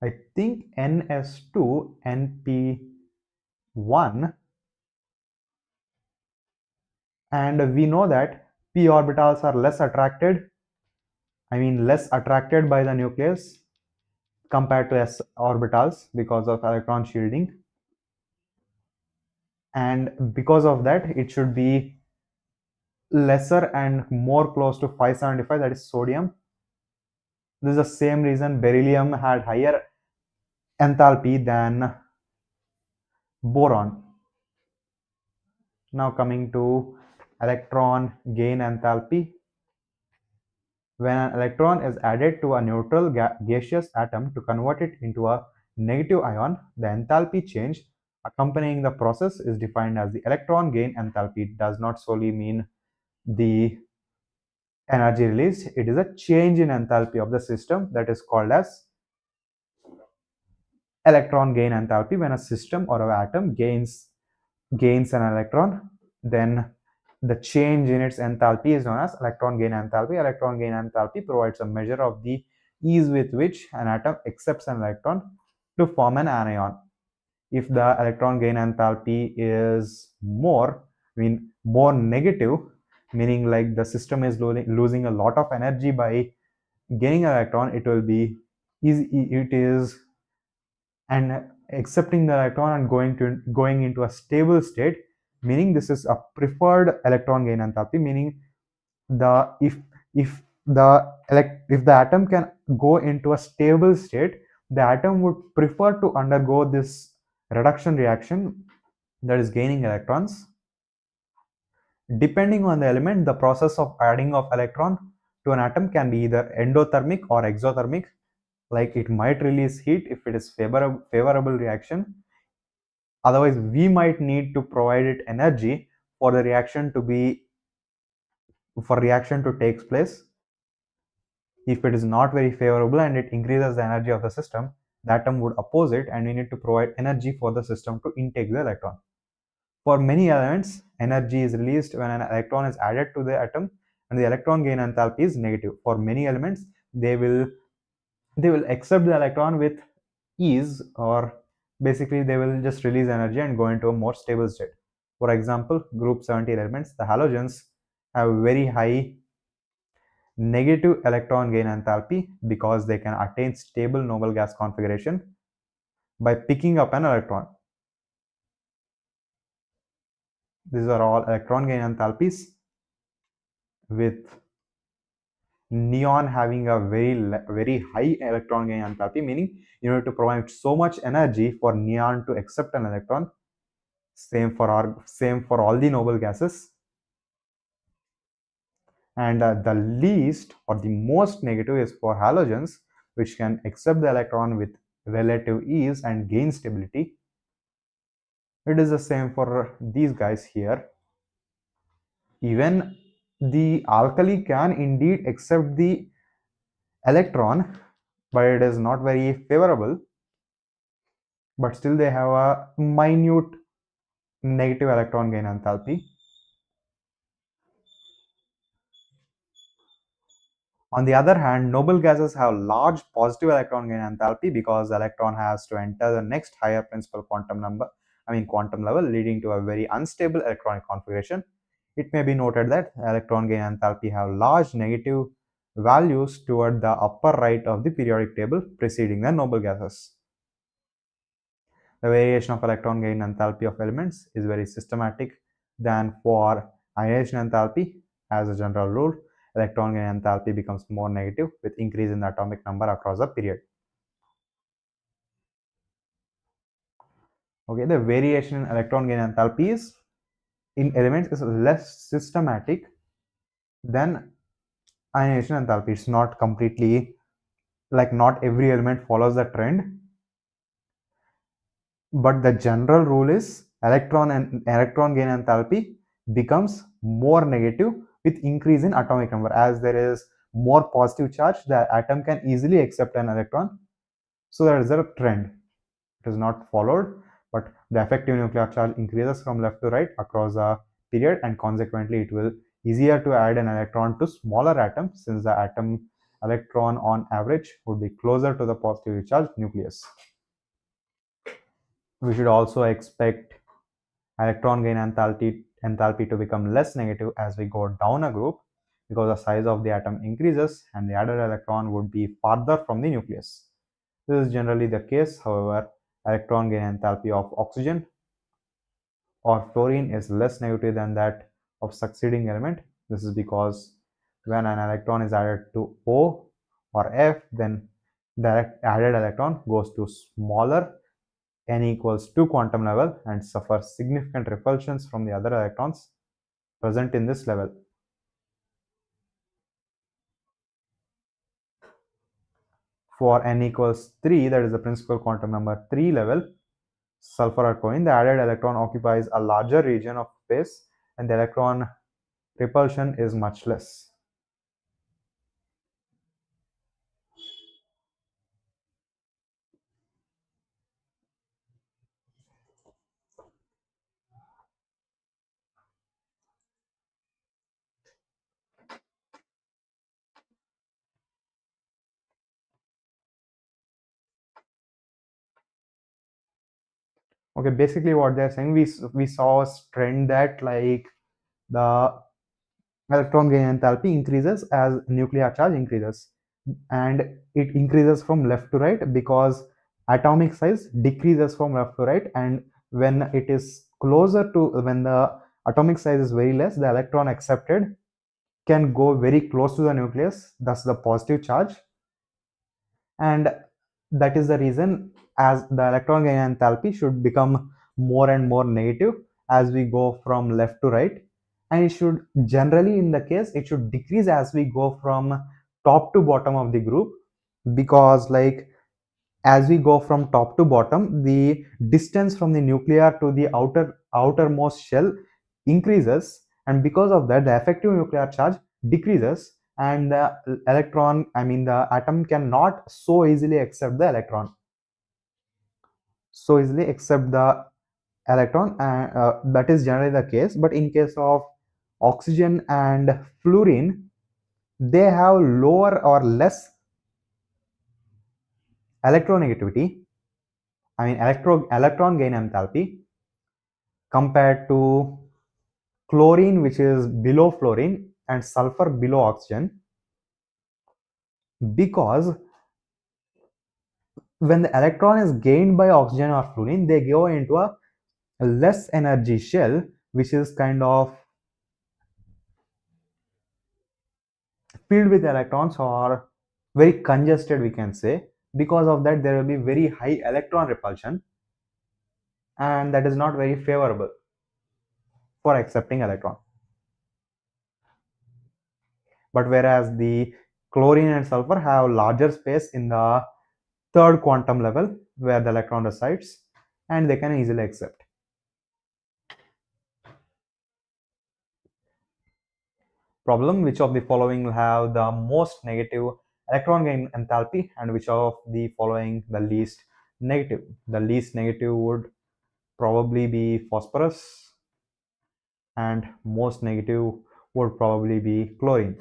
I think, Ns2 Np1, and we know that p orbitals are less attracted by the nucleus compared to s orbitals because of electron shielding, and because of that it should be lesser and more close to 575, that is sodium. This is the same reason beryllium had higher enthalpy than boron. Now coming to electron gain enthalpy. When an electron is added to a neutral gaseous atom to convert it into a negative ion, the enthalpy change accompanying the process is defined as the electron gain enthalpy. It does not solely mean the energy released, it is a change in enthalpy of the system that is called as electron gain enthalpy. When a system or an atom gains an electron, then the change in its enthalpy is known as electron gain enthalpy. Electron gain enthalpy provides a measure of the ease with which an atom accepts an electron to form an anion. If the electron gain enthalpy is more negative, meaning like the system is losing a lot of energy by gaining an electron, it will be easy, it is, and accepting the electron and going into a stable state, meaning this is a preferred electron gain enthalpy, meaning the if if the atom can go into a stable state, the atom would prefer to undergo this reduction reaction, that is gaining electrons. Depending on the element, the process of adding of electron to an atom can be either endothermic or exothermic. Like it might release heat if it is favorable reaction. Otherwise, we might need to provide it energy for the reaction to take place. If it is not very favorable and it increases the energy of the system, the atom would oppose it, and we need to provide energy for the system to intake the electron. For many elements, energy is released when an electron is added to the atom, and the electron gain enthalpy is negative. For many elements, they will accept the electron with ease, or basically they will just release energy and go into a more stable state. For example, group 17 elements, the halogens, have very high negative electron gain enthalpy because they can attain stable noble gas configuration by picking up an electron. These are all electron gain enthalpies, with neon having a very high electron gain enthalpy, meaning you need to provide so much energy for neon to accept an electron. Same for all the noble gases. And the least or the most negative is for halogens, which can accept the electron with relative ease and gain stability. It is the same for these guys here. Even the alkali can indeed accept the electron, but it is not very favorable, but still they have a minute negative electron gain enthalpy. On the other hand, noble gases have large positive electron gain enthalpy because the electron has to enter the next higher principal quantum level, leading to a very unstable electronic configuration. It may be noted that electron gain enthalpy have large negative values toward the upper right of the periodic table preceding the noble gases. The variation of electron gain enthalpy of elements is very systematic than for ionization enthalpy. As a general rule, electron gain enthalpy becomes more negative with increase in the atomic number across the period. Okay, the variation in electron gain enthalpies in elements is less systematic than ionization enthalpy. It's not completely like not every element follows the trend, but the general rule is electron gain enthalpy becomes more negative with increase in atomic number. As there is more positive charge, the atom can easily accept an electron. So there is a trend. It is not followed, but the effective nuclear charge increases from left to right across the period, and consequently it will easier to add an electron to smaller atoms, since the atom electron on average would be closer to the positively charged nucleus. We should also expect electron gain enthalpy to become less negative as we go down a group, because the size of the atom increases and the added electron would be farther from the nucleus. This is generally the case. However, electron gain enthalpy of oxygen or fluorine is less negative than that of succeeding element. This is because when an electron is added to O or F, then the added electron goes to smaller n equals 2 quantum level and suffers significant repulsions from the other electrons present in this level. For n equals 3, that is the principal quantum number 3 level, sulfur or chlorine, the added electron occupies a larger region of space and the electron repulsion is much less. Okay, basically what they're saying, we saw a trend that like the electron gain enthalpy increases as nuclear charge increases, and it increases from left to right because atomic size decreases from left to right, and when it is closer to, when the atomic size is very less, the electron accepted can go very close to the nucleus, thus the positive charge. And that is the reason as the electron gain enthalpy should become more and more negative as we go from left to right, and it should generally, in the case, it should decrease as we go from top to bottom of the group, because like as we go from top to bottom, the distance from the nuclear to the outermost shell increases, and because of that the effective nuclear charge decreases, and the electron, I mean the atom, cannot so easily accept the electron, so easily accept the electron, and that is generally the case. But in case of oxygen and fluorine, they have lower or less electronegativity, I mean electron gain enthalpy, compared to chlorine, which is below fluorine, and sulfur below oxygen, because when the electron is gained by oxygen or fluorine, they go into a less energy shell, which is kind of filled with electrons or very congested, we can say. Because of that, there will be very high electron repulsion, and that is not very favorable for accepting electron. But whereas the chlorine and sulfur have larger space in the third quantum level where the electron resides, and they can easily accept. Problem: which of the following will have the most negative electron gain enthalpy, and which of the following the least negative? The least negative would probably be phosphorus, and most negative would probably be chlorine.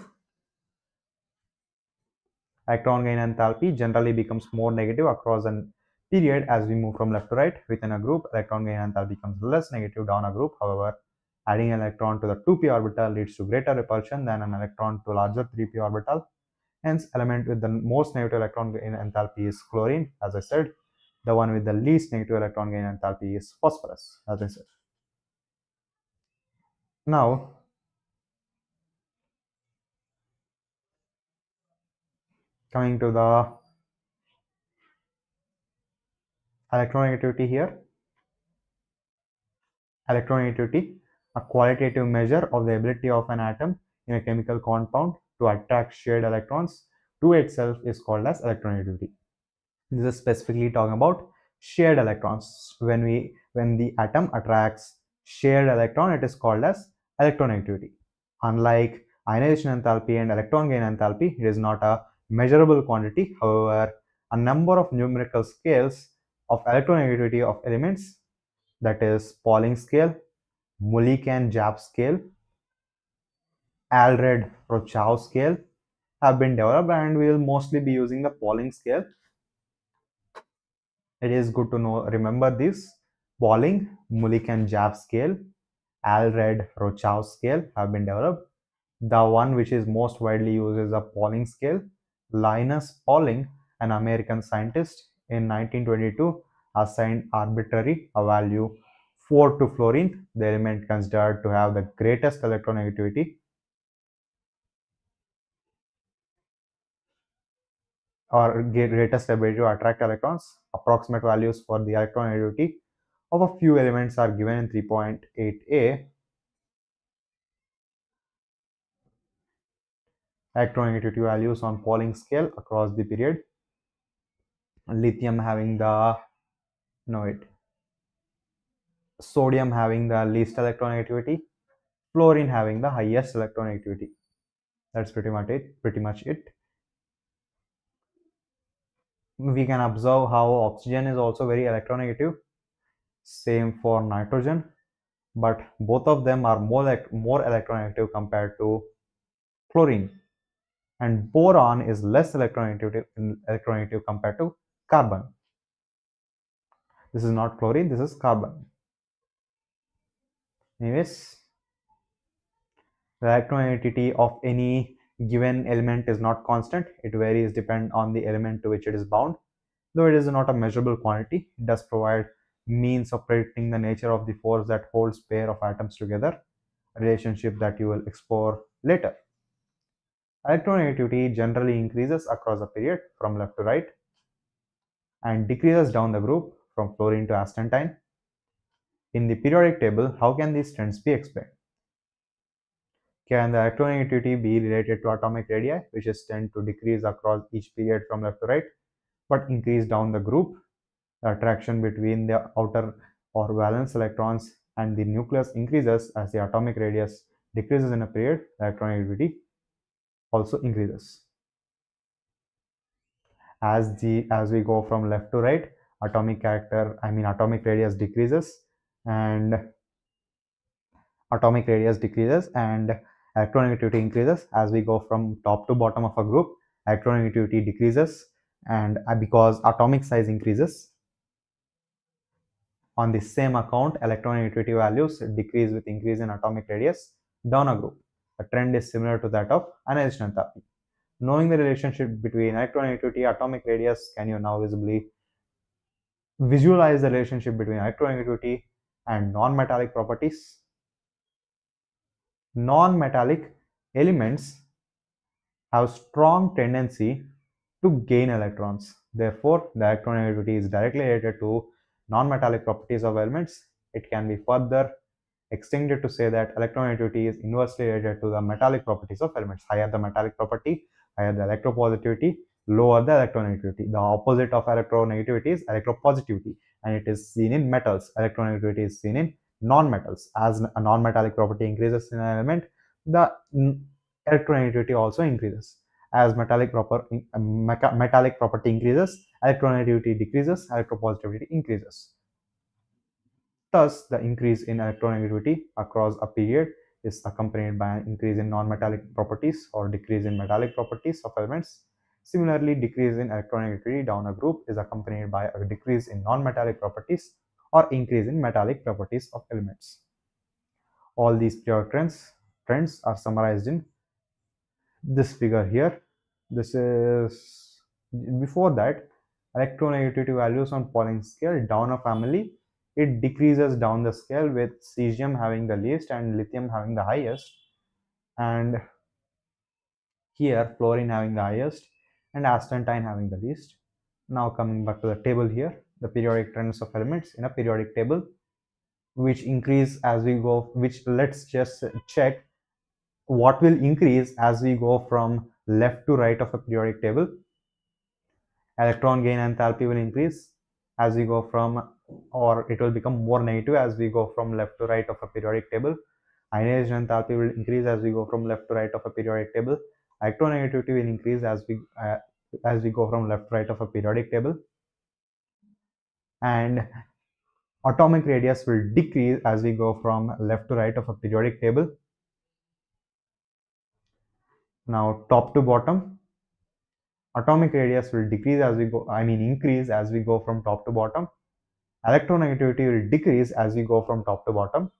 Electron gain enthalpy generally becomes more negative across a period as we move from left to right within a group. Electron gain enthalpy becomes less negative down a group. However, adding an electron to the 2p orbital leads to greater repulsion than an electron to larger 3p orbital. Hence, element with the most negative electron gain enthalpy is chlorine, as I said. The one with the least negative electron gain enthalpy is phosphorus, as I said. Now, coming to the electronegativity here. Electronegativity, a qualitative measure of the ability of an atom in a chemical compound to attract shared electrons to itself, is called as electronegativity. This is specifically talking about shared electrons. When the atom attracts shared electron, it is called as electronegativity. Unlike ionization enthalpy and electron gain enthalpy, it is not a measurable quantity. However, a number of numerical scales of electronegativity of elements, that is Pauling scale, Mulliken-Japp scale, Allred-Rochow scale, have been developed, and we will mostly be using the Pauling scale. It is good to know, remember this. Pauling, Mulliken-Japp scale, Allred-Rochow scale have been developed. The one which is most widely used is the Pauling scale. Linus Pauling, an American scientist, in 1922 assigned arbitrary a value 4 to fluorine, the element considered to have the greatest electronegativity or greatest ability to attract electrons. Approximate values for the electronegativity of a few elements are given in 3.8a. Electronegativity values on Pauling scale across the period. Lithium having the no it sodium having the least electronegativity, fluorine having the highest electronegativity. That's pretty much it. We can observe how oxygen is also very electronegative. Same for nitrogen, but both of them are more electronegative compared to chlorine. And boron is less electronegative compared to carbon. This is not chlorine, this is carbon. Anyways, the electronegativity of any given element is not constant. It varies depending on the element to which it is bound. Though it is not a measurable quantity, it does provide means of predicting the nature of the force that holds pair of atoms together, a relationship that you will explore later. Electronegativity generally increases across a period from left to right and decreases down the group from fluorine to astatine. In the periodic table, how can these trends be explained? Can the electronegativity be related to atomic radii, which is tend to decrease across each period from left to right, but increase down the group? The attraction between the outer or valence electrons and the nucleus increases as the atomic radius decreases in a period. The electronegativity also increases. As we go from left to right, atomic radius decreases and electronegativity increases. As we go from top to bottom of a group, electronegativity decreases, and because atomic size increases. On the same account, electronegativity values decrease with increase in atomic radius down a group. The trend is similar to that of ionization enthalpy. Knowing the relationship between electronegativity and atomic radius, can you now visibly visualize the relationship between electronegativity and non-metallic properties? Non-metallic elements have strong tendency to gain electrons. Therefore, the electronegativity is directly related to non-metallic properties of elements. It can be further extended to say that electronegativity is inversely related to the metallic properties of elements. Higher the metallic property, higher the electropositivity, lower the electronegativity. The opposite of electronegativity is electropositivity, and it is seen in metals. Electronegativity is seen in non-metals. As a non-metallic property increases in an element, the electronegativity also increases. As metallic property increases, electronegativity decreases, electropositivity increases. Thus, the increase in electronegativity across a period is accompanied by an increase in non-metallic properties or decrease in metallic properties of elements. Similarly, decrease in electronegativity down a group is accompanied by a decrease in non-metallic properties or increase in metallic properties of elements. All these periodic trends are summarized in this figure here. This is before that, electronegativity values on Pauling scale down a family, it decreases down the scale with cesium having the least and lithium having the highest, and here fluorine having the highest and astatine having the least. Now coming back to the table here, the periodic trends of elements in a periodic table. which increase as we go, which let's just check what will increase as we go from left to right of a periodic table. Electron gain enthalpy will increase as we go from, or it will become more negative as we go from left to right of a periodic table. Ionization enthalpy will increase as we go from left to right of a periodic table. Electronegativity will increase as we go from left to right of a periodic table, and atomic radius will decrease as we go from left to right of a periodic table. Now top to bottom, atomic radius will decrease as we go, increase as we go from top to bottom. Electronegativity will decrease as we go from top to bottom.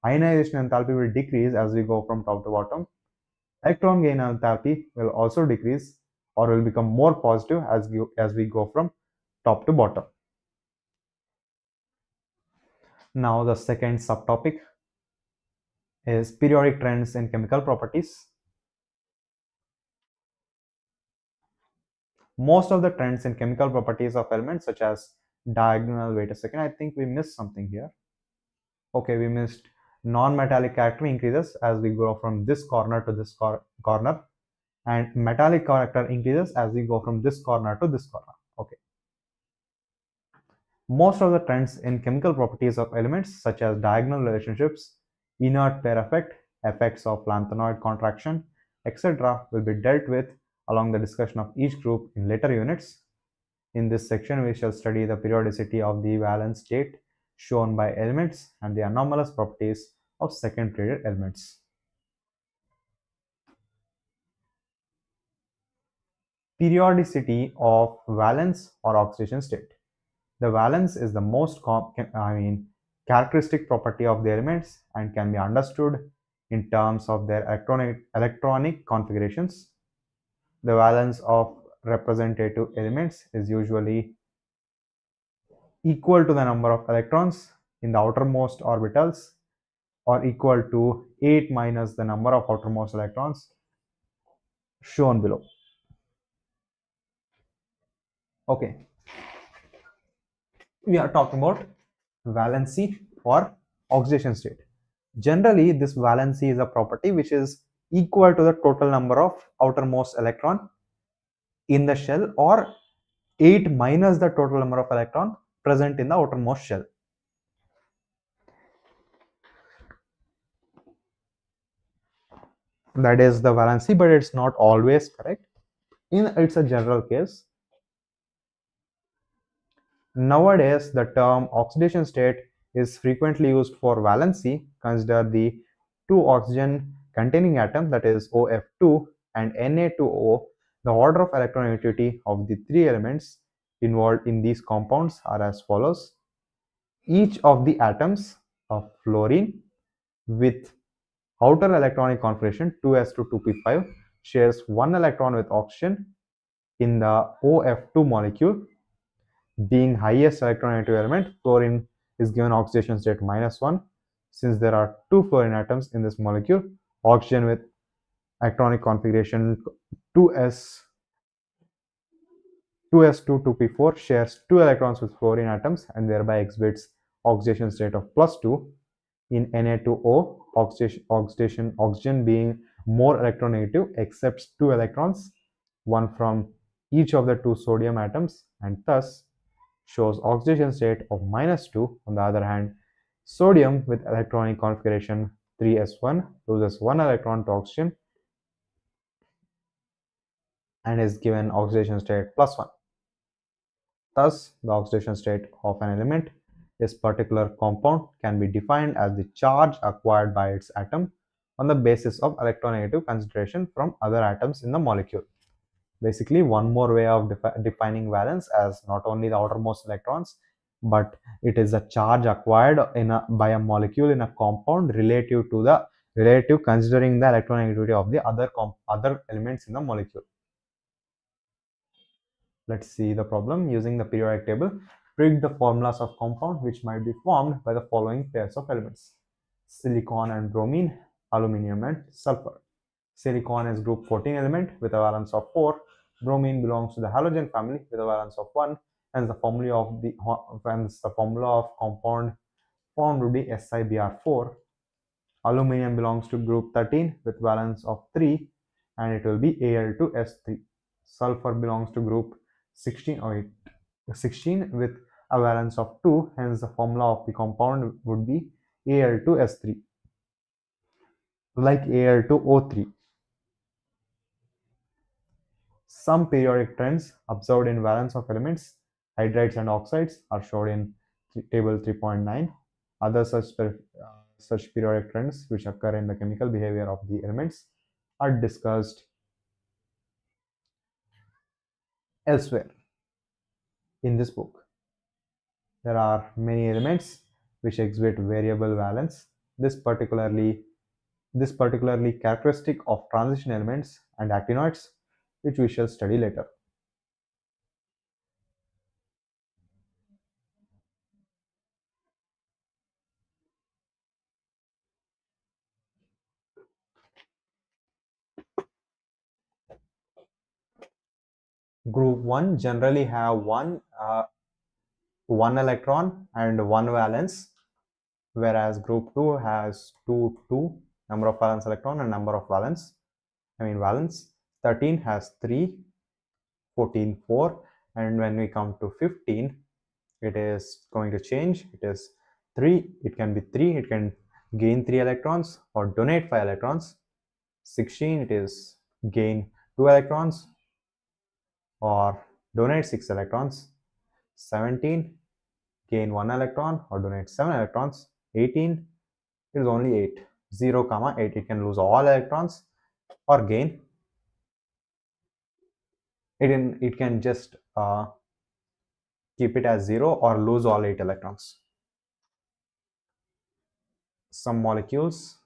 Ionization enthalpy will decrease as we go from top to bottom. Electron gain enthalpy will also decrease or will become more positive as we go from top to bottom. Now the second subtopic is periodic trends in chemical properties. Most of the trends in chemical properties of elements such as diagonal, wait a second, I think we missed something here. Okay, we missed non-metallic character increases as we go from this corner to this corner, and metallic character increases as we go from this corner to this corner. Okay. Most of the trends in chemical properties of elements such as diagonal relationships, inert pair effect, effects of lanthanoid contraction, etc. will be dealt with along the discussion of each group in later units. In this section, we shall study the periodicity of the valence state shown by elements and the anomalous properties of second period elements. Periodicity of valence or oxidation state. The valence is the most characteristic property of the elements and can be understood in terms of their electronic configurations. The valence of representative elements is usually equal to the number of electrons in the outermost orbitals, or equal to 8 minus the number of outermost electrons shown below. Okay, we are talking about valency or oxidation state. Generally, this valency is a property which is equal to the total number of outermost electron in the shell, or 8 minus the total number of electron present in the outermost shell. That is the valency, but it's not always correct. It's a general case. Nowadays, the term oxidation state is frequently used for valency. Consider the two oxygen containing atom, that is OF2 and Na2O. The order of electronegativity of the three elements involved in these compounds are as follows. Each of the atoms of fluorine with outer electronic configuration 2s2 2p5 shares one electron with oxygen in the OF2 molecule. Being highest electronegative element, fluorine is given oxidation state -1. Since there are two fluorine atoms in this molecule, oxygen with electronic configuration 2s2 2p4 shares two electrons with fluorine atoms and thereby exhibits oxidation state of +2. In Na2O, oxygen being more electronegative accepts two electrons, one from each of the two sodium atoms, and thus shows oxidation state of -2. On the other hand, sodium with electronic configuration 3s1 loses one electron to oxygen and is given oxidation state +1. Thus, the oxidation state of an element, this particular compound, can be defined as the charge acquired by its atom on the basis of electronegative consideration from other atoms in the molecule. Basically, one more way of defining valence as not only the outermost electrons, but it is a charge acquired by a molecule in a compound relative considering the electronegativity of the other elements in the molecule. Let's see the problem. Using the periodic table, predict the formulas of compound which might be formed by the following pairs of elements: silicon and bromine, aluminium and sulfur. Silicon is group 14 element with a valence of 4. Bromine belongs to the halogen family with a valence of 1. Hence the formula of compound formed would be SiBr4. Aluminium belongs to group 13 with valence of 3 and it will be Al2S3. Sulfur belongs to group 16 or 16 with a valence of 2, hence the formula of the compound would be Al2S3, like Al2O3. Some periodic trends observed in valence of elements, hydrides and oxides, are shown in table 3.9. Other such periodic trends which occur in the chemical behavior of the elements are discussed elsewhere in this book. There are many elements which exhibit variable valence. This particularly characteristic of transition elements and actinoids, which we shall study later. Group 1 generally have one electron and one valence, whereas group 2 has two number of valence electron and number of valence. 13 has 3, 14 4, and when we come to 15, it is going to change. It is 3. It can be 3. It can gain 3 electrons or donate 5 electrons. 16, it is gain 2 electrons or donate 6 electrons. 17, gain 1 electron or donate 7 electrons. 18, it is only 8. 0, 8. It can lose all electrons or gain. It can just keep it as 0 or lose all 8 electrons. Some molecules,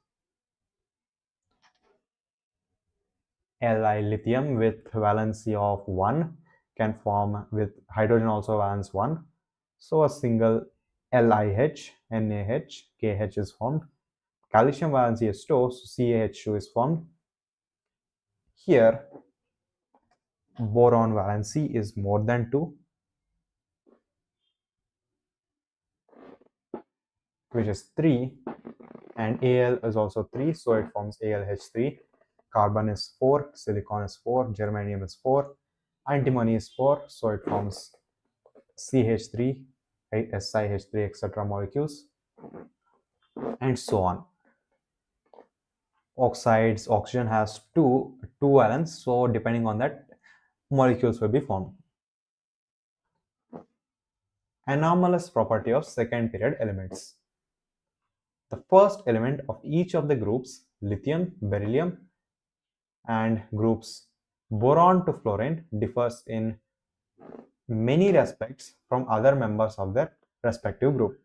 Li lithium with valency of 1 can form with hydrogen also valence 1. So a single LiH, NaH, KH is formed. Calcium valency is 2, so CaH2 is formed. Here, boron valency is more than 2, which is 3, and Al is also 3, so it forms AlH3. Carbon is 4, silicon is 4, germanium is 4, antimony is 4, so it forms CH3, SiH3, etc. molecules, and so on. Oxides, oxygen has two valence, so depending on that, molecules will be formed. Anomalous property of second period elements. The first element of each of the groups, lithium, beryllium, and groups boron to fluorine, differs in many respects from other members of their respective group.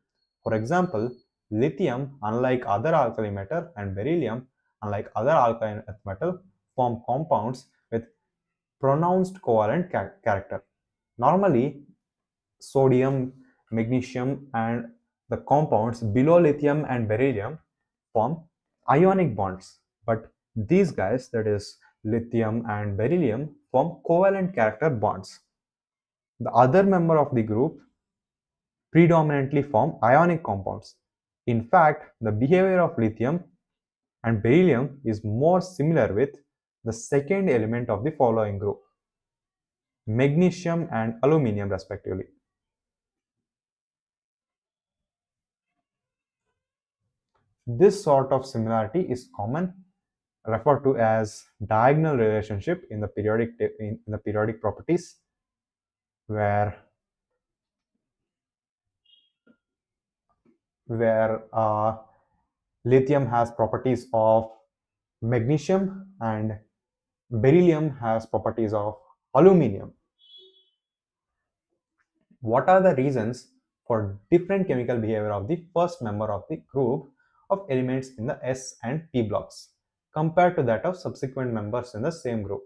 For example, lithium, unlike other alkali metal, and beryllium, unlike other alkali earth metal, form compounds with pronounced covalent character. Normally, sodium, magnesium, and the compounds below lithium and beryllium form ionic bonds, but these guys, that is lithium and beryllium, form covalent character bonds. The other member of the group predominantly form ionic compounds. In fact, the behavior of lithium and beryllium is more similar with the second element of the following group, magnesium and aluminium respectively. This sort of similarity is referred to as diagonal relationship in the periodic properties, where lithium has properties of magnesium and beryllium has properties of aluminium. What are the reasons for different chemical behavior of the first member of the group of elements in the S and P blocks compared to that of subsequent members in the same group?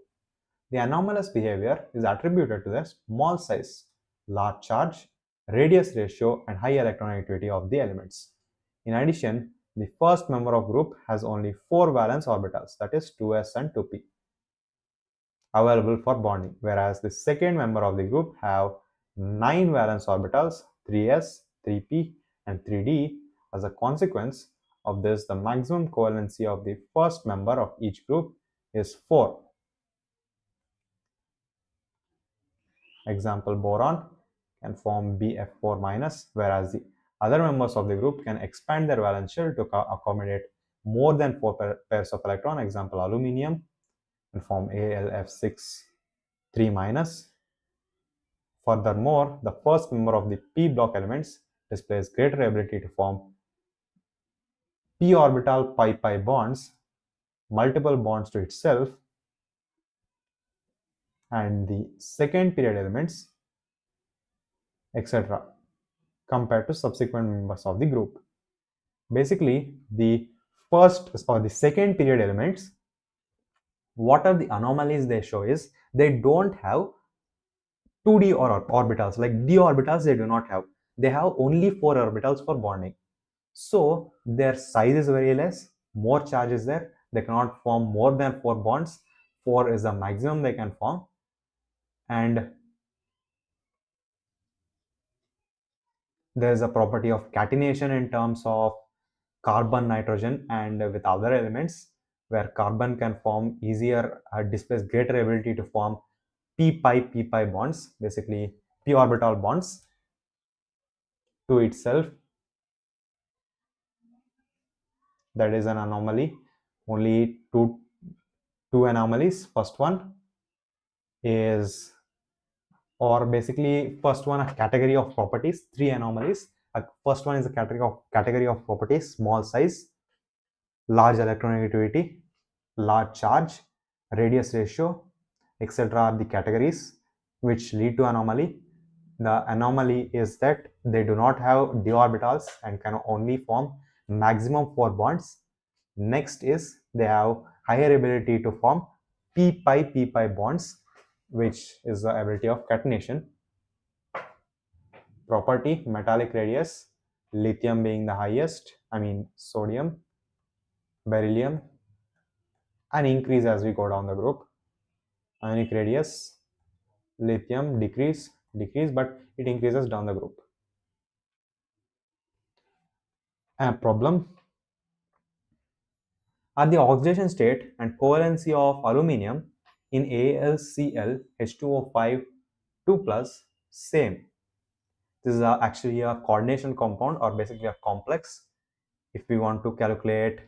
The anomalous behavior is attributed to the small size, large charge, radius ratio, and high electronegativity of the elements. In addition, the first member of group has only 4 valence orbitals, that is 2s and 2p, available for bonding, whereas the second member of the group have 9 valence orbitals, 3s, 3p, and 3d, As a consequence of this, the maximum covalency of the first member of each group is 4. Example, boron can form Bf4 minus, whereas the other members of the group can expand their valence shell to accommodate more than 4 pairs of electron. Example, aluminium can form AlF6 3 minus. Furthermore, the first member of the p block elements displays greater ability to form p orbital pi bonds, multiple bonds to itself, and the second period elements, etc., compared to subsequent members of the group. Basically, the first or the second period elements, what are the anomalies they show is they don't have 2D or orbitals. Like d orbitals, they do not have. They have only 4 orbitals for bonding. So their size is very less, more charge is there. They cannot form more than 4 bonds. 4 is the maximum they can form. And there is a property of catenation in terms of carbon, nitrogen, and with other elements, where carbon can form easier, displays greater ability to form p pi bonds, basically p orbital bonds to itself. That is an anomaly. Only two anomalies. First one is, or basically first one, a category of properties. 3 anomalies. First one is a category of properties: small size, large electronegativity, large charge, radius ratio, etc. are the categories which lead to anomaly. The anomaly is that they do not have d orbitals and can only form maximum 4 bonds. Next is they have higher ability to form p pi bonds, which is the ability of catenation. Property, metallic radius, lithium being the highest, sodium, beryllium, and increase as we go down the group. Ionic radius, lithium decrease, but it increases down the group. A problem are the oxidation state and covalency of aluminum in AlCl H2O5 2 plus same. This is actually a coordination compound, or basically a complex. If we want to calculate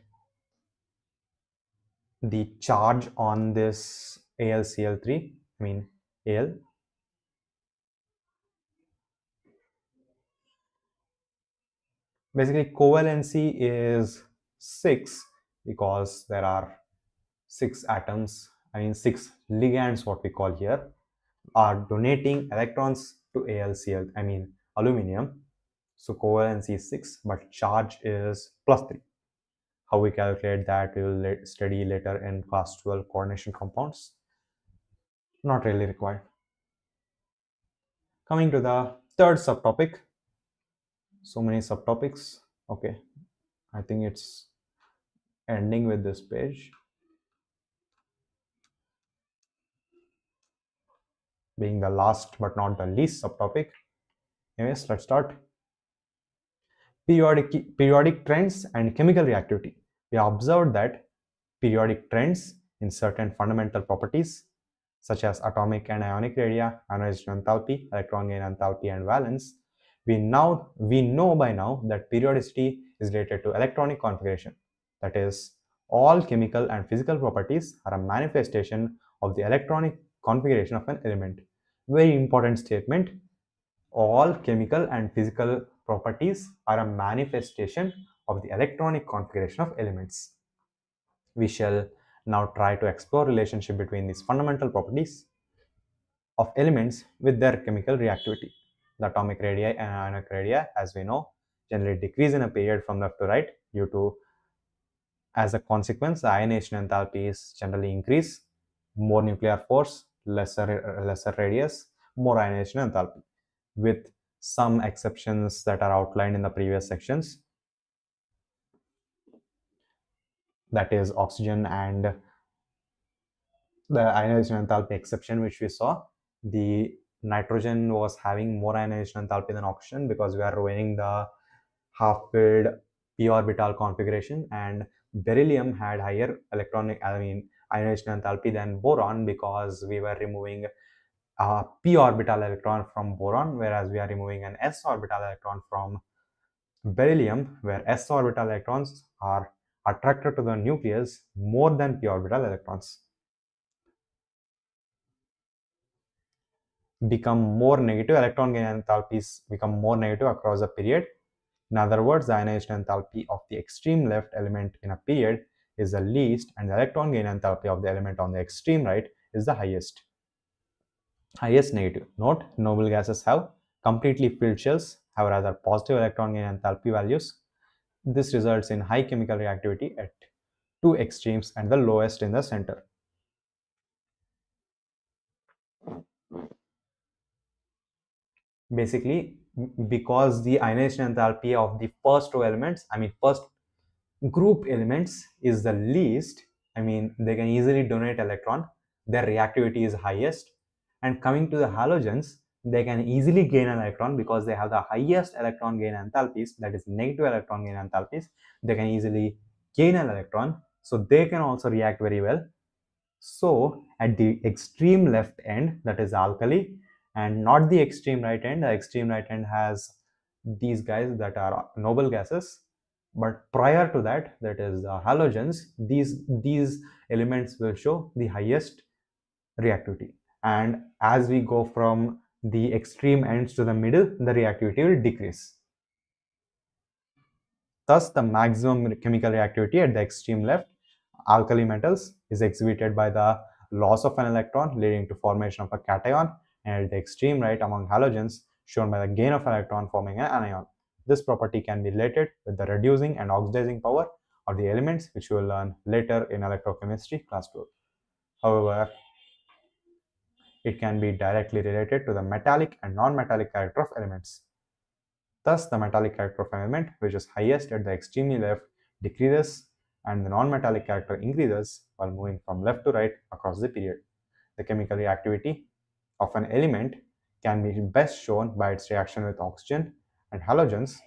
the charge on this AlCl3, Al, basically covalency is 6 because there are 6 atoms, 6 ligands, what we call here, are donating electrons to AlCl, aluminum. So covalency is 6, but charge is +3. How we calculate that we will study later in class 12 coordination compounds. Not really required. Coming to the third subtopic. So many subtopics. Okay, I think it's ending with this page being the last but not the least subtopic. Anyways, let's start. Periodic trends and chemical reactivity. We observed that periodic trends in certain fundamental properties such as atomic and ionic radii, ionization enthalpy, electron gain enthalpy, and valence. We know by now that periodicity is related to electronic configuration. That is, all chemical and physical properties are a manifestation of the electronic configuration of an element. Very important statement. All chemical and physical properties are a manifestation of the electronic configuration of elements. We shall now try to explore relationship between these fundamental properties of elements with their chemical reactivity. The atomic radii and ionic radii, as we know, generally decrease in a period from left to right due to, as a consequence, the ionization enthalpy is generally increase, more nuclear force, lesser radius, more ionization enthalpy, with some exceptions that are outlined in the previous sections. That is oxygen and the ionization enthalpy exception which we saw. The nitrogen was having more ionization enthalpy than oxygen because we are running the half-filled p orbital configuration, and beryllium had higher electronic, ionization enthalpy than boron, because we were removing a p orbital electron from boron, whereas we are removing an s orbital electron from beryllium, where s orbital electrons are attracted to the nucleus more than p orbital electrons. Become more negative, electron gain enthalpies become more negative across the period. In other words, the ionization enthalpy of the extreme left element in a period is the least, and the electron gain enthalpy of the element on the extreme right is the highest negative. Note, noble gases have completely filled shells, have rather positive electron gain enthalpy values. This results in high chemical reactivity at two extremes and the lowest in the center. Basically, because the ionization enthalpy of the first row elements, first group elements is the least, they can easily donate electron, their reactivity is highest. And coming to the halogens, they can easily gain an electron because they have the highest electron gain enthalpies, that is negative electron gain enthalpies. They can easily gain an electron, so they can also react very well. So at the extreme left end, that is alkali, and not the extreme right end. The extreme right end has these guys that are noble gases. But prior to that, that is halogens, these elements will show the highest reactivity. And as we go from the extreme ends to the middle, the reactivity will decrease. Thus, the maximum chemical reactivity at the extreme left, alkali metals, is exhibited by the loss of an electron leading to formation of a cation, and at the extreme right among halogens, shown by the gain of an electron forming an anion. This property can be related with the reducing and oxidizing power of the elements, which we will learn later in electrochemistry class 2. However, it can be directly related to the metallic and non-metallic character of elements. Thus, the metallic character of an element, which is highest at the extremely left, decreases, and the non-metallic character increases while moving from left to right across the period. The chemical reactivity of an element can be best shown by its reaction with oxygen and halogens.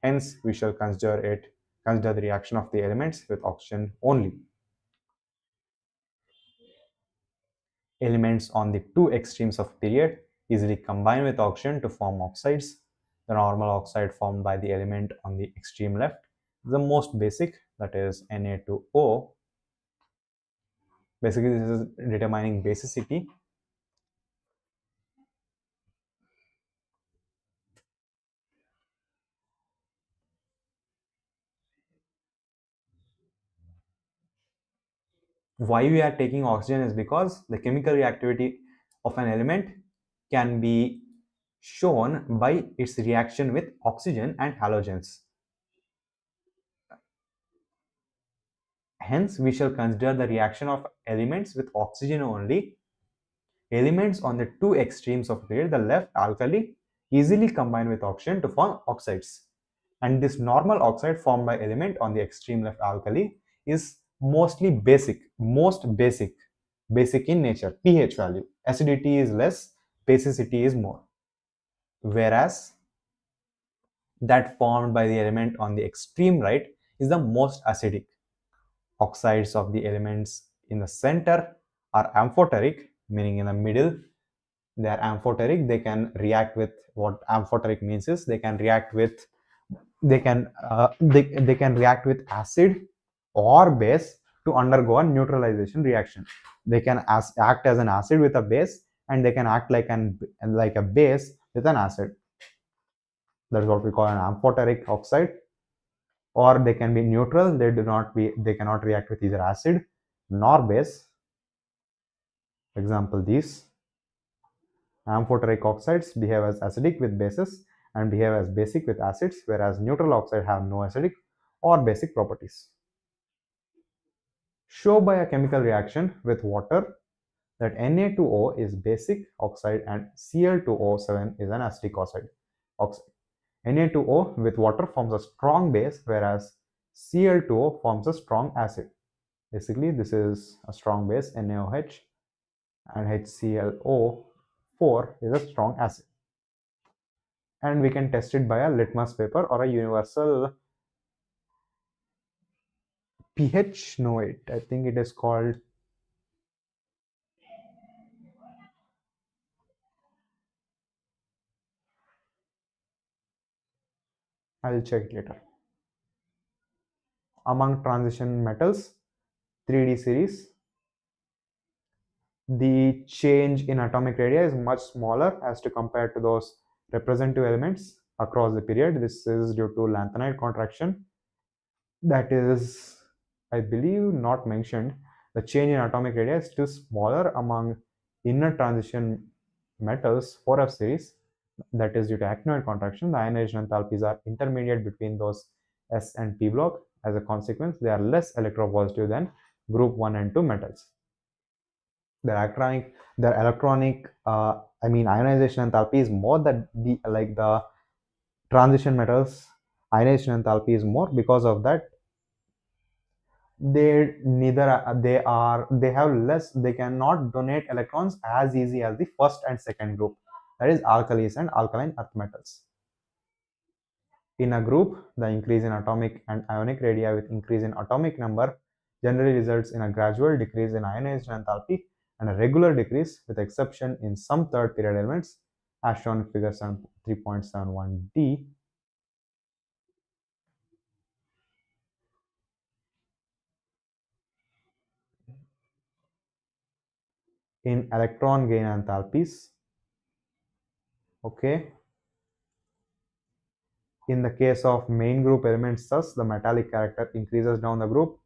Hence, we shall consider the reaction of the elements with oxygen only. Elements on the two extremes of period easily combine with oxygen to form oxides. The normal oxide formed by the element on the extreme left is the most basic, that is Na2O. Basically, this is determining basicity. Why we are taking oxygen is because the chemical reactivity of an element can be shown by its reaction with oxygen and halogens. Hence, we shall consider the reaction of elements with oxygen only. Elements on the two extremes of period, the left alkali, easily combine with oxygen to form oxides. And this normal oxide formed by element on the extreme left alkali is mostly basic in nature, pH value. Acidity is less, basicity is more. Whereas that formed by the element on the extreme right is the most acidic. Oxides of the elements in the center are amphoteric, meaning in the middle they are amphoteric. They can react with, what amphoteric means is they can react with they can react with acid or base to undergo a neutralization reaction. They can act as an acid with a base, and they can act like a base with an acid. That's what we call an amphoteric oxide. Or they can be neutral. They cannot react with either acid nor base. Example, these amphoteric oxides behave as acidic with bases and behave as basic with acids, whereas neutral oxides have no acidic or basic properties. Show by a chemical reaction with water that Na2O is basic oxide and Cl2O7 is an acidic oxide. Na2O with water forms a strong base, whereas Cl2O forms a strong acid. Basically, this is a strong base, NaOH, and HClO4 is a strong acid. And we can test it by a litmus paper or a universal pH? No, it. I think it is called. I'll check it later. Among transition metals, 3D series, the change in atomic radii is much smaller as to compare to those representative elements across the period. This is due to lanthanide contraction. That is, I believe, not mentioned. The change in atomic radii is still smaller among inner transition metals 4F series. That is due to actinoid contraction. The ionization enthalpies are intermediate between those S and P block. As a consequence, they are less electropositive than group 1 and 2 metals. Their ionization enthalpy is more than the transition metals. Ionization enthalpy is more. Because of that, they have less, they cannot donate electrons as easy as the first and second group, that is alkalis and alkaline earth metals. In a group, the increase in atomic and ionic radii with increase in atomic number generally results in a gradual decrease in ionization enthalpy and a regular decrease, with exception in some third period elements, as shown in figure 3.71d. In electron gain enthalpies, okay, in the case of main group elements, thus the metallic character increases down the group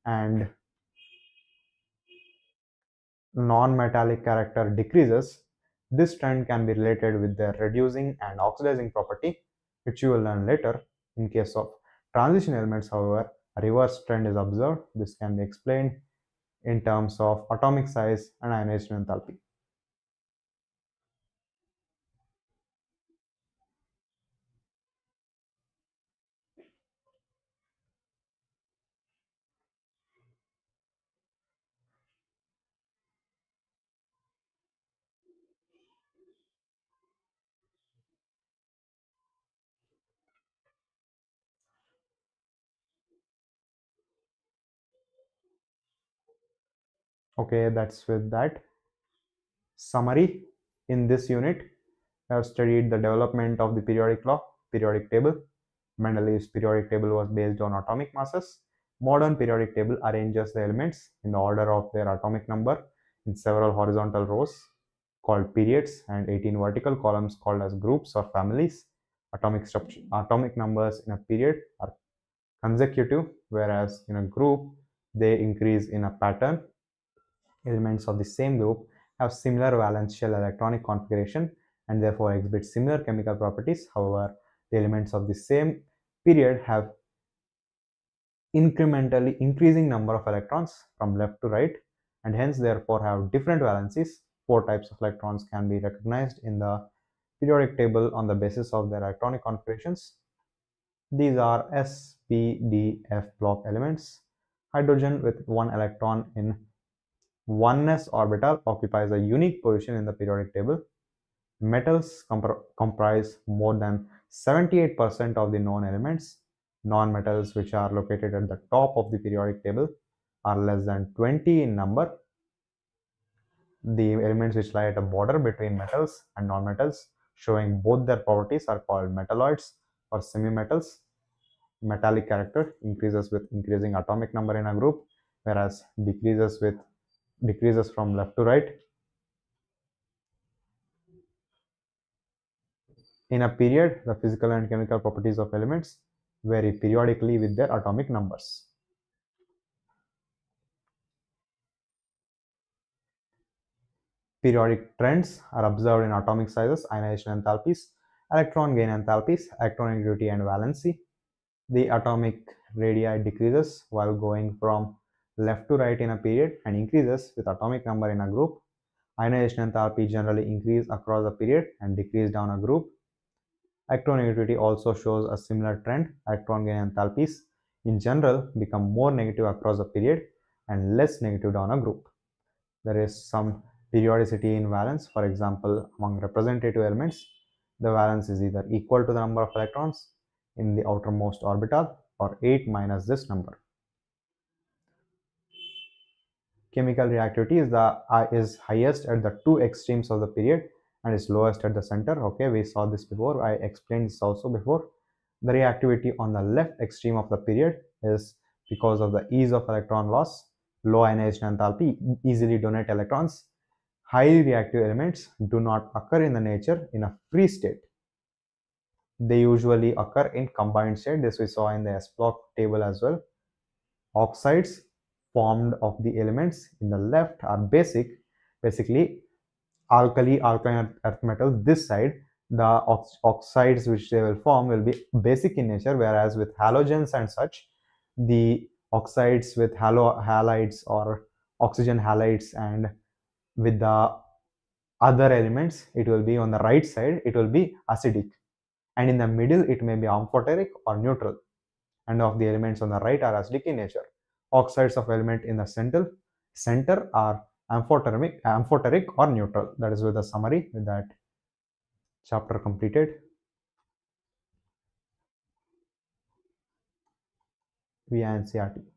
and non-metallic character decreases. This trend can be related with their reducing and oxidizing property, which you will learn later. In case of transition elements, however, a reverse trend is observed. This can be explained in terms of atomic size and ionization enthalpy. Okay, that's with that summary. In this unit, I have studied the development of the periodic law, periodic table. Mendeleev's periodic table was based on atomic masses. Modern periodic table arranges the elements in the order of their atomic number in several horizontal rows called periods and 18 vertical columns called as groups or families. Atomic structure, atomic numbers in a period are consecutive, whereas in a group they increase in a pattern. Elements of the same group have similar valence shell electronic configuration and therefore exhibit similar chemical properties. However, the elements of the same period have incrementally increasing number of electrons from left to right and hence therefore have different valencies. Four types of electrons can be recognized in the periodic table on the basis of their electronic configurations. These are S, P, D, F block elements. Hydrogen with one electron in 1s orbital occupies a unique position in the periodic table. Metals comprise more than 78% of the known elements. Non-metals, which are located at the top of the periodic table, are less than 20 in number. The elements which lie at a border between metals and non-metals, showing both their properties, are called metalloids or semi-metals. Metallic character increases with increasing atomic number in a group, whereas decreases from left to right. In a period, the physical and chemical properties of elements vary periodically with their atomic numbers. Periodic trends are observed in atomic sizes, ionization enthalpies, electron gain enthalpies, electronegativity, and valency. The atomic radii decreases while going from left to right in a period and increases with atomic number in a group. Ionization enthalpy generally increase across a period and decrease down a group. Electronegativity also shows a similar trend. Electron gain enthalpies in general become more negative across a period and less negative down a group. There is some periodicity in valence. For example, among representative elements, the valence is either equal to the number of electrons in the outermost orbital or 8 minus this number. Chemical reactivity is highest at the two extremes of the period and is lowest at the center. Okay, we saw this before. I explained this also before. The reactivity on the left extreme of the period is because of the ease of electron loss, low ionization enthalpy, easily donate electrons. Highly reactive elements do not occur in the nature in a free state. They usually occur in combined state. This we saw in the S block table as well. Oxides formed of the elements in the left are basically alkaline earth metals. This side, the oxides which they will form will be basic in nature, whereas with halogens and such, the oxides with halides or oxygen halides, and with the other elements, it will be on the right side, it will be acidic, and in the middle it may be amphoteric or neutral, and of the elements on the right are acidic in nature. Oxides of element in the center are amphoteric or neutral. That is with the summary. With that, chapter completed via NCERT.